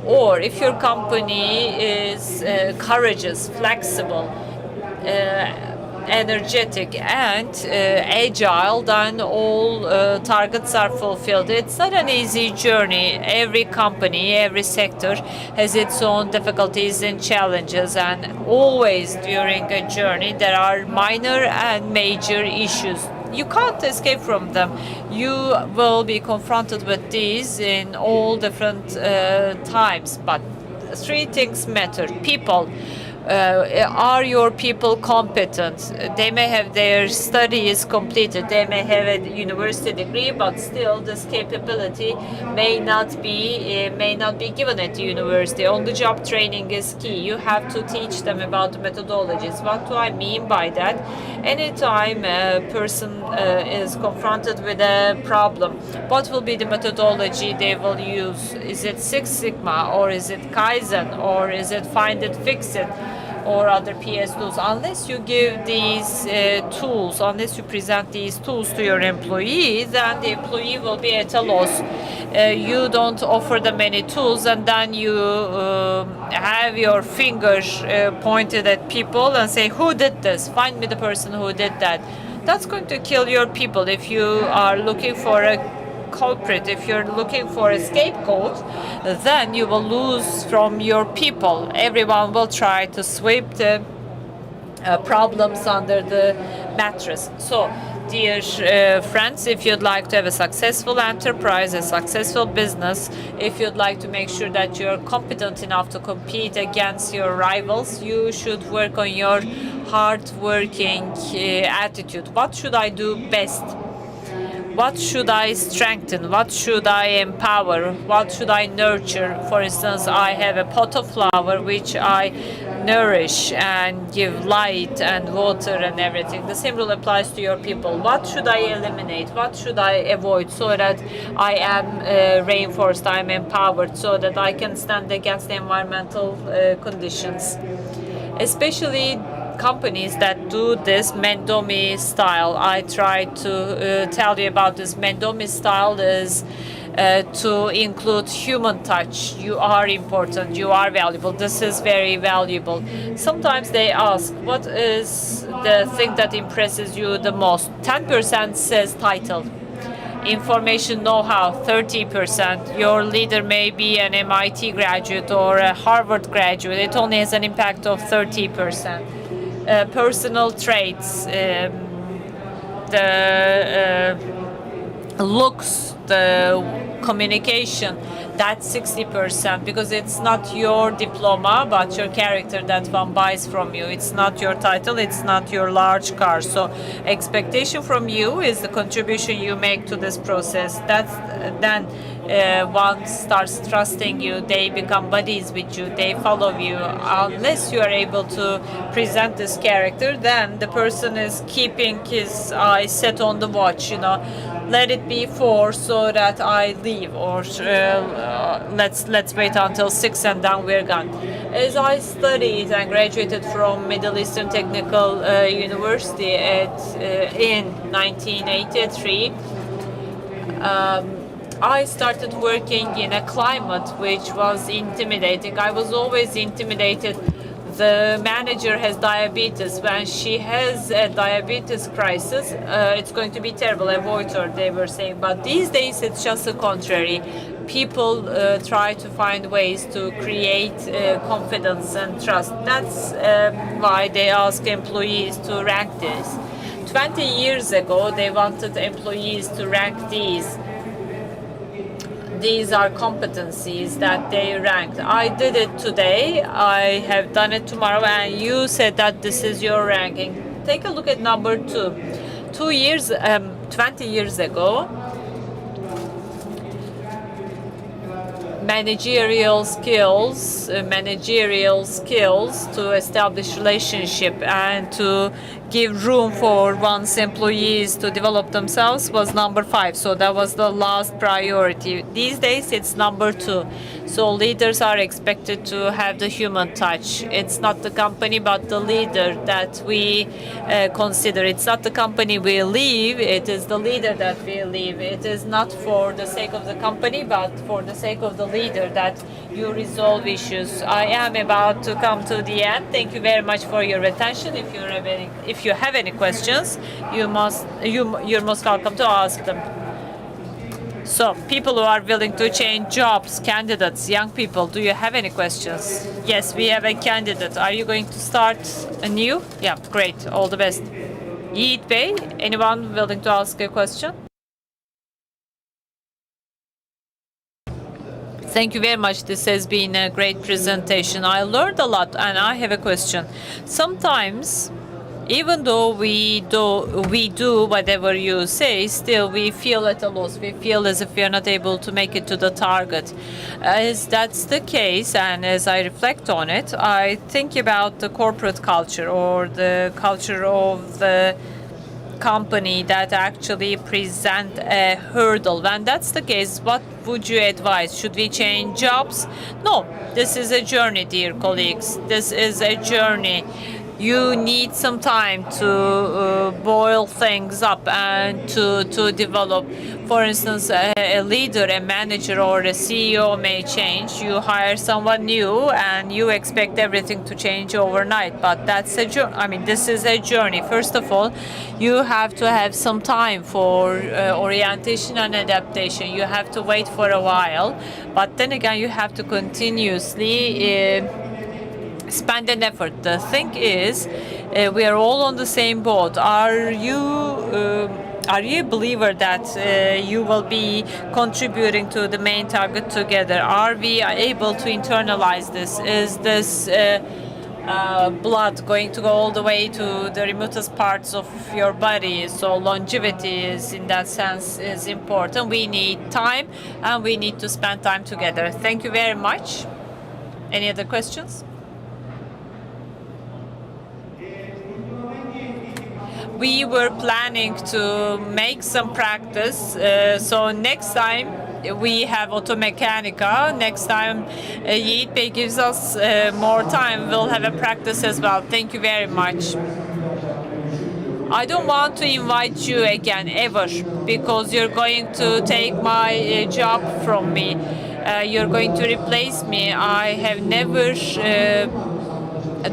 Or if your company is courageous, flexible, energetic and agile, then all targets are fulfilled. It's not an easy journey. Every company, every sector has its own difficulties and challenges, and always during a journey there are minor and major issues. You can't escape from them. You will be confronted with these in all different times, but three things matter. People. Are your people competent? They may have their studies completed, they may have a university degree, but still this capability may not be given at the university. On-the-job training is key. You have to teach them about the methodologies. What do I mean by that? Anytime a person is confronted with a problem, what will be the methodology they will use? Is it Six Sigma, or is it Kaizen, or is it Find It, Fix It, or other PS tools? Unless you give these tools, unless you present these tools to your employee, then the employee will be at a loss. You don't offer them any tools, and then you have your fingers pointed at people and say, who did this? Find me the person who did that. That's going to kill your people. If you are looking for a culprit, if you're looking for a scapegoat, then you will lose from your people. Everyone will try to sweep the problems under the mattress. So, dear friends, if you'd like to have a successful enterprise, a successful business, if you'd like to make sure that you're competent enough to compete against your rivals, you should work on your hard-working attitude. What should I do best? What should I strengthen? What should I empower? What should I nurture? For instance, I have a pot of flower which I nourish and give light and water and everything. The same rule applies to your people. What should I eliminate? What should I avoid so that I am reinforced, I am empowered, so that I can stand against the environmental conditions? Especially companies that do this Mendomi style. I try to tell you about this. Mendomi style is to include human touch. You are important, you are valuable. This is very valuable. Sometimes they ask, what is the thing that impresses you the most? 10% says title. Information know-how, 30%. Your leader may be an MIT graduate or a Harvard graduate. It only has an impact of 30%. Personal traits, the looks, the communication, that's 60%, because it's not your diploma but your character that one buys from you. It's not your title, it's not your large car. So expectation from you is the contribution you make to this process. That's then one starts trusting you, they become buddies with you, they follow you. Unless you are able to present this character, then the person is keeping his eyes set on the watch, let it be 4 so that I leave, or let's wait until 6 and then we're gone. As I studied and graduated from Middle Eastern Technical University in 1983, I started working in a climate which was intimidating. I was always intimidated. The manager has diabetes. When she has a diabetes crisis, it's going to be terrible. Avoid her, they were saying. But these days, it's just the contrary. People try to find ways to create confidence and trust. That's why they ask employees to rank this. 20 years ago, they wanted employees to rank these. these are competencies that they ranked. I did it today, I have done it tomorrow, and you said that this is your ranking. Take a look at number 2. 20 years ago, managerial skills to establish relationship and to give room for one's employees to develop themselves was number 5. So that was the last priority. These days it's number 2. So leaders are expected to have the human touch. It's not the company but the leader that we consider. It's not the company we leave, it is the leader that we leave. It is not for the sake of the company but for the sake of the leader that you resolve issues. I am about to come to the end. Thank you very much for your attention. If you have any questions, you're most welcome to ask them. So, people who are willing to change jobs, candidates, young people, do you have any questions? Yes, we have a candidate. Are you going to start anew? Yeah, great. All the best. Yiğit Bey, anyone willing to ask a question? Thank you very much. This has been a great presentation. I learned a lot and I have a question. Sometimes, even though we do whatever you say, still we feel at a loss. We feel as if we are not able to make it to the target. As that's the case, and as I reflect on it, I think about the corporate culture or the culture of the company that actually present a hurdle. When that's the case, what would you advise? Should we change jobs? No, this is a journey, dear colleagues. This is a journey. You need some time to boil things up and to develop. For instance, a leader, a manager, or a CEO may change. You hire someone new and you expect everything to change overnight. But that's a journey. I mean, this is a journey. First of all, you have to have some time for orientation and adaptation. You have to wait for a while. But then again, you have to continuously spend an effort. The thing is, we are all on the same boat. Are you a believer that you will be contributing to the main target together? Are we able to internalize this? Is this blood going to go all the way to the remotest parts of your body? So longevity is, in that sense, is important. We need time and we need to spend time together. Thank you very much. Any other questions? We were planning to make some practice, so next time we have Automechanika. Next time Yiğit Bey gives us more time, we'll have a practice as well. Thank you very much. I don't want to invite you again ever because you're going to take my job from me. You're going to replace me. I have never.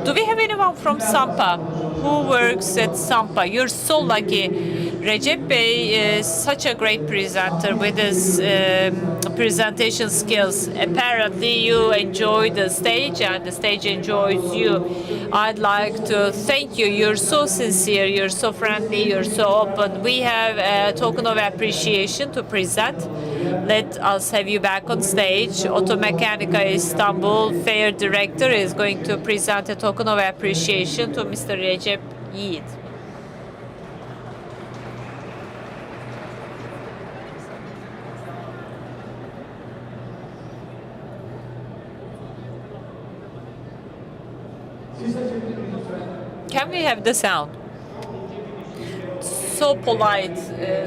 Do we have anyone from Sampa who works at Sampa? You're so lucky. Recep Bey is such a great presenter with his presentation skills. Apparently you enjoy the stage and the stage enjoys you. I'd like to thank you. You're so sincere, you're so friendly, you're so open. We have a token of appreciation to present. Let us have you back on stage. Automechanika Istanbul Fair Director is going to present a token of appreciation to Mr. Recep Yiğit. Can we have the sound? So polite,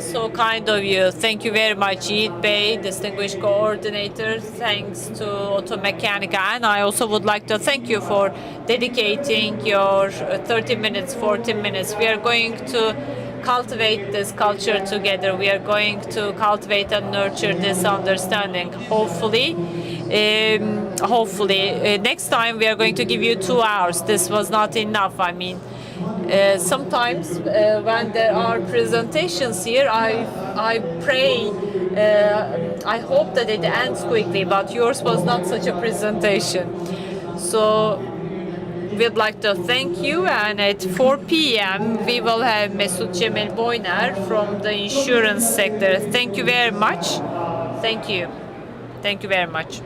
so kind of you. Thank you very much, Yiğit Bey, distinguished coordinator. Thanks to Automechanika. And I also would like to thank you for dedicating your 30 minutes, 40 minutes. We are going to cultivate this culture together. We are going to cultivate and nurture this understanding. Hopefully, next time we are going to give you 2 hours. This was not enough. I mean, sometimes when there are presentations here, I pray, I hope that it ends quickly, but yours was not such a presentation. So we'd like to thank you, and at 4 p.m. we will have Mesut Cemil Boyner from the insurance sector. Thank you very much. Thank you. Thank you very much.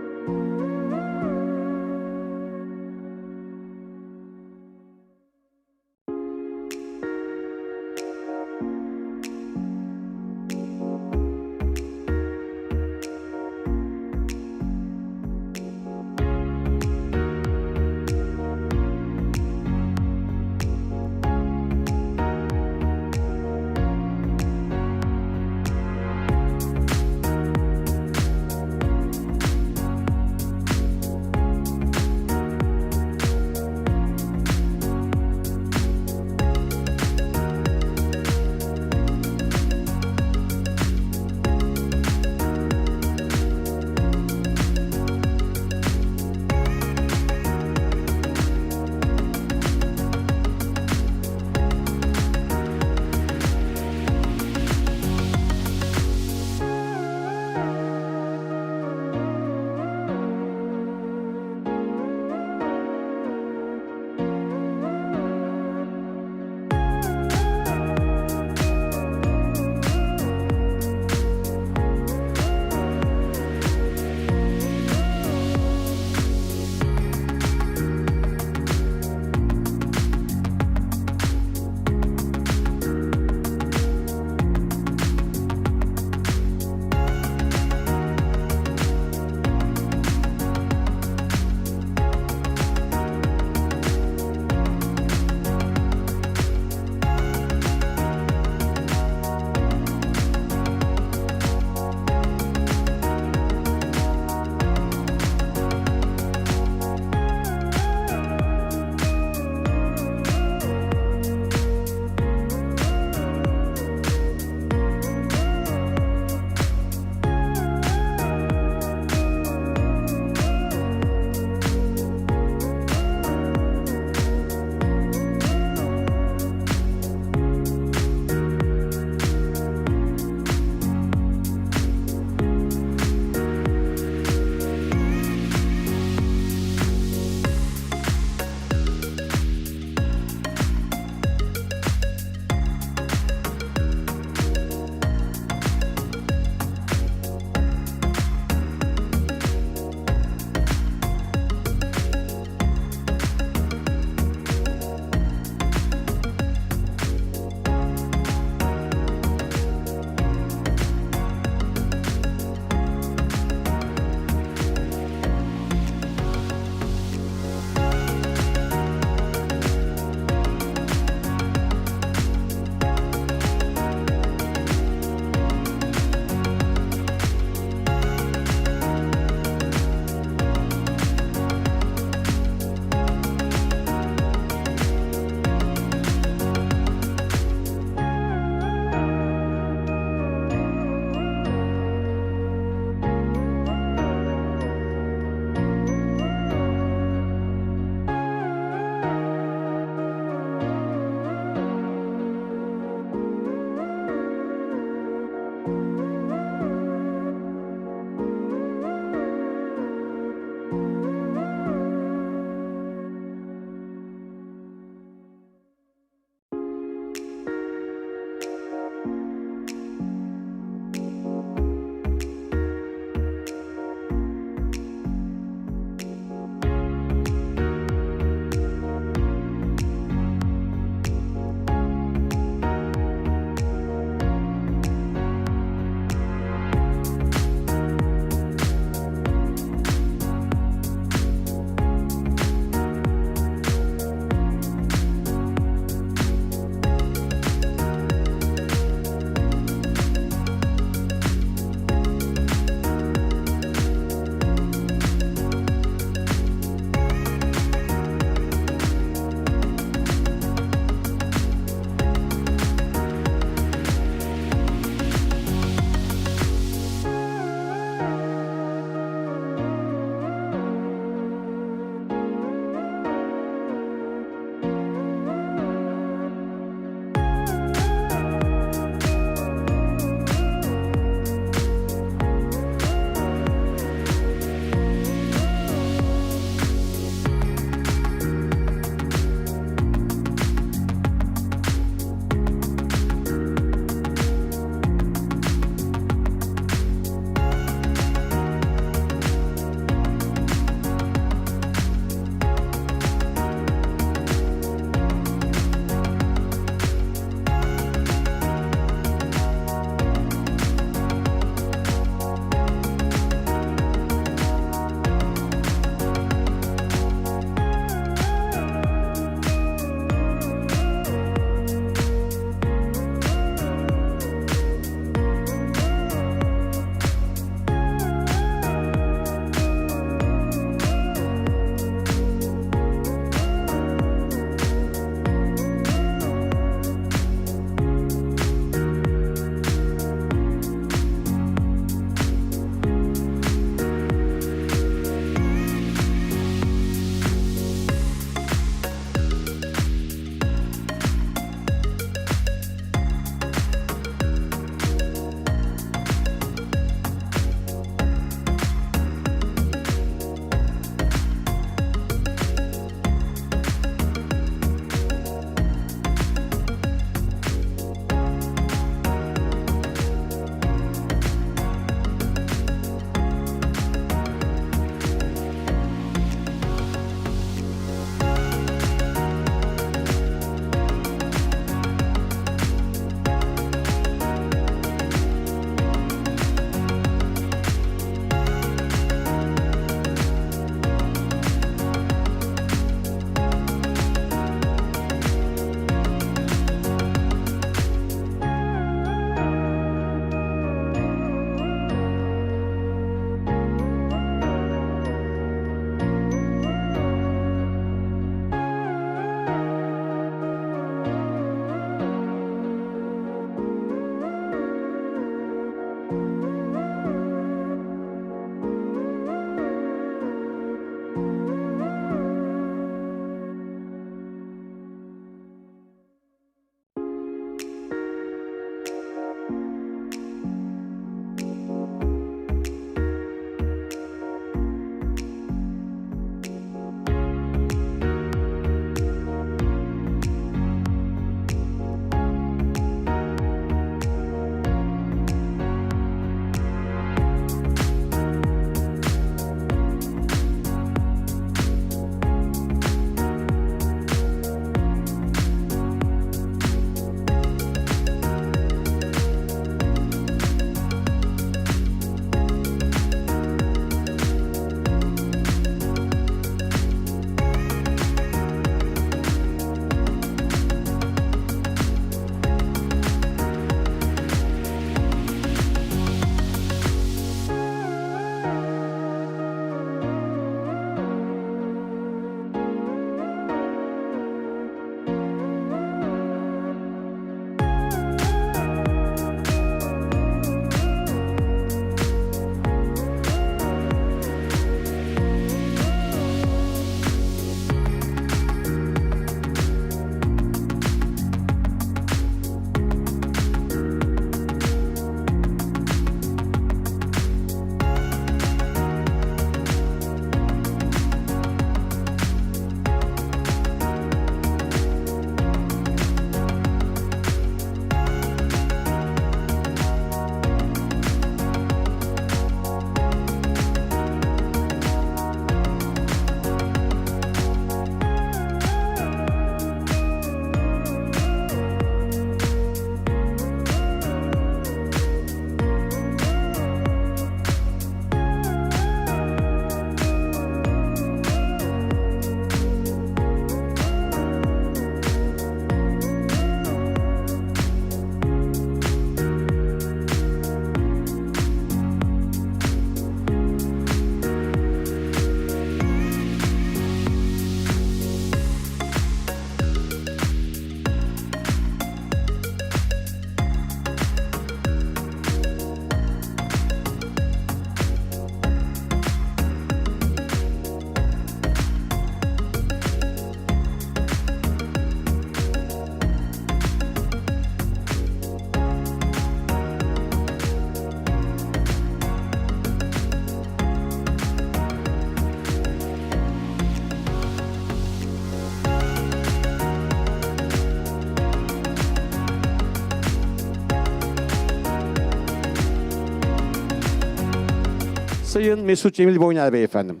Sayın Mesut Cemil Boyner Bey efendim.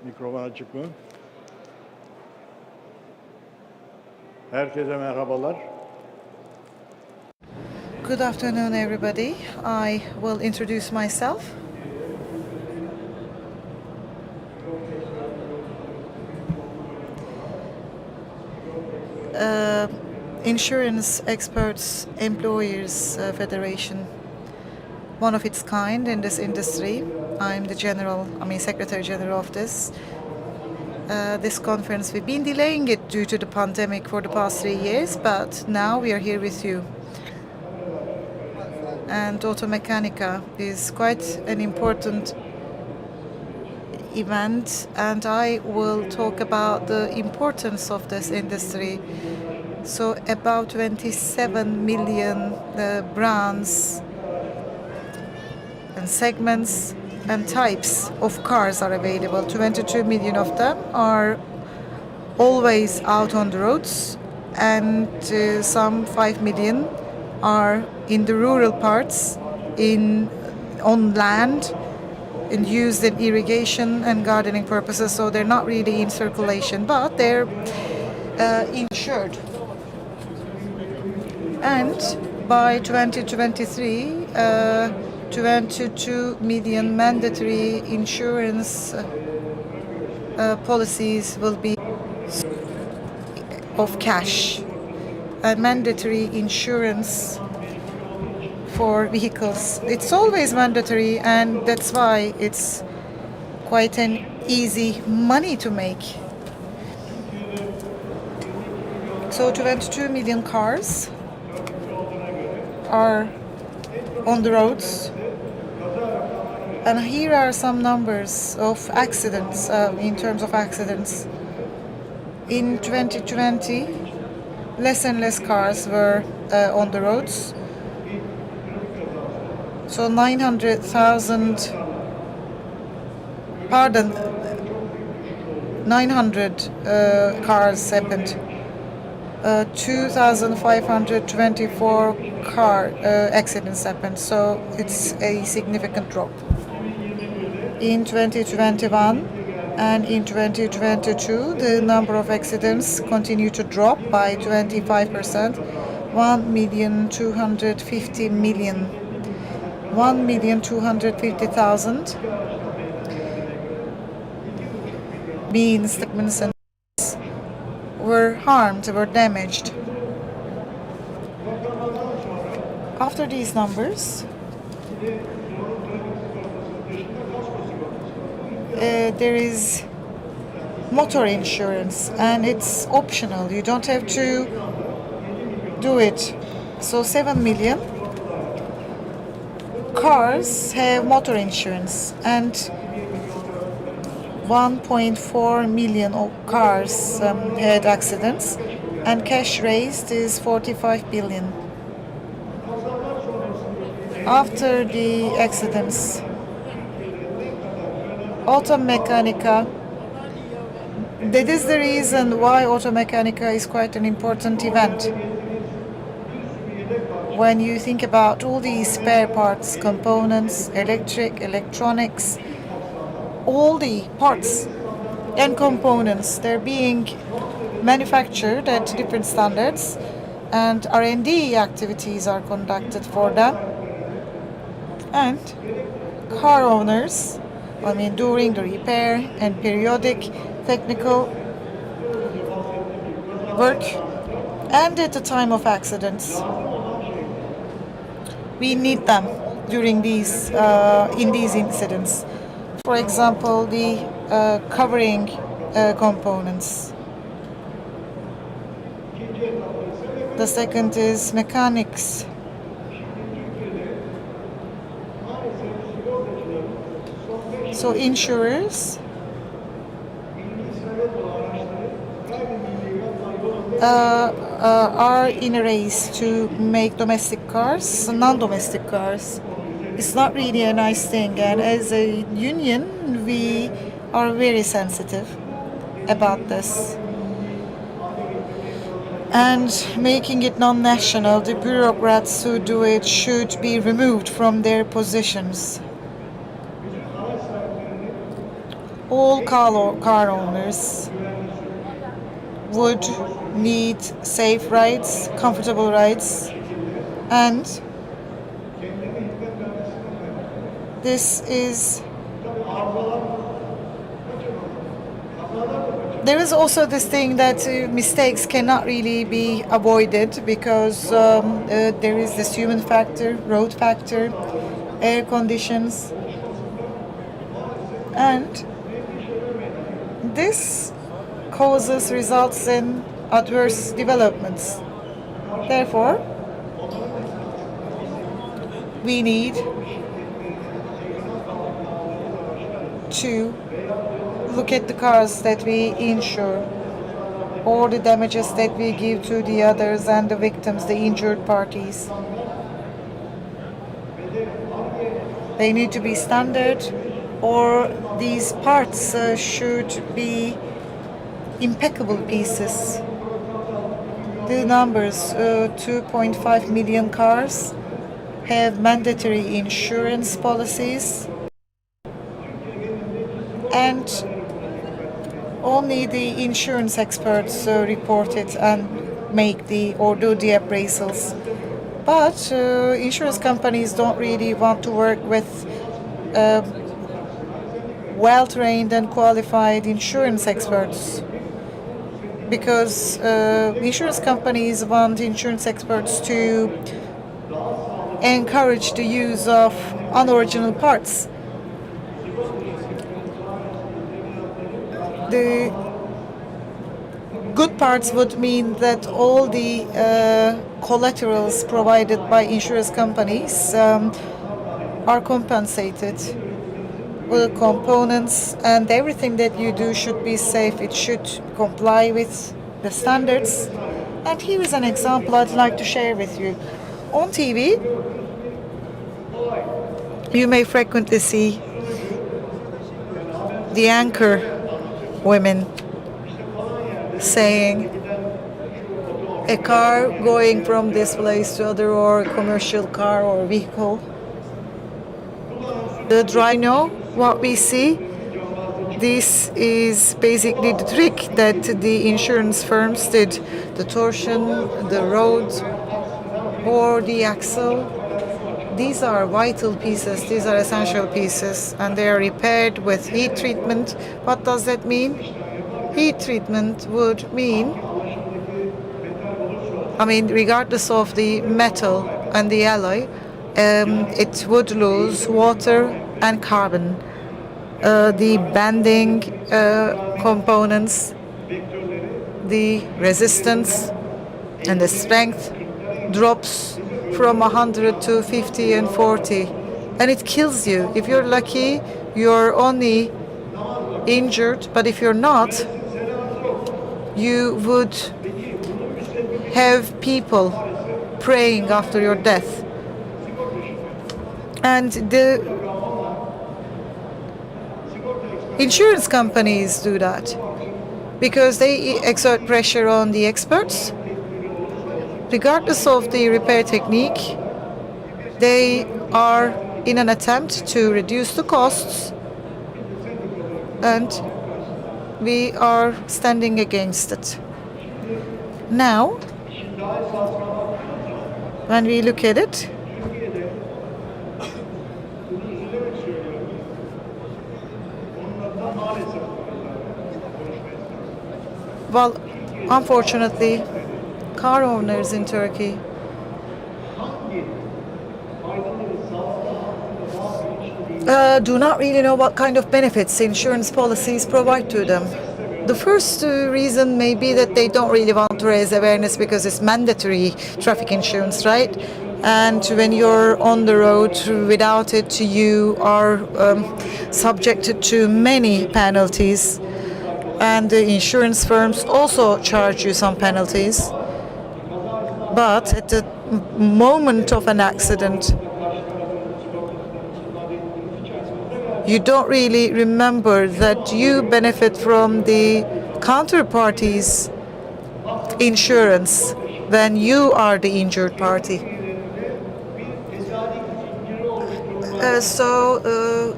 Mikrofon açık mı? Herkese merhabalar. Good afternoon, everybody. I will introduce myself. Insurance Experts Employers Federation, one of its kind in this industry. I'm the Secretary General of this conference. We've been delaying it due to the pandemic for the past 3 years, but now we are here with you. And Automechanika is quite an important event, and I will talk about the importance of this industry. So about 27 million brands and segments and types of cars are available. 22 million of them are always out on the roads, and some 5 million are in the rural parts, on land, and used in irrigation and gardening purposes. So they're not really in circulation, but they're insured. And by 2023, 22 million mandatory insurance policies will be of cash. Mandatory insurance for vehicles. It's always mandatory, and that's why it's quite an easy money to make. So 22 million cars are on the roads. And here are some numbers of accidents, in terms of accidents. In 2020, less and less cars were on the roads. So 900 cars happened. 2,524 car accidents happened, so it's a significant drop. In 2021 and in 2022, the number of accidents continued to drop by 25%, 1,250,000 means segments and were harmed, were damaged. After these numbers, there is motor insurance, and it's optional. You don't have to do it. So 7 million cars have motor insurance, and 1.4 million of cars had accidents, and cash raised is 45 billion. After the accidents, Automechanika, that is the reason why Automechanika is quite an important event. When you think about all these spare parts, components, electronics, all the parts and components, they're being manufactured at different standards, and R&D activities are conducted for them. And car owners, during the repair and periodic technical work, and at the time of accidents, we need them during these in these incidents. For example, the covering components. The second is mechanics. So insurers are in a race to make domestic cars, non-domestic cars. It's not really a nice thing, and as a union, we are very sensitive about this. and making it non-national. The bureaucrats who do it should be removed from their positions. All car owners would need safe rides, comfortable rides, and this is. There is also this thing that mistakes cannot really be avoided because there is this human factor, road factor, air conditions, and this results in adverse developments. Therefore, we need to look at the cars that we insure, or the damages that we give to the others and the victims, the injured parties. They need to be standard, or these parts should be impeccable pieces. The numbers, 2.5 million cars have mandatory insurance policies, and only the insurance experts report it and make do the appraisals. But insurance companies don't really want to work with well-trained and qualified insurance experts, because insurance companies want insurance experts to encourage the use of unoriginal parts. The good parts would mean that all the collaterals provided by insurance companies are compensated. The components and everything that you do should be safe. It should comply with the standards. And here is an example I'd like to share with you. On TV, you may frequently see the anchor women saying a car going from this place to other, or a commercial car or vehicle. The driver know what we see. This is basically the trick that the insurance firms did. The torsion, the road, or the axle. These are vital pieces, these are essential pieces, and they are repaired with heat treatment. What does that mean? Heat treatment would mean, regardless of the metal and the alloy, it would lose water and carbon. The bending components, the resistance and the strength drops from 100 to 50 and 40, and it kills you. If you're lucky, you're only injured, but if you're not, you would have people praying after your death. And the insurance companies do that because they exert pressure on the experts. Regardless of the repair technique, they are in an attempt to reduce the costs, and we are standing against it. Now, when we look at it, well, unfortunately, car owners in Turkey do not really know what kind of benefits insurance policies provide to them. The first reason may be that they don't really want to raise awareness because it's mandatory traffic insurance, right? And when you're on the road without it, you are subjected to many penalties. And the insurance firms also charge you some penalties. But at the moment of an accident, you don't really remember that you benefit from the counterparties insurance when you are the injured party.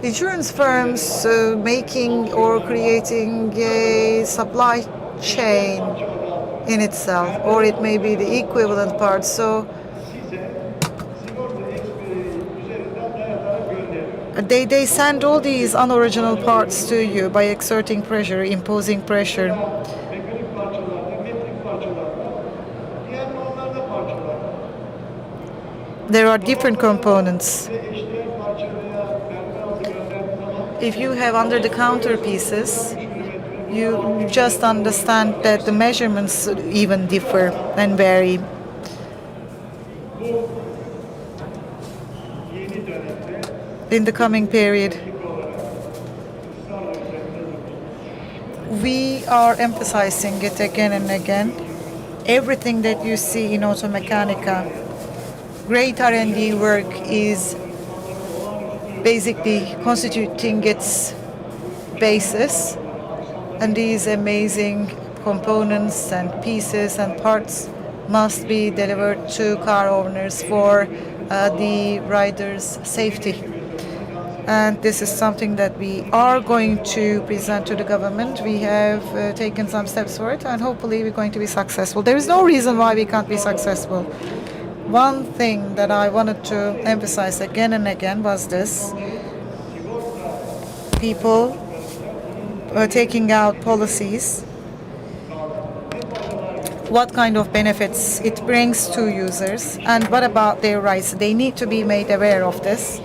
Insurance firms making or creating a supply chain in itself, or it may be the equivalent part. So they send all these unoriginal parts to you by exerting pressure, imposing pressure. There are different components. If you have under-the-counter pieces, you just understand that the measurements even differ and vary. In the coming period, we are emphasizing it again and again. Everything that you see in Automechanika, great R&D work is basically constituting its basis, and these amazing components and pieces and parts must be delivered to car owners for the riders' safety. And this is something that we are going to present to the government. We have taken some steps for it, and hopefully we're going to be successful. There is no reason why we can't be successful. One thing that I wanted to emphasize again and again was this. People are taking out policies, what kind of benefits it brings to users, and what about their rights. They need to be made aware of this.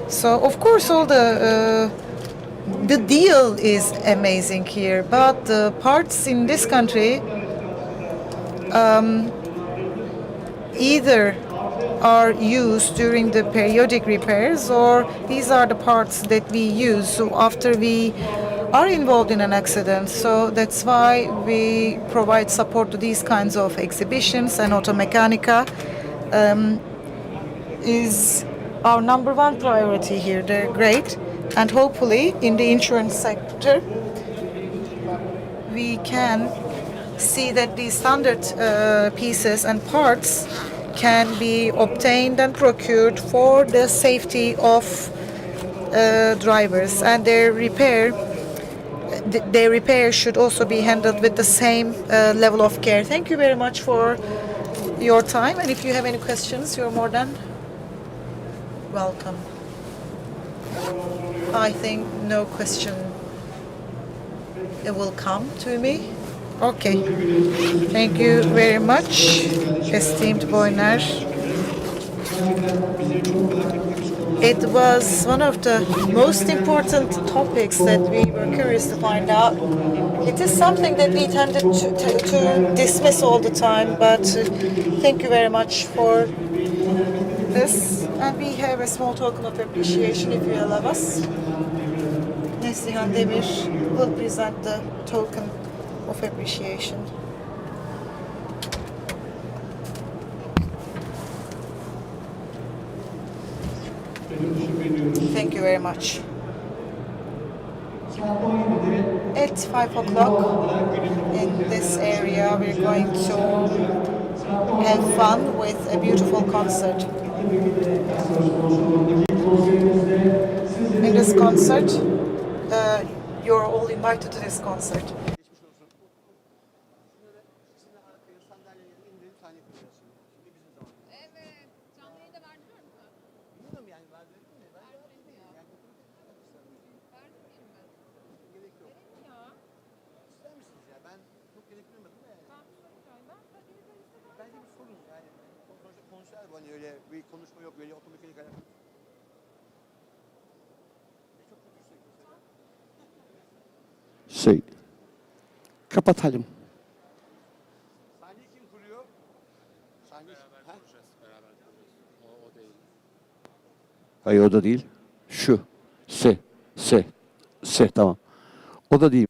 So of course all the deal is amazing here, but the parts in this country either are used during the periodic repairs, or these are the parts that we use so after we are involved in an accident. So that's why we provide support to these kinds of exhibitions, and Automechanika is our number one priority here. They're great, and hopefully in the insurance sector we can see that these standard pieces and parts can be obtained and procured for the safety of drivers, and their repair should also be handled with the same level of care. Thank you very much for your time, and if you have any questions, you're more than welcome. I think no question will come to me. Okay. Thank you very much, esteemed Boyner. It was one of the most important topics that we were curious to find out. It is something that we tended to dismiss all the time, but thank you very much for this. And we have a small token of appreciation if you allow us. Neslihan Demir will present the token of appreciation. Thank you very much. At 5 o'clock in this area, we're going to have fun with a beautiful concert. In this concert, you're all invited to this concert. Hani öyle bir konuşma yok, böyle otomatik alakalı. Kapatalım. Sahneyi kim kuruyor? Sahneyi beraber kuracağız, beraber kuracağız. O değil. Hayır o da değil. Şu. Se tamam. O da değil.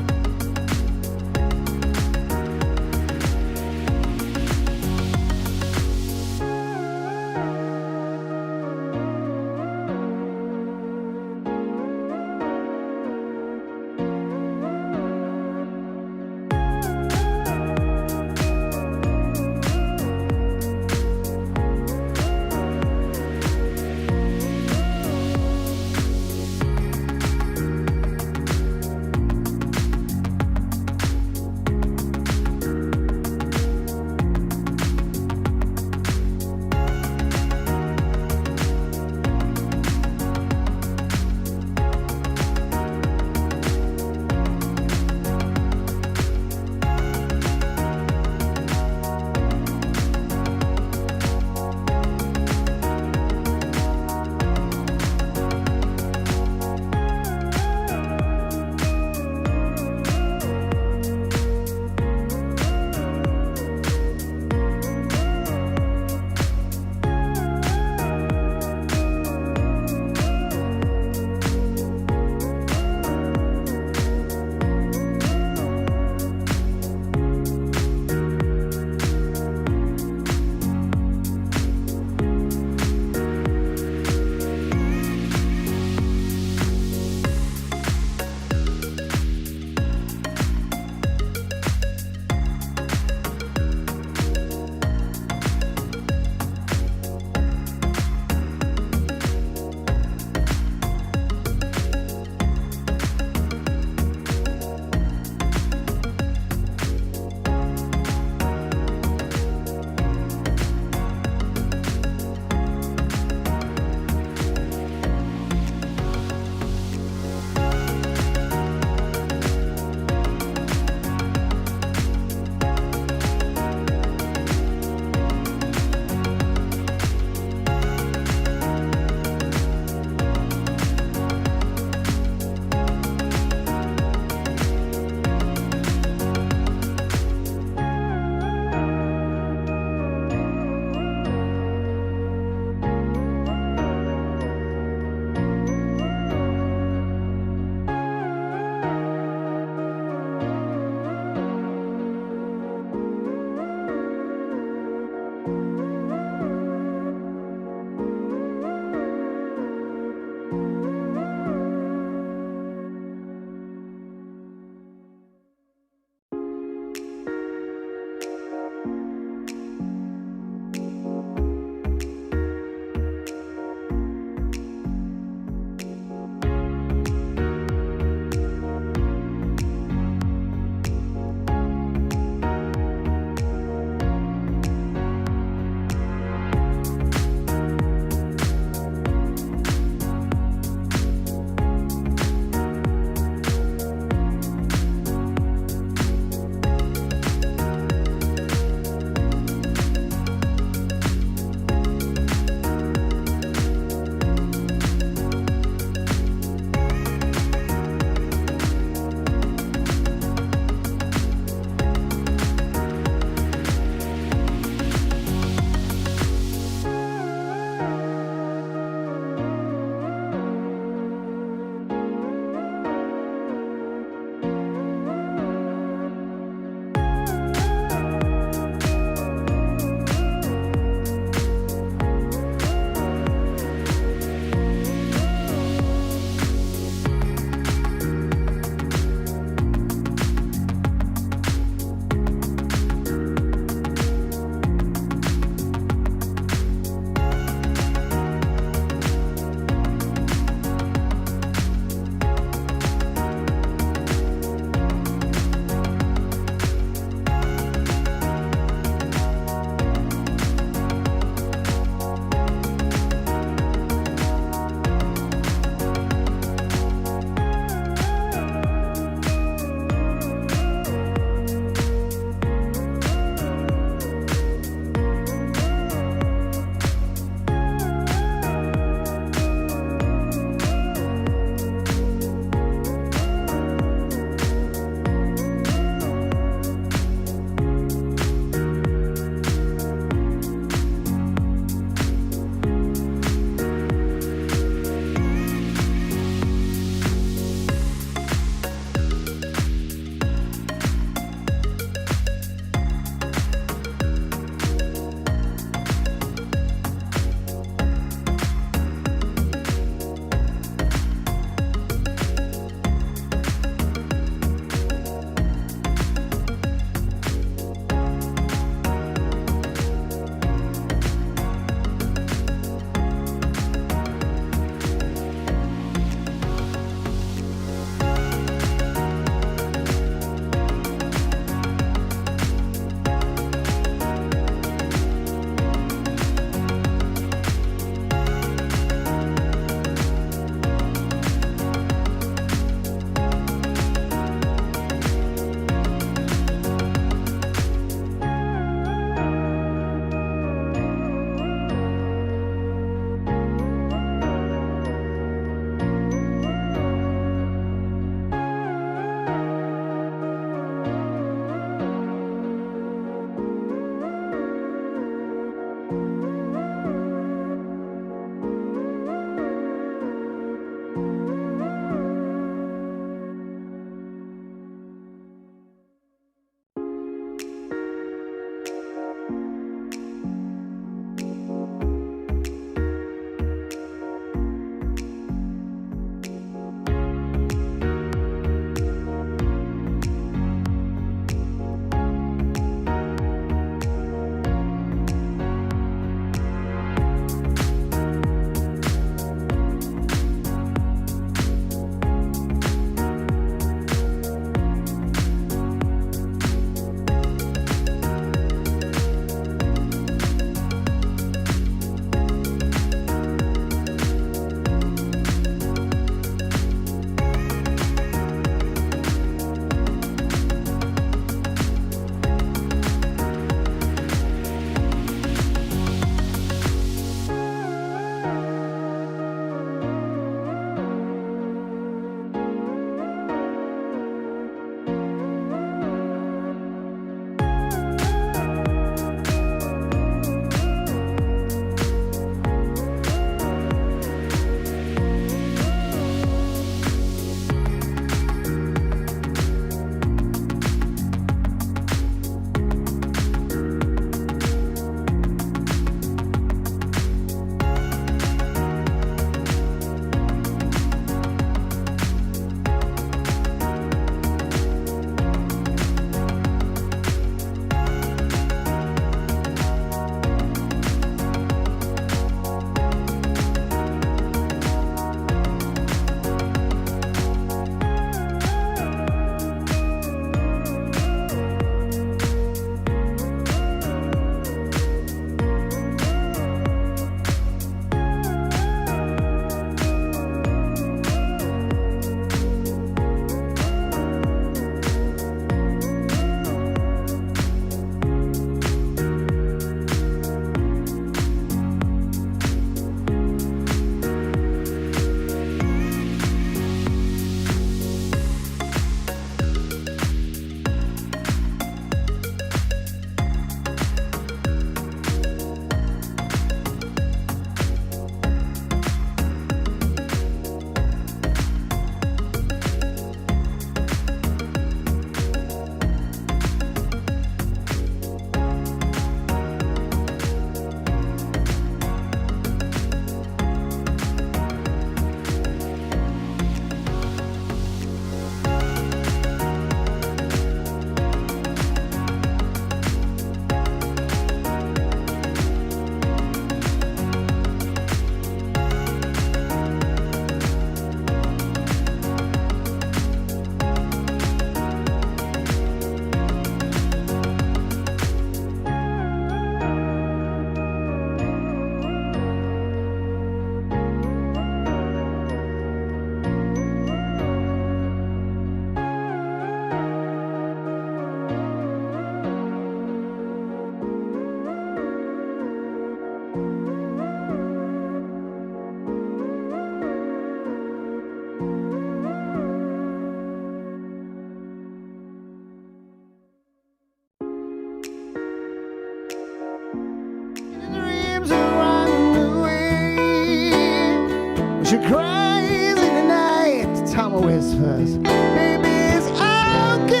time it whispers, baby, it's okay.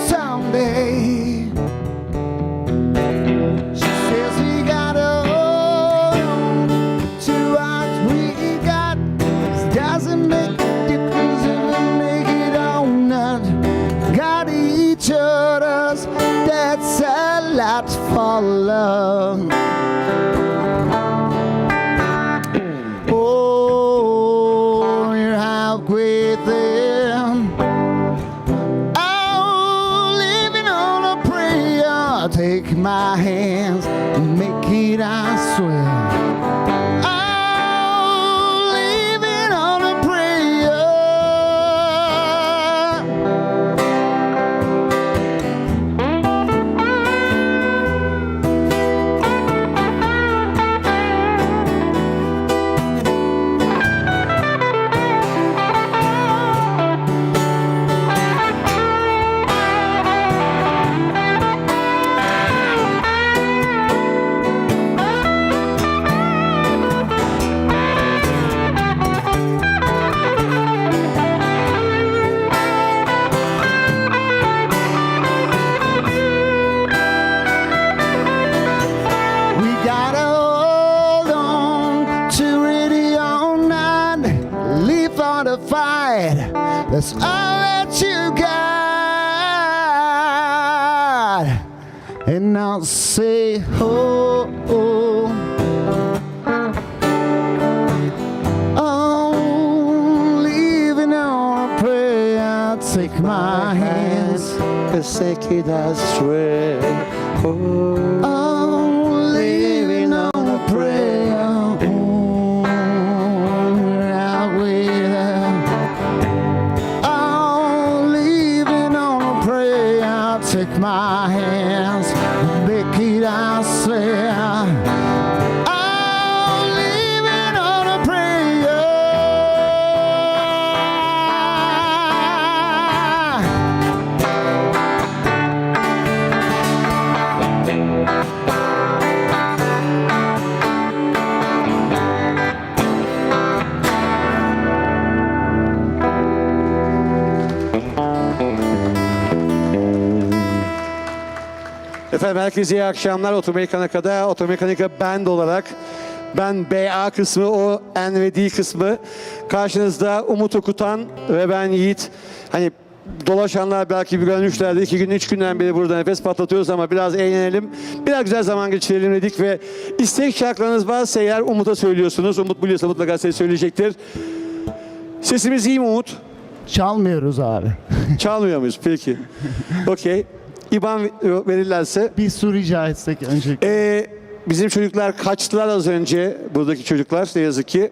Someday, she says we gotta hold on to what we got. It doesn't make a difference if we make it or not. Got each other's, that's a lot for love. Oh, you're halfway there. Oh, living on a prayer. Take my hands and make it, I swear. Oh, living on a prayer. We gotta hold on to it all night. Live for the fight. That's all that you got. And I'll say, oh, oh. Oh, living on a prayer. Take my hands. Take it as straight. Oh, living on a prayer. Oh, out with her. Oh, living on a prayer. Take my hands, make it, I swear. Oh, living on a prayer. Efendim herkese iyi akşamlar. Automechanika'da Automechanika Band olarak ben BA kısmı, o N ve D kısmı. Karşınızda Umut Okutan ve ben Yiğit. Hani dolaşanlar belki bir görmüşlerdi. 2 gün, 3 günden beri burada nefes patlatıyoruz ama biraz eğlenelim. Biraz güzel zaman geçirelim dedik ve istek şarkılarınız varsa eğer Umut'a söylüyorsunuz. Umut biliyorsa mutlaka size söyleyecektir. Sesimiz iyi mi Umut? Çalmıyoruz abi. Çalmıyor muyuz? Peki. Okey. İban verirlerse. Bir su rica etsek öncelikle. Bizim çocuklar kaçtılar az önce. Buradaki çocuklar ne yazık ki.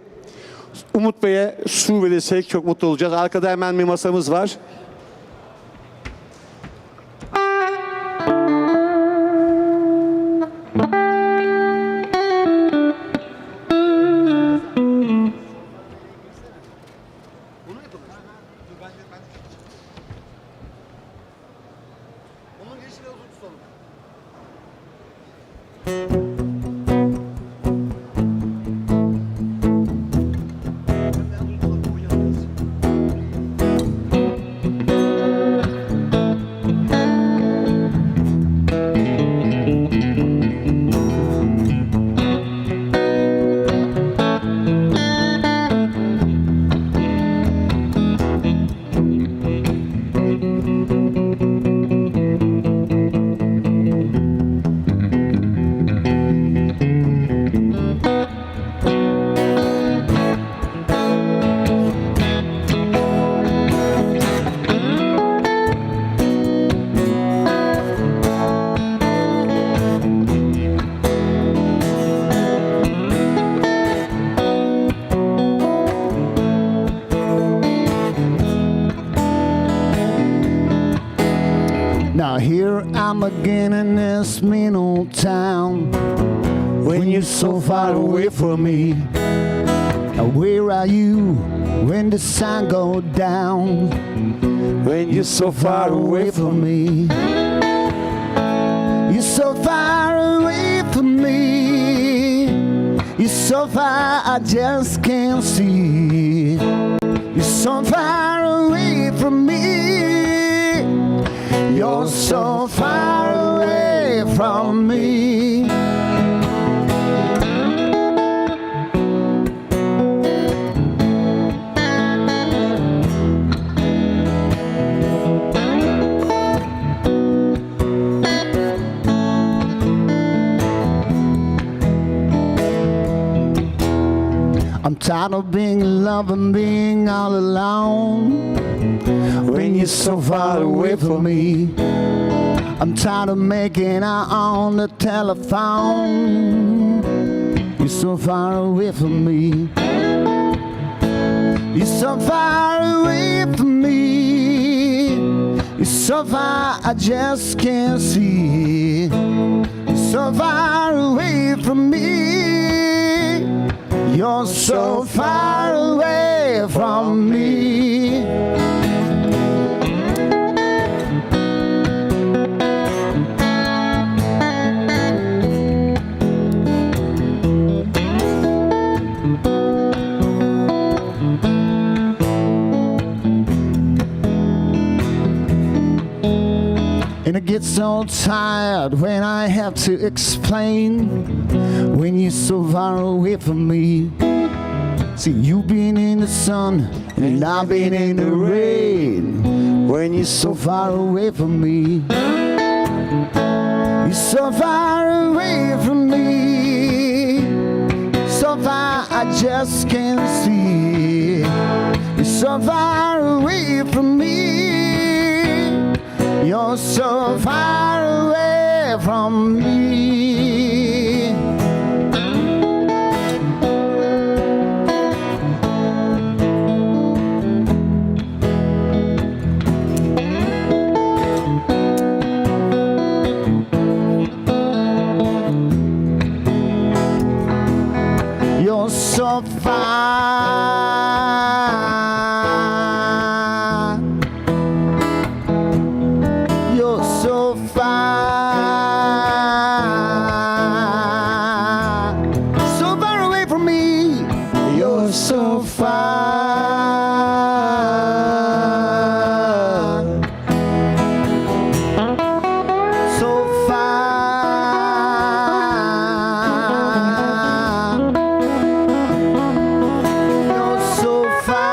Umut Bey'e su verirsek çok mutlu olacağız. Arkada hemen bir masamız var. Now here I'm again in this mean old town. When you're so far away from me, now where are you when the sun go down? When you're so far away from me, you're so far away from me. You're so far, I just can't see. You're so far away from me. You're so far away from me. I'm tired of being in love and being all alone when you're so far away from me. I'm tired of making out on the telephone. You're so far away from me. You're so far away from me. You're so far I just can't see. You're so far away from me. You're so far away from me. And I get so tired when I have to explain when you're so far away from me. See, you've been in the sun and I've been in the rain when you're so far away from me. You're so far away from me. So far I just can't see. You're so far away from me. You're so far away from me. You're so far. You're so far. So far away from me. You're so far. So far. You're so far.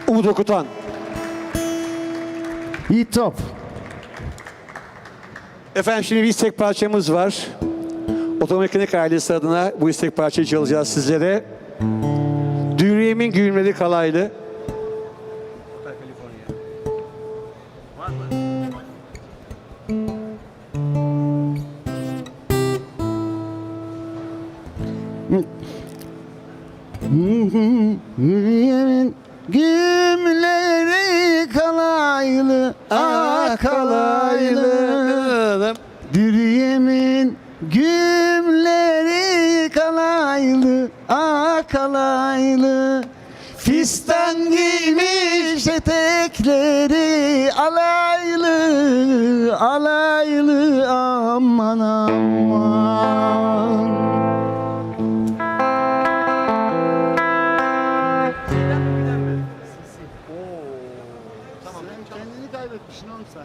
Umut Okutan. İyi top. Efendim şimdi bir istek parçamız var. Automechanika ailesi adına bu istek parçayı çalacağız sizlere. Dürüyemin gülmeli kalaylı. Yürüyenin gümleri kalaylı, ah kalaylı. Dürüyemin gümleri kalaylı, ah kalaylı. Fistan giymiş etekleri alaylı, alaylı aman aman. Kendini kaybetmişsin oğlum sen.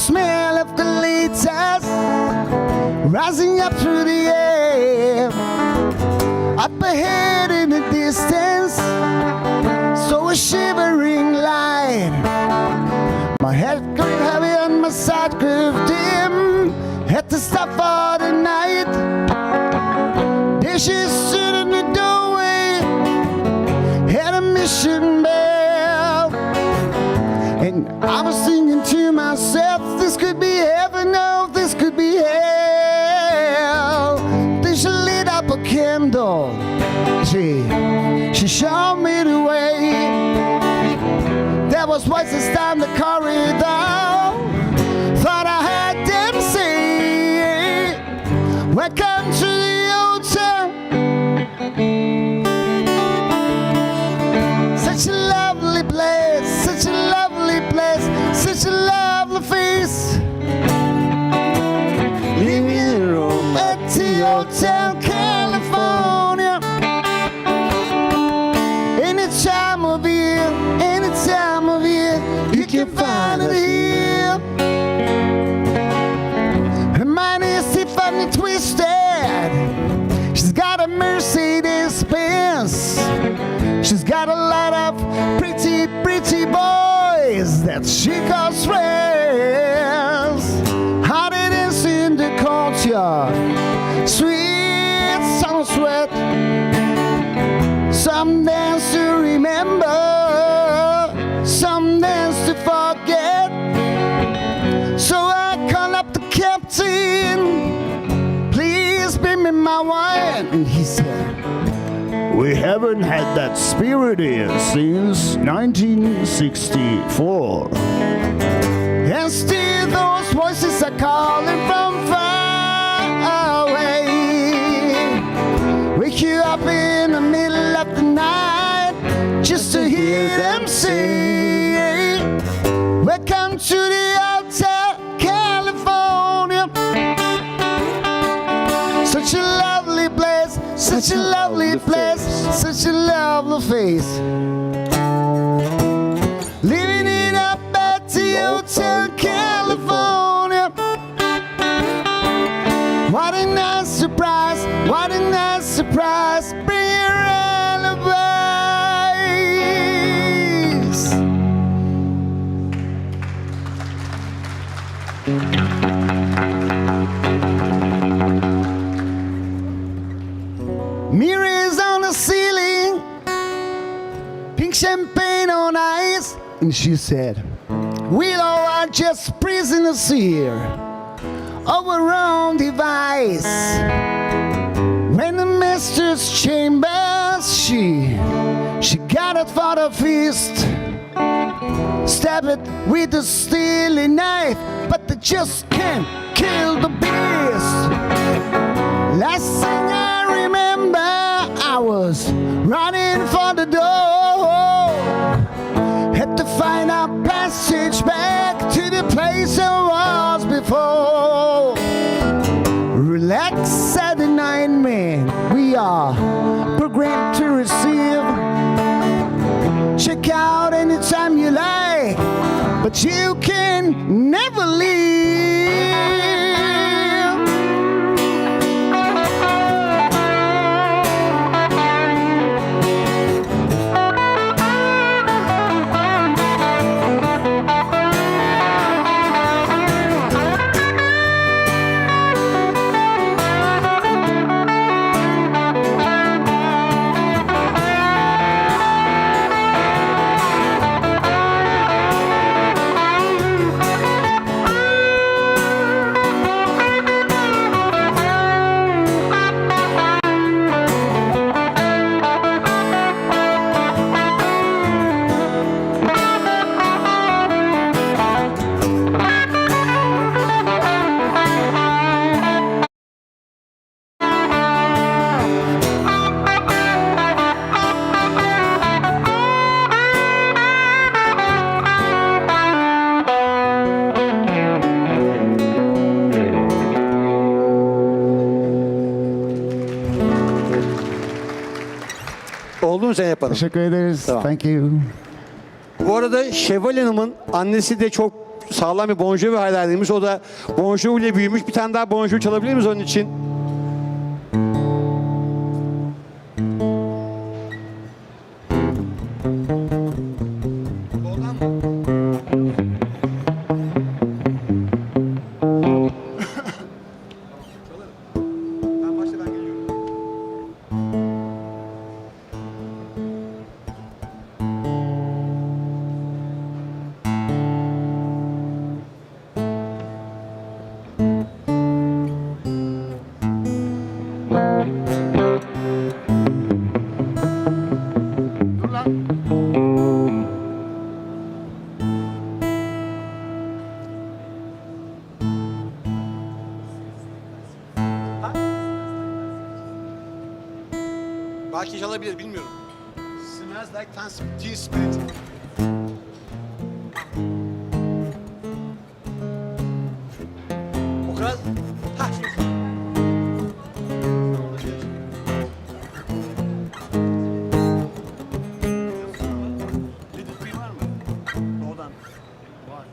smell of the latest rising up through the air. Up ahead in the distance, so a shivering light. My head grew heavy and my side grew dim. Had to stop for the night. There she stood in the doorway, had a mission bell. And I was thinking to myself, this could be heaven, no, this could be hell. Then she lit up a candle, she showed me the way. There was voices down the corridor, thought I heard them say, welcome to the old town. Such a lovely place, such a lovely place, such a lovely face. Living in Rome at the old town, California. Any time of year, any time of year, you can find it here. Her mind is Tiffany twisted. She's got a Mercedes Benz. She's got a lot of pretty, pretty boys that she calls friends. Hot it is in the courtyard, sweet, so sweat. Some dance to remember, some dance to forget. So I call up the captain, please bring me my wine. And he said, we haven't had that spirit here since 1964. And still those voices are calling from far away. Wake you up in the middle of the night just to hear them say, welcome to the Alta California. Such a lovely place, such a lovely place, such a lovely face. Living it up at the Hotel California. What a nice surprise, what a nice surprise. Bring your alibis. Mirrors on the ceiling, pink champagne on ice. And she said, we all are just prisoners here of our own device. When the master's chambers, she got it for the feast. Stab it with a steely knife, but they just can't kill the beast. Last thing I remember, I was running for the door. Had to find a passage back to the place I was before. Relax, Saturday night, man. We are programmed to receive. Check out anytime you like, but you can never leave. Oldu mu Zeynep Hanım? Teşekkür ederiz. Tamam. Thank you. Bu arada Şevval Hanım'ın annesi de çok sağlam bir Bon Jovi hayranıymış. O da Bon Jovi ile büyümüş. Bir tane daha Bon Jovi çalabilir miyiz onun için? Belki çalabilir, bilmiyorum. Smells like teen spirit. O kadar... Ha, şimdi. Var mı? Doğudan. Var.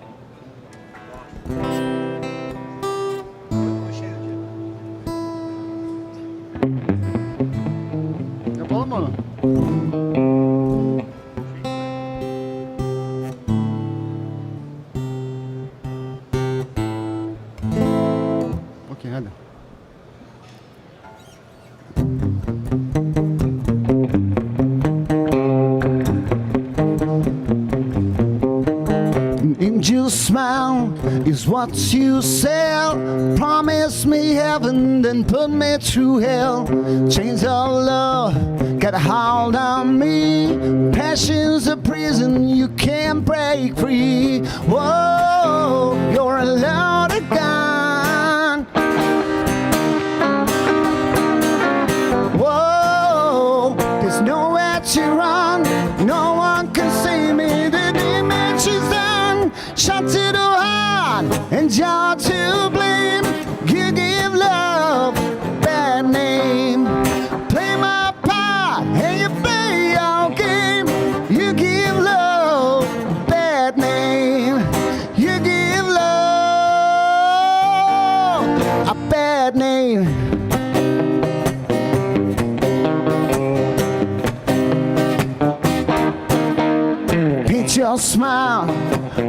Yapalım mı onu? Okey, hadi. Angel smile is what you sell. Promise me heaven, then put me through hell. Chains of love got a hold on me. Passion's a prison you can't break free. Whoa, you're a loaded gun. Whoa, there's nowhere to run. No one can see me. The damage is done. Shot to the heart and jaw to blame. You give love bad name. Play my part and you play your game. You give love bad name. You give love a bad name. Paint your smile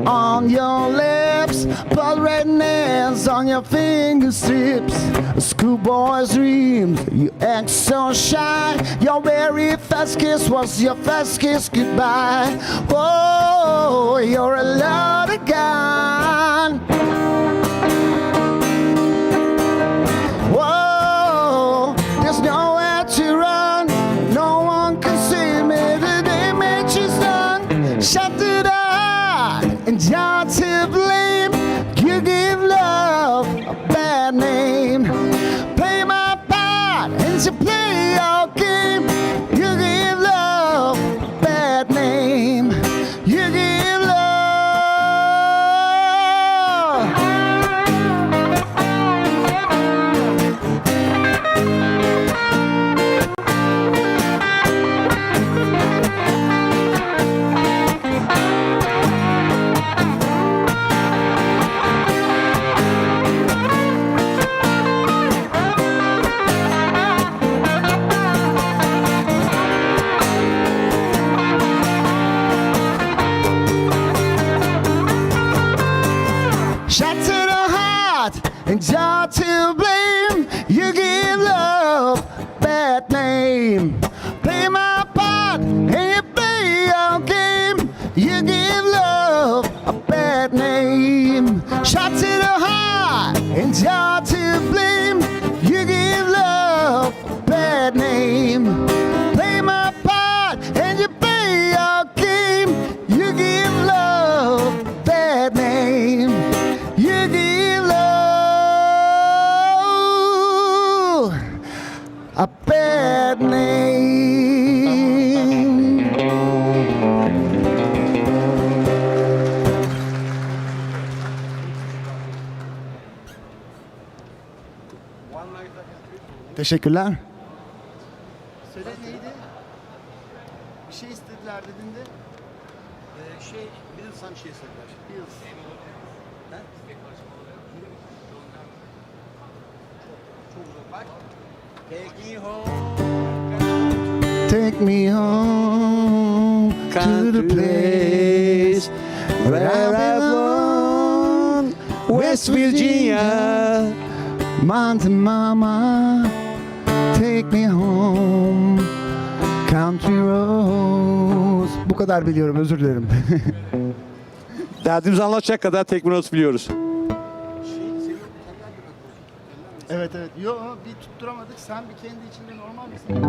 on your lips, blood red nails on your fingertips. Schoolboy's dreams, you act so shy. Your very first kiss was your first kiss goodbye. Whoa, you're a loaded gun. Whoa, there's nowhere to run. No one can see me. The damage is done. Shut to the heart and you're to blame. You give love a bad name. Play my part and you play your game. You give love a bad name. You give love. Shot to the heart and you're to blame. You give love bad name. Play my part and you play your game. You give love a bad name. Shot to the heart and you're to blame. You give love a bad name. Play my part and you play your game. You give love a bad name. You give love a bad name. Teşekkürler. Söyle neydi? Bir şey istediler dediğinde. Bir de sana bir şey söylediler. Take me home to the place where I belong, West Virginia. Mountain Mama, take me home, country roads. Bu kadar biliyorum, özür dilerim. Derdimizi anlatacak kadar tek bir not biliyoruz. Evet. Yo, bir tutturamadık. Sen bir kendi içinde normal misin?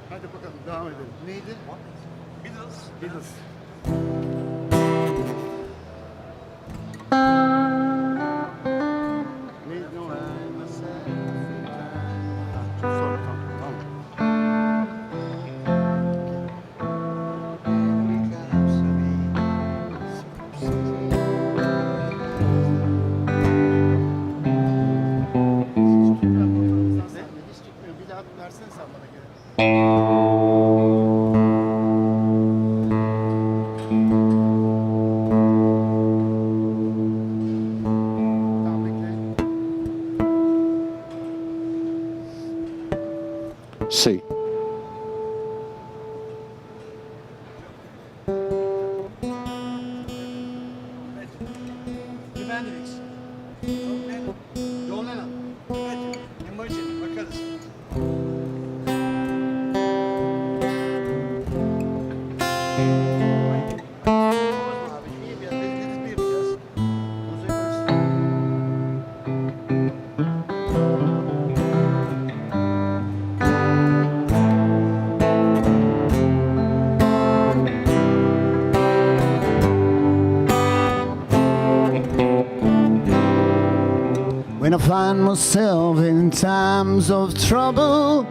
Hadi bakalım devam edelim. Neydi? Beatles. Neydi o? Sonra tamam. Hiç tutmuyor. Bir daha versene sen bana geri. Tamam bekle. Şey. When I find myself in times of trouble,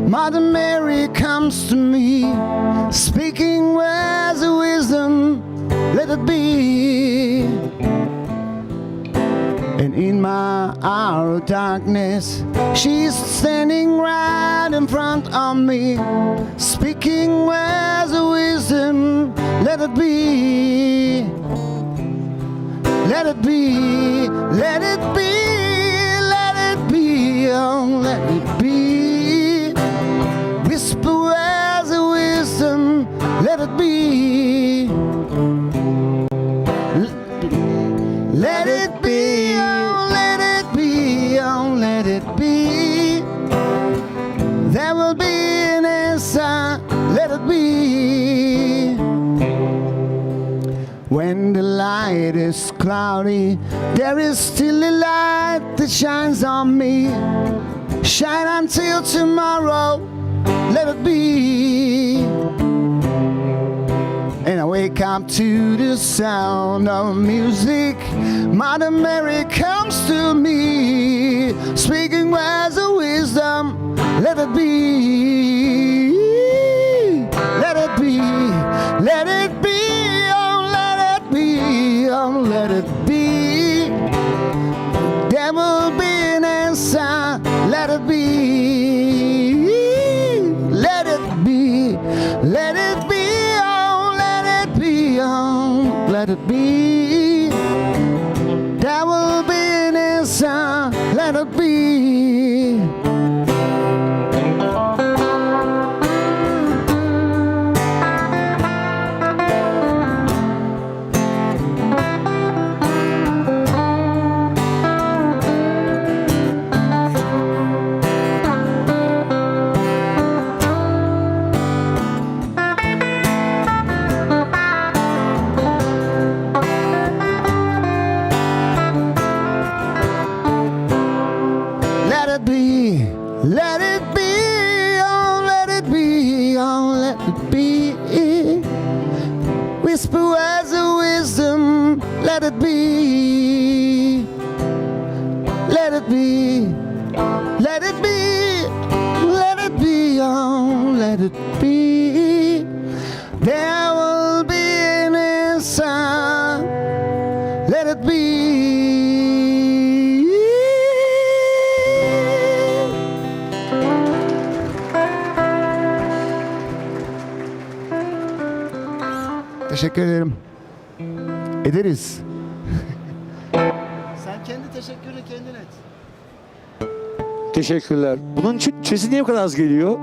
Mother Mary comes to me, speaking words of wisdom, let it be. And in my hour of darkness, she's standing right in front of me, speaking words of wisdom, let it be. Let it be, let it be, let it be, oh, let it be. Whisper words of wisdom, let it be. Let it be, oh, let it be, oh, let it be. There will be an answer, let it be. When the light is cloudy, there is still a light that shines on me. Shine until tomorrow, let it be. And I wake up to the sound of music. Mother Mary comes to me, speaking words of wisdom, let it be. Let it be, let it be. Oh, let it be. There will be an answer. Let it be. Let it be. Let it be. Oh, let it be. Oh, let it be. There will be an answer. Let it be. Let it be, let it be, oh, let it be, oh, let it be. Whisper words of wisdom, let it be. Let it be, let it be, let it be, oh, let it be. There will be an answer, let it be. teşekkür ederim. Ederiz. Sen kendi teşekkürünü kendin et. Teşekkürler. Bunun sesi niye bu kadar az geliyor?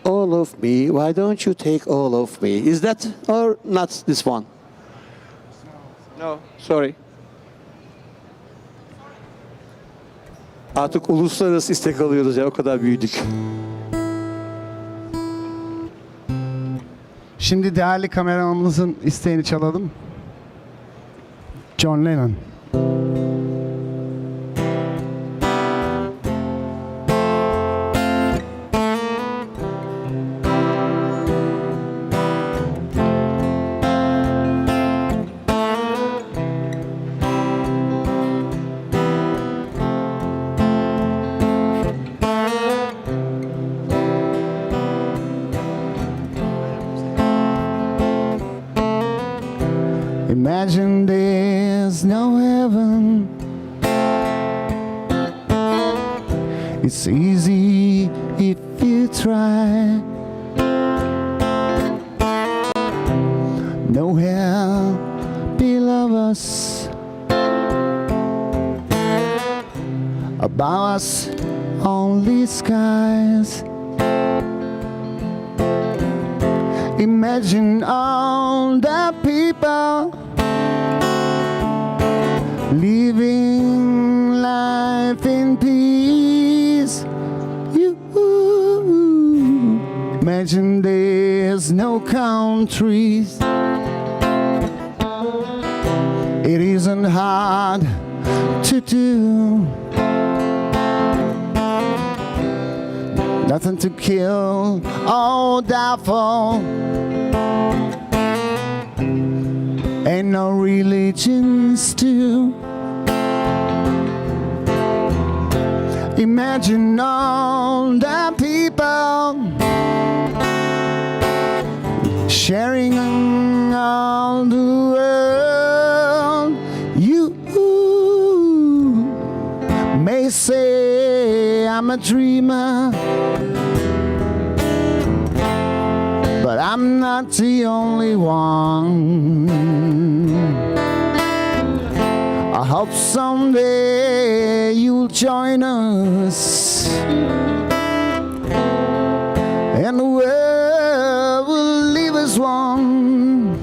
All of me, why don't you take all of me? Is that or not this one? No, sorry. Artık uluslararası istek alıyoruz ya, o kadar büyüdük. Şimdi değerli kameramızın isteğini çalalım. John Lennon. Imagine there's no heaven. It's easy if you try. No hell below us, above us only skies. Imagine all the people living life in peace. You imagine there's no countries. It isn't hard to do. Nothing to kill or die for. Ain't no religions too. Imagine all the people sharing all the world. You may say I'm a dreamer, but I'm not the only one. I hope someday you'll join us, and the world will leave us one.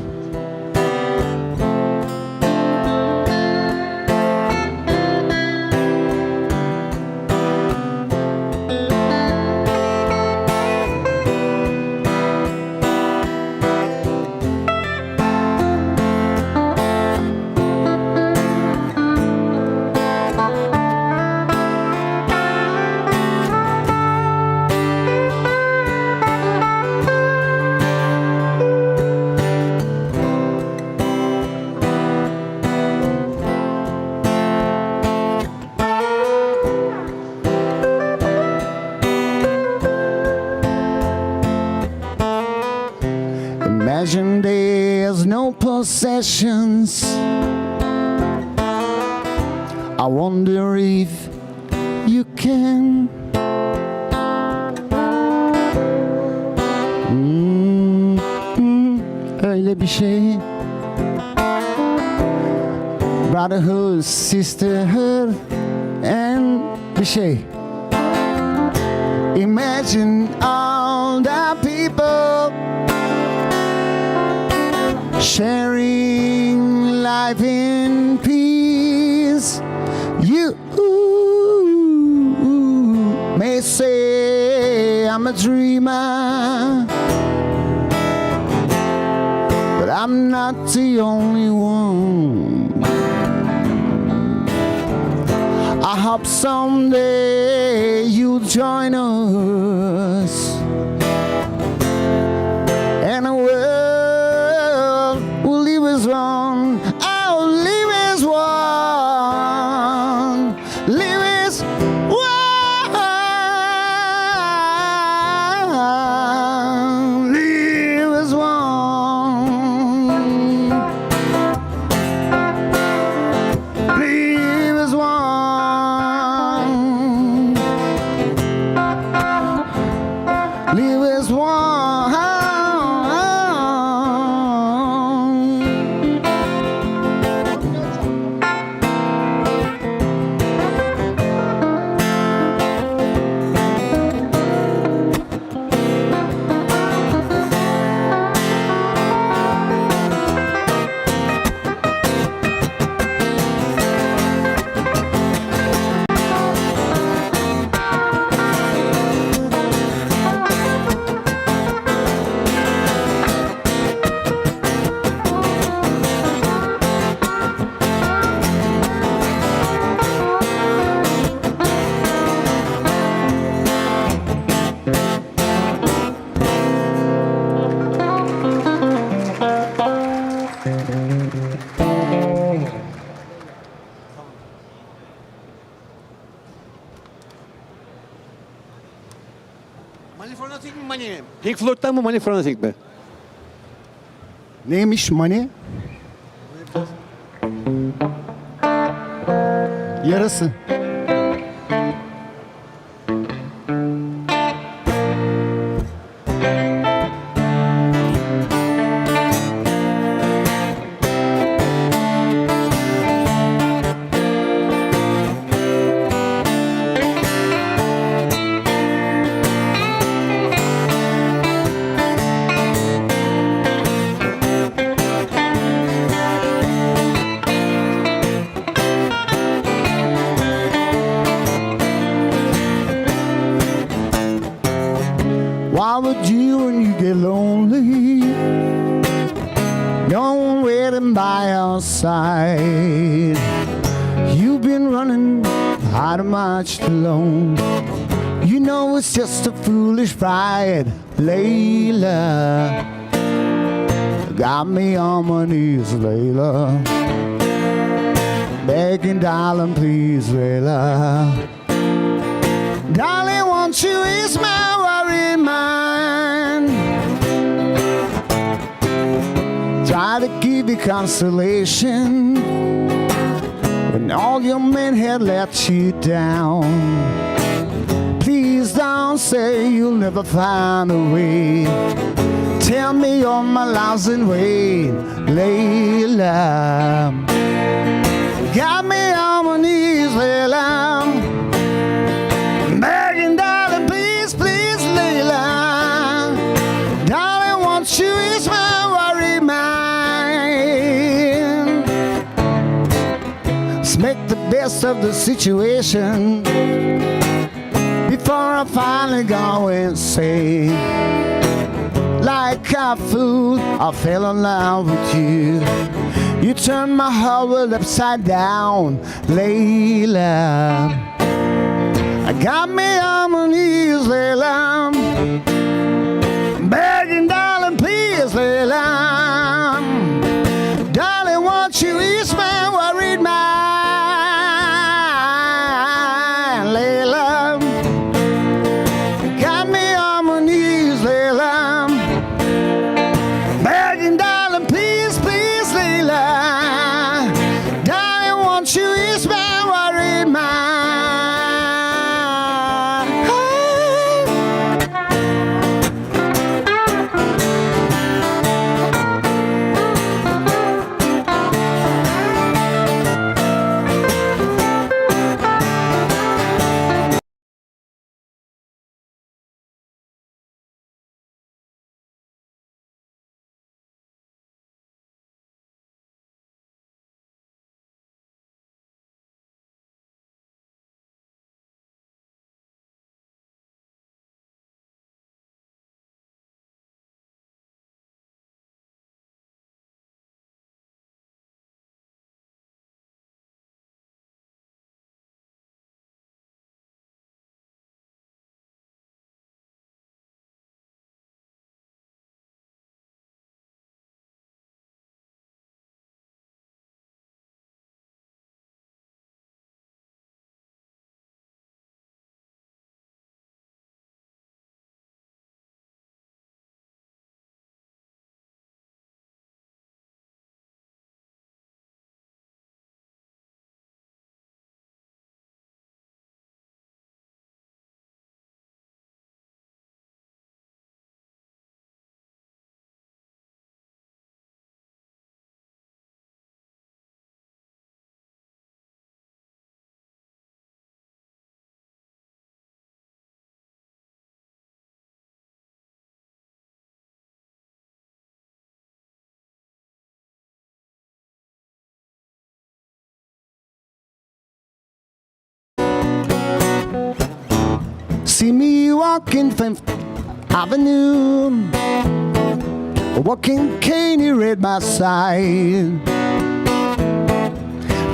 Imagine there's no possessions. I wonder if you can. Öyle bir şey. Brotherhood, sisterhood, and bir şey. Imagine all the people sharing life in peace. You may say I'm a dreamer, but I'm not the only one. I hope someday you'll join us, and the world will leave us one. I'll leave us one. Leave us one. Leave us one. Leave us one. Leave us one. Manifronatik mi Mani mi? Pink Floyd'dan mı Manifronatik mi? Neymiş money? Yarısı. Why would you when you get lonely? No one waiting by your side. You've been running out of much alone. You know it's just a foolish pride, Layla. Got me on my knees, Layla. Begging, darling, please, Layla. Darling, won't you ease my worried mind? Try to give you consolation when all your men had let you down. Please don't say you'll never find a way. Tell me all my lies in vain, Layla. Got me on my knees, Layla. Begging, darling, please, please, Layla. Darling, won't you ease my worried mind? Let's make the best of the situation before I finally go insane. Like a fool, I fell in love with you. You turned my whole world upside down, Layla. I got me on my knees, Layla. Begging, darling, please, Layla. Darling, won't you ease my worried mind, Layla. Got me on my knees, Layla. Begging, darling, please, please, Layla. Darling, won't you ease my worried mind? see me walking Fifth Avenue, walking Caney right by side.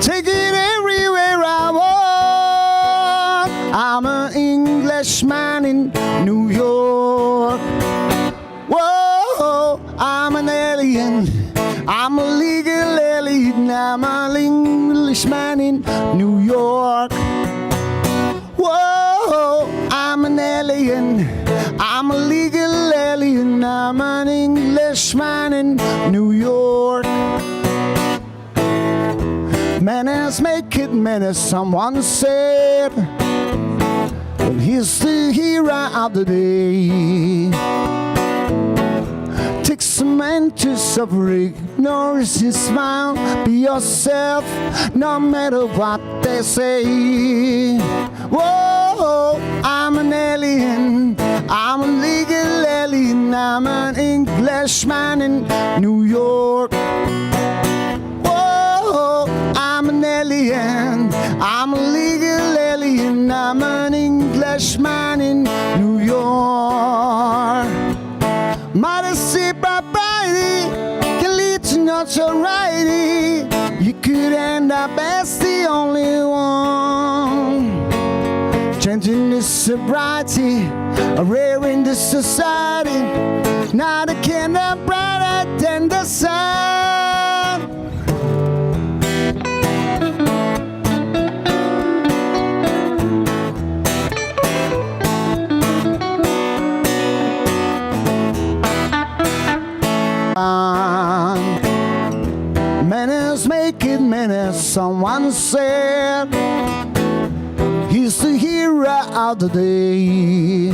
Take it everywhere I walk. I'm an Englishman in New York. Whoa, I'm an alien. I'm a legal alien. I'm an Englishman in New York. Whoa, I'm an alien. I'm a legal alien. I'm an Englishman in New York. Manners make it manners, someone said. But he's the hero of the day. Takes a man to suffer, ignores his smile. Be yourself, no matter what they say. Whoa, I'm an alien. I'm a legal alien. I'm an Englishman in New York. Whoa, I'm an alien. I'm a legal alien. I'm an Englishman in New York. Modesty, propriety can lead to notoriety. You could end up as the only one. Changing this sobriety, rare in this society. Not a candle brighter than the sun. Manners make it manners, someone said. He's the hero of the day.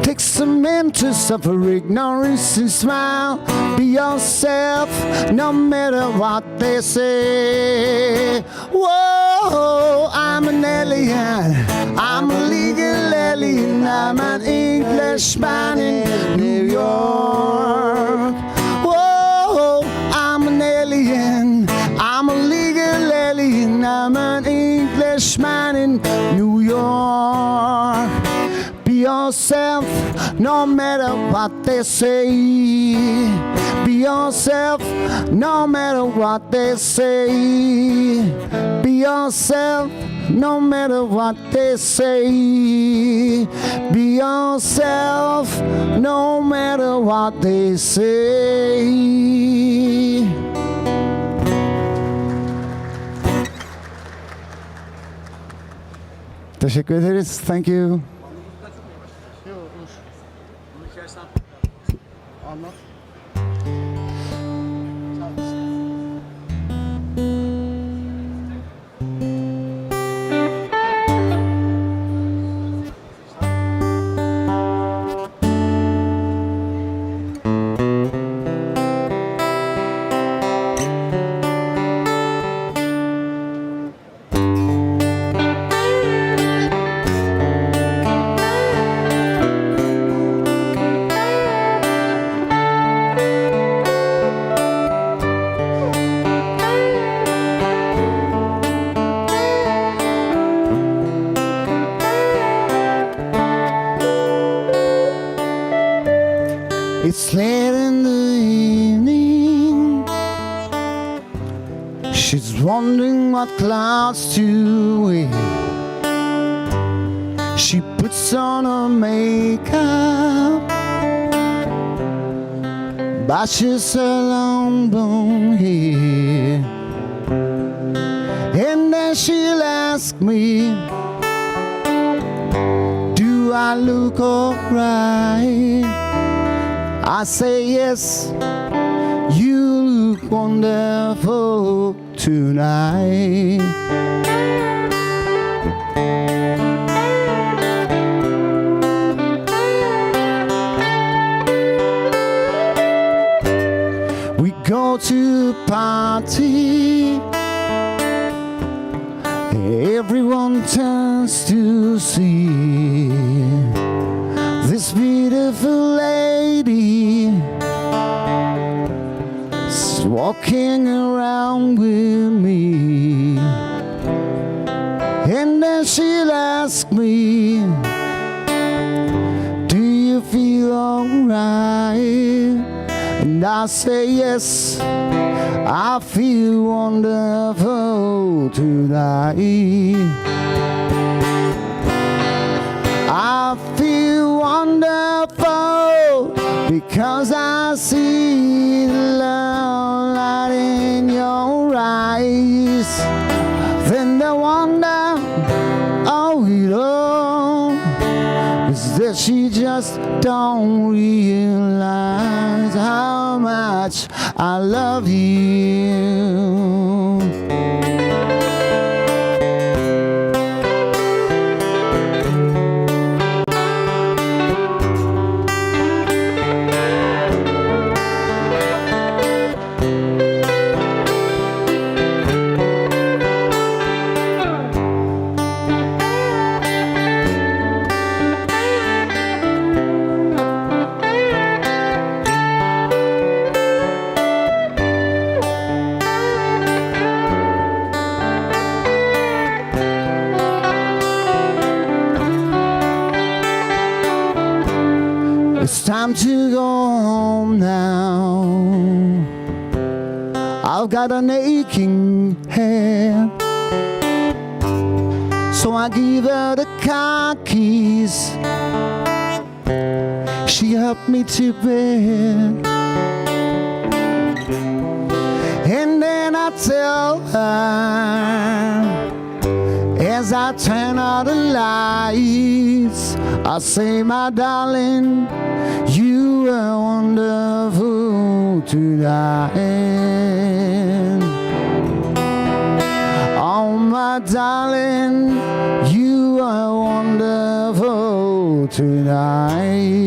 Takes a man to suffer, ignorance and smile. Be yourself, no matter what they say. Whoa, I'm an alien. I'm a legal alien. I'm an Englishman in New York. Whoa, I'm an alien. I'm a legal alien. I'm an Englishman in New York. Be yourself, no matter what they say. Be yourself, no matter what they say. Be yourself, no matter what they say. Be yourself, no matter what they say. Teşekkür ederiz. Thank you. It's late in the evening. She's wondering what clouds to wear. She puts on her makeup, bashes her long blonde hair, and then she'll ask me, do I look alright? I say yes, you look wonderful tonight. We go to a party, everyone turns to see this beautiful lady is walking around with me. And then she'll ask me, do you feel alright? And I say yes, I feel wonderful tonight. I feel wonderful because I see the love light in your eyes. Then the wonder, oh, it all is that she just don't realize how much I love you. It's time to go home now. I've got an aching head, so I give her the car keys. She helped me to bed, and then I tell her, as I turn out the lights, I say, my darling, you are wonderful tonight. Oh, my darling, you are wonderful tonight.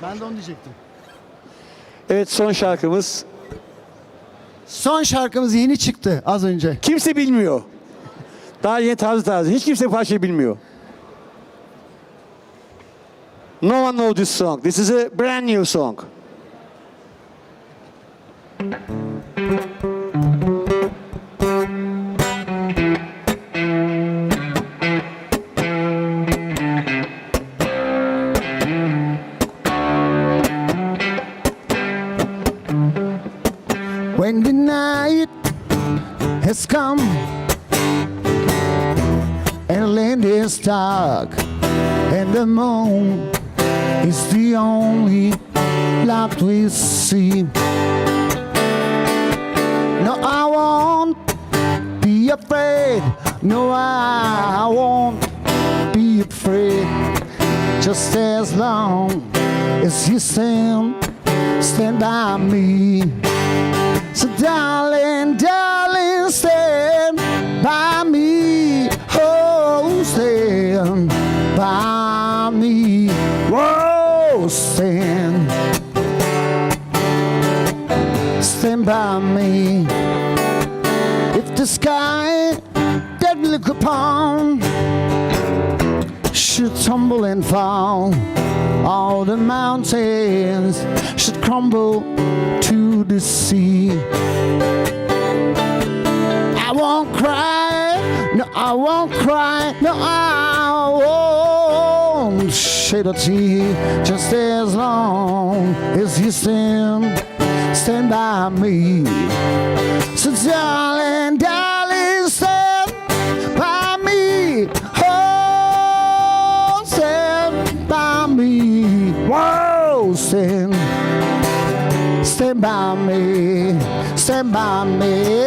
Ben de onu diyecektim. Evet, son şarkımız. Son şarkımız yeni çıktı az önce. Kimse bilmiyor. Daha yeni taze. Hiç kimse bu parçayı bilmiyor. No one knows this song. This is a brand new song. When the night has come and the land is dark and the moon is the only light we see. No, I won't be afraid. No, I won't be afraid. Just as long as you stand by me. So darling, darling, stand by me. Oh, stand by me. Whoa, stand by me. If the sky that we look upon should tumble and fall, all the mountains should crumble to the sea. I won't cry, no, I won't cry, no, I won't shed a tear. Just as long as you stand by me. So darling, darling, stand by me. Oh, stand by me. Whoa, stand by me, stand by me.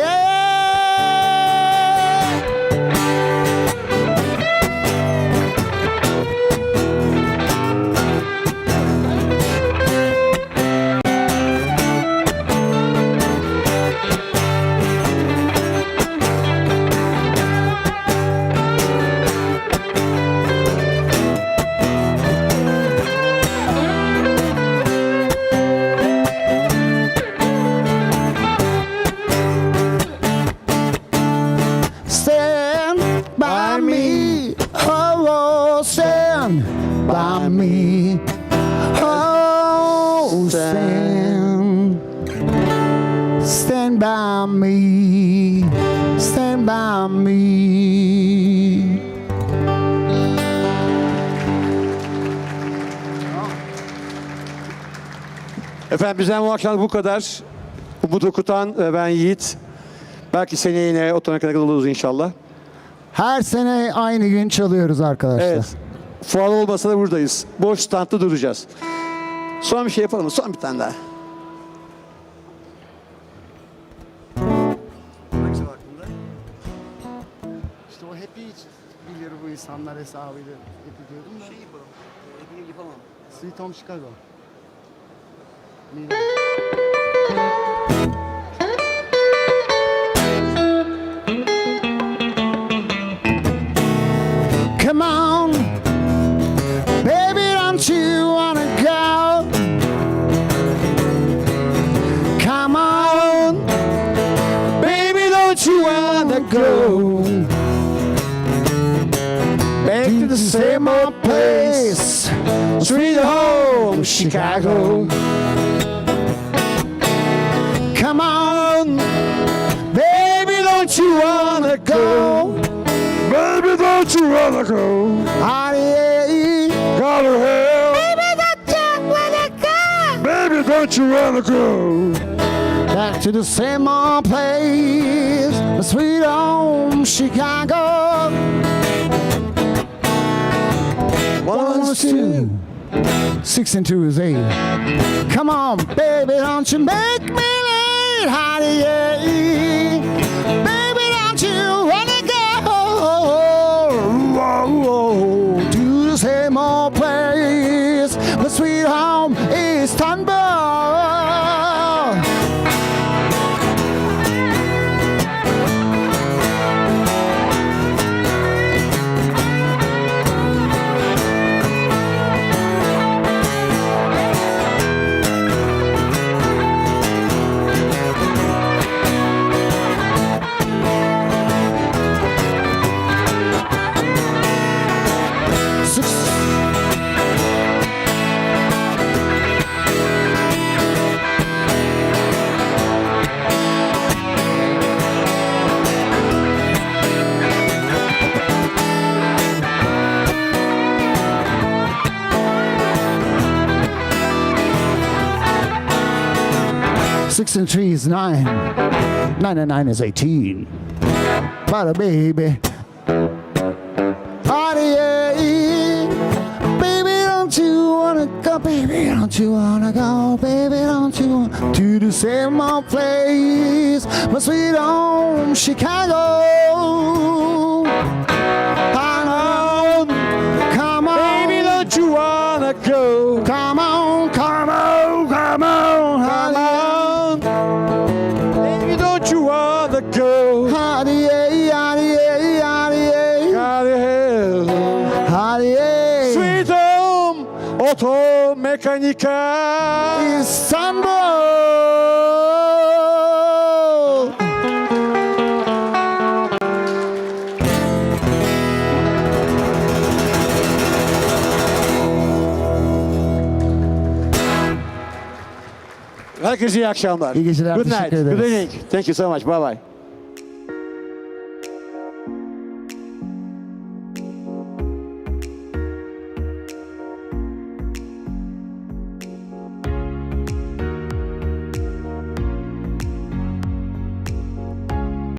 stand by me. Oh, stand by me, stand by me. Efendim bizden bu akşam bu kadar. Umut Okutan ve ben Yiğit. Belki seneye yine Automechanika'da oluruz inşallah. Her sene aynı gün çalıyoruz arkadaşlar. Evet. Fuar olmasa da buradayız. Boş standta duracağız. Son bir şey yapalım mı? Son bir tane daha. İşte o happy bilir bu insanlar hesabıyla happy diyordum da. Şey yapalım. Yapamam. Sweet Home Chicago. Come on, baby, don't you wanna go? Come on, baby, don't you wanna go? Back to the same old place, sweet home, Chicago. Come on, baby, don't you wanna go? Baby, don't you wanna go? Gotta hell. Baby, don't you wanna go? Baby, don't you wanna go? Back to the same old place, sweet home, Chicago. One was two, 6 and 2 is 8. Come on, baby, don't you make me late, honey, yeah. Baby, don't you wanna go to the same old place? My sweet home is Istanbul. Six and 3 is 9. 9 and 9 is 18. But baby, party, yeah. Baby, don't you wanna go? Baby, don't you wanna go? Baby, don't you want to the same old place? My sweet home, Chicago. Come on, baby, don't you wanna go? Come on, come on, come on, come on. Baby, don't you wanna go? Honey, honey, honey, honey, Sweet home, Automechanika. Istanbul. Herkese iyi akşamlar. İyi geceler, Good teşekkür night. ederiz. Good evening. Thank you so much. Bye bye.